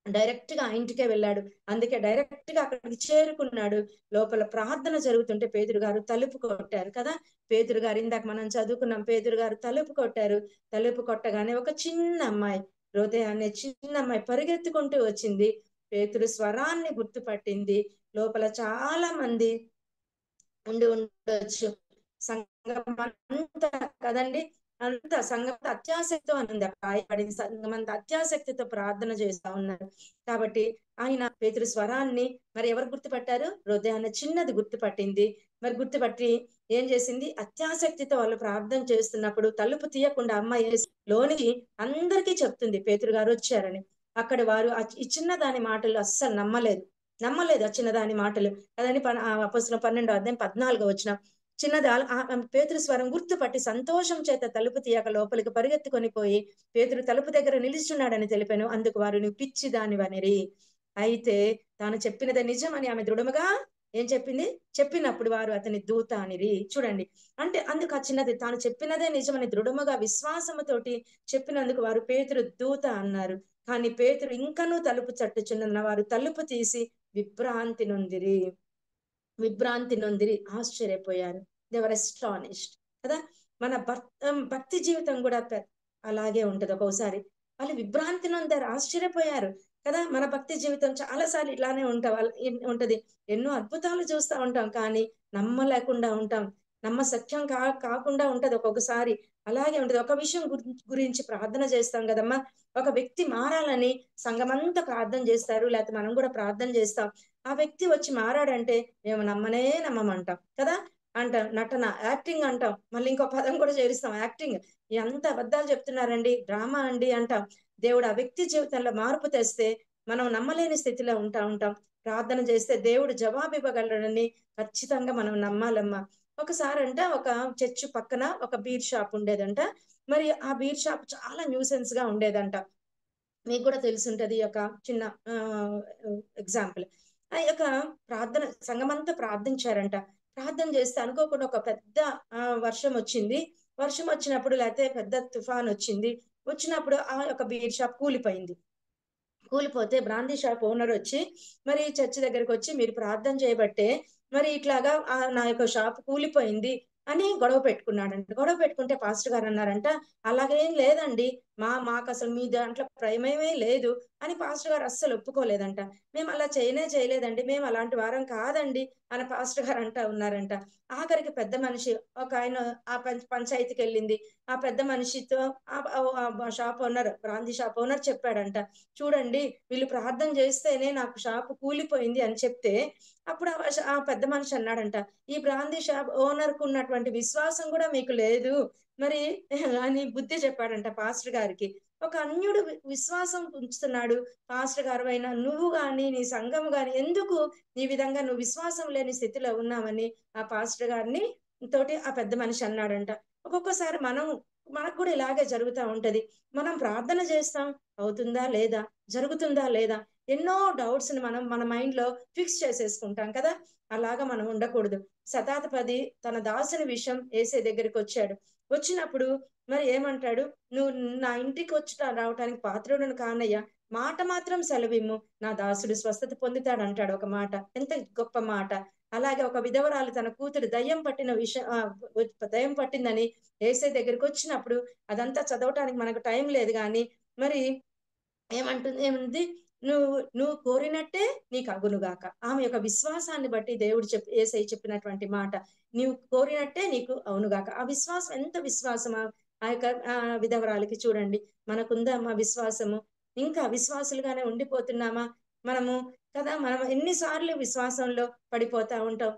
డైరెక్ట్ గా ఆ ఇంటికే వెళ్ళాడు. అందుకే డైరెక్ట్ గా అక్కడికి చేరుకున్నాడు. లోపల ప్రార్థన జరుగుతుంటే పేతురు గారు తలుపు కొట్టారు కదా. పేతురు గారు ఇందాక మనం చదువుకున్నాం, పేతురు గారు తలుపు కొట్టారు. తలుపు కొట్టగానే ఒక చిన్న అమ్మాయి, హృదయ అనే చిన్న అమ్మాయి పరిగెత్తుకుంటూ వచ్చింది. పేతురు స్వరాన్ని గుర్తుపట్టింది. లోపల చాలా మంది ఉండొచ్చు, సంఘం అంతా కదండి, అంత సంఘం అత్యాసక్తితో ఉంది. గాయపడింది సంఘం అంతా అత్యాసక్తితో ప్రార్థన చేస్తా ఉన్నారు. కాబట్టి ఆయన పేతురు స్వరాన్ని మరి ఎవరు గుర్తుపట్టారు? హృదయాన్ని చిన్నది గుర్తుపట్టింది. మరి గుర్తుపట్టి ఏం చేసింది? అత్యాసక్తితో వాళ్ళు ప్రార్థన చేస్తున్నప్పుడు తలుపు తీయకుండా అమ్మాయి లోనికి అందరికీ చెప్తుంది పేతురు గారు వచ్చారని. అక్కడ వారు ఈ చిన్నదాని మాటలు అస్సలు నమ్మలేదు ఆ చిన్నదాని మాటలు. అదని అపొస్తలుల 12వ అధ్యాయం 14వ వచనం. చిన్నది పేతురు స్వరం గుర్తుపట్టి సంతోషం చేత తలుపు తీయక లోపలికి పరిగెత్తుకొని పోయి పేతురు తలుపు దగ్గర నిలుచున్నాడని తెలిపాను. అందుకు వారు, నువ్వు పిచ్చిదానివనిరి. అయితే తాను చెప్పినదే నిజమని ఆమె దృఢముగా ఏం చెప్పింది? చెప్పినప్పుడు వారు అతని దూత అనిరి. చూడండి, అంటే అందుకు ఆ చిన్నది తాను చెప్పినదే నిజమని దృఢముగా విశ్వాసముతోటి చెప్పినందుకు వారు పేతురు దూత అన్నారు. కానీ పేతురు ఇంకనూ తలుపు చట్టుచున్న వారు తలుపు తీసి విభ్రాంతి నొందిరి ఆశ్చర్యపోయారు. దేవర్ అస్టానిష్డ్ కదా. మన భక్తి జీవితం కూడా అలాగే ఉంటది. ఒక్కోసారి వాళ్ళు విభ్రాంతి నొందారు, ఆశ్చర్యపోయారు కదా. మన భక్తి జీవితం చాలా సార్లు ఇట్లానే ఉంటది. ఎన్నో అద్భుతాలు చూస్తూ ఉంటాం, కానీ నమ్మలేకుండా ఉంటాం. నమ్మసత్యం కాకుండా ఉంటది ఒక్కొక్కసారి. అలాగే ఉంటది. ఒక విషయం గురించి ప్రార్థన చేస్తాం కదమ్మా, ఒక వ్యక్తి మారాలని సంఘమంతా ప్రార్థన చేస్తారు, లేకపోతే మనం కూడా ప్రార్థన చేస్తాం. ఆ వ్యక్తి వచ్చి మారాడంటే మేము నమ్మనే నమ్మమంటాం కదా. అంటాం నటన, యాక్టింగ్ అంటాం. మళ్ళీ ఇంకో పదం కూడా చేరుస్తాం, యాక్టింగ్. ఎంత అబద్ధాలు చెప్తున్నారండి, డ్రామా అండి అంటాం. దేవుడు ఆ వ్యక్తి జీవితంలో మార్పు తెస్తే మనం నమ్మలేని స్థితిలో ఉంటాం. ప్రార్థన చేస్తే దేవుడు జవాబు ఇవ్వగలడని ఖచ్చితంగా మనం నమ్మాలమ్మా. ఒకసారి అంట ఒక చర్చ్ పక్కన ఒక బీర్ షాప్ ఉండేదంట. మరి ఆ బీర్ షాప్ చాలా న్యూసెన్స్ గా ఉండేదంట. మీకు కూడా తెలుసుంటది ఒక చిన్న ఎగ్జాంపుల్. ఆ యొక్క ప్రార్థన సంఘమంతా ప్రార్థించారంట. ప్రార్థన చేస్తే అనుకోకుండా ఒక పెద్ద వర్షం వచ్చింది. వర్షం వచ్చినప్పుడు లేకపోతే పెద్ద తుఫాన్ వచ్చినప్పుడు ఆ యొక్క బీర్ షాప్ కూలిపోయింది. కూలిపోతే బ్రాందీ షాప్ ఓనర్ వచ్చి మరి చర్చి దగ్గరికి వచ్చి మీరు ప్రార్థన చేయబట్టే మరి ఇట్లాగా నా యొక్క షాప్ కూలిపోయింది అని గొడవ పెట్టుకున్నాడంట. గొడవ పెట్టుకుంటే పాస్టర్ గారు అన్నారంట, అలాగేం లేదండి, మాకు అసలు మీ దాంట్లో ప్రేమేమీ లేదు అని పాస్టర్ గారు అస్సలు ఒప్పుకోలేదంట. మేము అలా చేయలేదండి, మేము అలాంటి వారం కాదండి అని పాస్టర్ గారు అంటా ఉన్నారంట. ఆఖరికి పెద్ద మనిషి ఒక ఆయన ఆ పంచాయతీకి వెళ్ళింది. ఆ పెద్ద మనిషితో ఆ shop owner, brandy shop owner చెప్పాడంట, చూడండి వీళ్ళు ప్రార్థన చేస్తేనే నాకు షాప్ కూలిపోయింది అని చెప్తే అప్పుడు ఆ పెద్ద మనిషి అన్నాడంట, ఈ బ్రాందీ షాప్ ఓనర్ కు ఉన్నటువంటి విశ్వాసం కూడా మీకు లేదు మరి అని బుద్ధి చెప్పాడంట పాస్టర్ గారికి. ఒక అన్యుడు విశ్వాసం ఉంచుతున్నాడు. పాస్టర్ గారు అయినా నువ్వు గాని నీ సంఘం గాని ఎందుకు ఈ విధంగా నువ్వు విశ్వాసం లేని స్థితిలో ఉన్నావని ఆ పాస్టర్ గారిని తోటి ఆ పెద్ద మనిషి అన్నాడంట. ఒక్కొక్కసారి మనకు కూడా ఇలాగే జరుగుతూ ఉంటది. మనం ప్రార్థన చేస్తాం, అవుతుందా లేదా, జరుగుతుందా లేదా, ఎన్నో డౌట్స్ ని మనం మన మైండ్ లో ఫిక్స్ చేసేసుకుంటాం కదా. అలాగా మనం ఉండకూడదు. శతాధిపతి తన దాసుని విషయం యేసే దగ్గరికి వచ్చినప్పుడు మరి ఏమంటాడు, నువ్వు నా ఇంటికి రావటానికి పాత్రుడను కానయ్యా, మాట మాత్రం సెలవిమ్ము, నా దాసుడు స్వస్థత పొందుతాడు అంటాడు. ఒక మాట, ఎంత గొప్ప మాట. అలాగే ఒక విధవరాలు తన కూతురు దయ్యం పట్టిందని యేసే దగ్గరికి వచ్చినప్పుడు అదంతా చదవటానికి మనకు టైం లేదు కానీ మరి ఏముంది, నువ్వు కోరినట్టే నీకు అగునుగాక. ఆమె యొక్క విశ్వాసాన్ని బట్టి దేవుడు యేసయ్య చెప్పినటువంటి మాట, నీవు కోరినట్టే నీకు అవునుగాక. ఆ విశ్వాసం ఎంత విశ్వాసమా ఆ యొక్క విధవరాలకి. చూడండి, మనకుందా మా విశ్వాసము? ఇంకా విశ్వాసులుగానే ఉండిపోతున్నామా మనము కదా. మనం ఎన్నిసార్లు విశ్వాసంలో పడిపోతా ఉంటాం,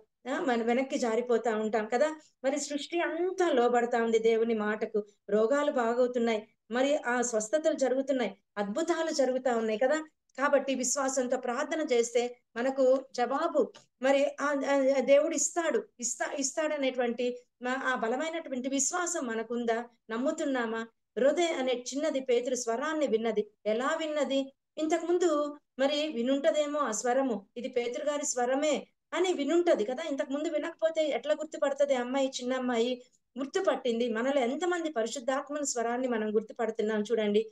మనం వెనక్కి జారిపోతా ఉంటాం కదా. మరి సృష్టి అంతా లోబడతా ఉంది దేవుని మాటకు. రోగాలు బాగవుతున్నాయి, మరి ఆ స్వస్థతలు జరుగుతున్నాయి, అద్భుతాలు జరుగుతా ఉన్నాయి కదా. కాబట్టి విశ్వాసంతో ప్రార్థన చేస్తే మనకు జవాబు మరి దేవుడు ఇస్తాడనేటువంటి ఆ బలమైనటువంటి విశ్వాసం మనకుందా? నమ్ముతున్నామా? హృదయ అనే చిన్నది పేతురు స్వరాన్ని విన్నది. ఎలా విన్నది? ఇంతకు ముందు మరి వినుంటదేమో ఆ స్వరము, ఇది పేతురు గారి స్వరమే అని వినుంటది కదా. ఇంతకు ముందు వినకపోతే ఎట్లా గుర్తుపడుతుంది? అమ్మాయి, చిన్న అమ్మాయి గుర్తుపట్టింది. మనలో ఎంతమంది పరిశుద్ధాత్మని స్వరాన్ని మనం గుర్తుపడుతున్నాం చూడండి.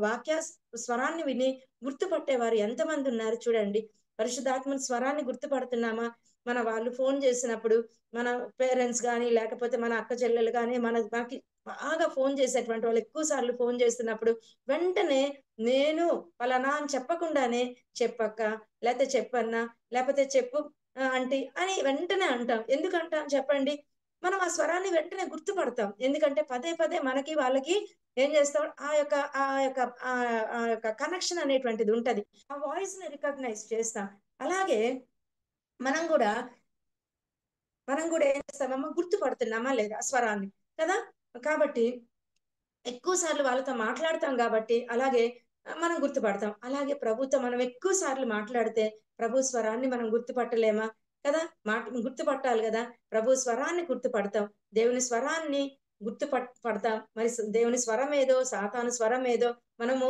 వాక్య స్వరాన్ని విని గుర్తుపట్టేవారు ఎంతమంది ఉన్నారు చూడండి. పరిశుద్ధాత్మని స్వరాన్ని గుర్తుపడుతున్నామా? మన వాళ్ళు ఫోన్ చేసినప్పుడు, మన పేరెంట్స్ కానీ లేకపోతే మన అక్క చెల్లెలు కానీ మనకి బాగా ఫోన్ చేసేటువంటి వాళ్ళు ఎక్కువ సార్లు ఫోన్ చేస్తున్నప్పుడు వెంటనే నేను పలానా అని చెప్పకుండానే చెప్పక్క, లేకపోతే చెప్పన్నా, లేకపోతే చెప్పు ఆంటీ అని వెంటనే అంటాం. ఎందుకంటాం చెప్పండి? మనం ఆ స్వరాన్ని వెంటనే గుర్తుపడతాం. ఎందుకంటే పదే పదే మనకి వాళ్ళకి ఏం చేస్తాం, ఆ యొక్క కనెక్షన్ అనేటువంటిది ఉంటది. ఆ వాయిస్ ని రికగ్నైజ్ చేస్తాం. అలాగే మనం కూడా ఏం చేస్తామమ్మా, గుర్తుపడుతున్నామా లేదా స్వరాన్ని కదా. కాబట్టి ఎక్కువ సార్లు వాళ్ళతో మాట్లాడతాం కాబట్టి అలాగే మనం గుర్తుపడతాం. అలాగే ప్రభుత్వం మనం ఎక్కువ సార్లు మాట్లాడితే ప్రభు స్వరాన్ని మనం గుర్తుపట్టలేమా కదా. గుర్తుపట్టాలి కదా. ప్రభు స్వరాన్ని గుర్తుపడతాం, దేవుని స్వరాన్ని పడతాం. మరి దేవుని స్వరం ఏదో సాతాను స్వరం ఏదో మనము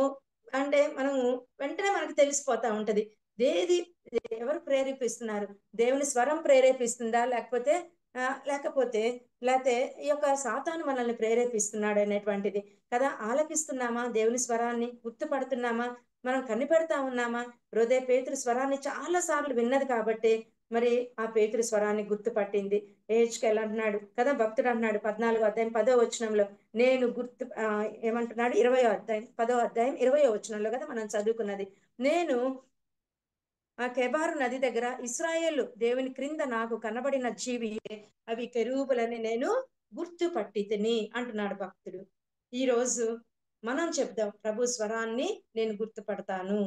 వెంటనే మనకు తెలిసిపోతా ఉంటది. ఎవరు ప్రేరేపిస్తున్నారు? దేవుని స్వరం ప్రేరేపిస్తుందా, లేకపోతే ఈ యొక్క సాతాను మనల్ని ప్రేరేపిస్తున్నాడు అనేటువంటిది కదా. ఆలకిస్తున్నామా దేవుని స్వరాన్ని? గుర్తుపడుతున్నామా? మనం కనిపెడతా ఉన్నామా? పేతురు స్వరాన్ని చాలా సార్లు విన్నది కాబట్టి మరి ఆ పేతురు స్వరాన్ని గుర్తుపట్టింది. ఏహెచ్కేల్ అంటున్నాడు కదా, భక్తుడు అంటున్నాడు 14వ అధ్యాయం 10వ వచనంలో, నేను ఏమంటున్నాడు 20వ అధ్యాయం 10వ అధ్యాయం 20వ వచనంలో కదా మనం చదువుకున్నది, నేను ఆ కెబారు నది దగ్గర ఇశ్రాయేలు దేవుని క్రింద నాకు కనబడిన జీవి అవి కెరూబులని నేను గుర్తుపట్టితిని అంటున్నాడు భక్తుడు. ఈ రోజు మనం చెప్దాం, ప్రభు స్వరాన్ని నేను గుర్తుపడతాను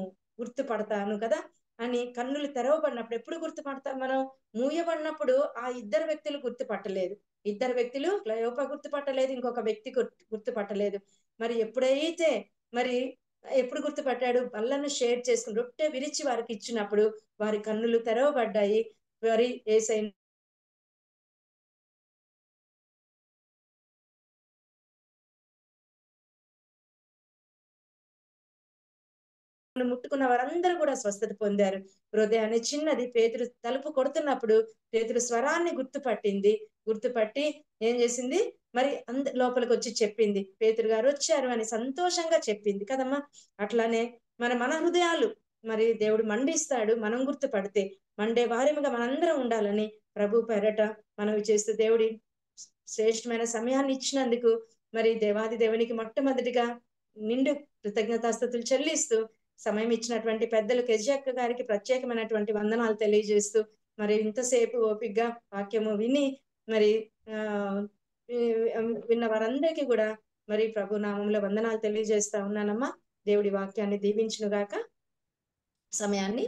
కదా. అని కన్నులు తెరవబడినప్పుడు ఎప్పుడు గుర్తుపడతాం మనం? మూయబడినప్పుడు ఆ ఇద్దరు వ్యక్తులు గుర్తుపట్టలేదు. ఇద్దరు వ్యక్తులు క్లయోప గుర్తుపట్టలేదు, ఇంకొక వ్యక్తి గుర్తుపట్టలేదు. మరి ఎప్పుడైతే మరి ఎప్పుడు గుర్తుపట్టాడు? బల్లను షేర్ చేసుకుని రొట్టె విరిచి వారికి ఇచ్చినప్పుడు వారి కన్నులు తెరవబడ్డాయి. మరి యేసయ్య ముట్టుకున్న వారందరూ కూడా స్వస్థత పొందారు. హృదయాన్ని చిన్నది పేతురు తలుపు కొడుతున్నప్పుడు పేతురు స్వరాన్ని గుర్తుపట్టి ఏం చేసింది? మరి లోపలికి వచ్చి చెప్పింది, పేతురు గారు వచ్చారు అని సంతోషంగా చెప్పింది కదమ్మా. అట్లానే మన హృదయాలు మరి దేవుడు మండిస్తాడు, మనం గుర్తుపడితే. మండే వారిగా మనందరం ఉండాలని ప్రభు పేరట మనవి చేస్తూ దేవుడి శ్రేష్టమైన సమయాన్ని ఇచ్చినందుకు మరి దేవాది దేవునికి మొట్టమొదటిగా నిండు కృతజ్ఞతాస్తుతులు చెల్లిస్తూ సమయం ఇచ్చినటువంటి పెద్దలు కెజియక్క గారికి ప్రత్యేకమైనటువంటి వందనాలు తెలియజేస్తూ మరి ఇంతసేపు ఓపికగా వాక్యము విని మరి విన్న వారందరికీ కూడా మరి ప్రభు నామంలో వందనాలు తెలియజేస్తా ఉన్నానమ్మా. దేవుడి వాక్యాన్ని దీవించును గాక. సమయాన్ని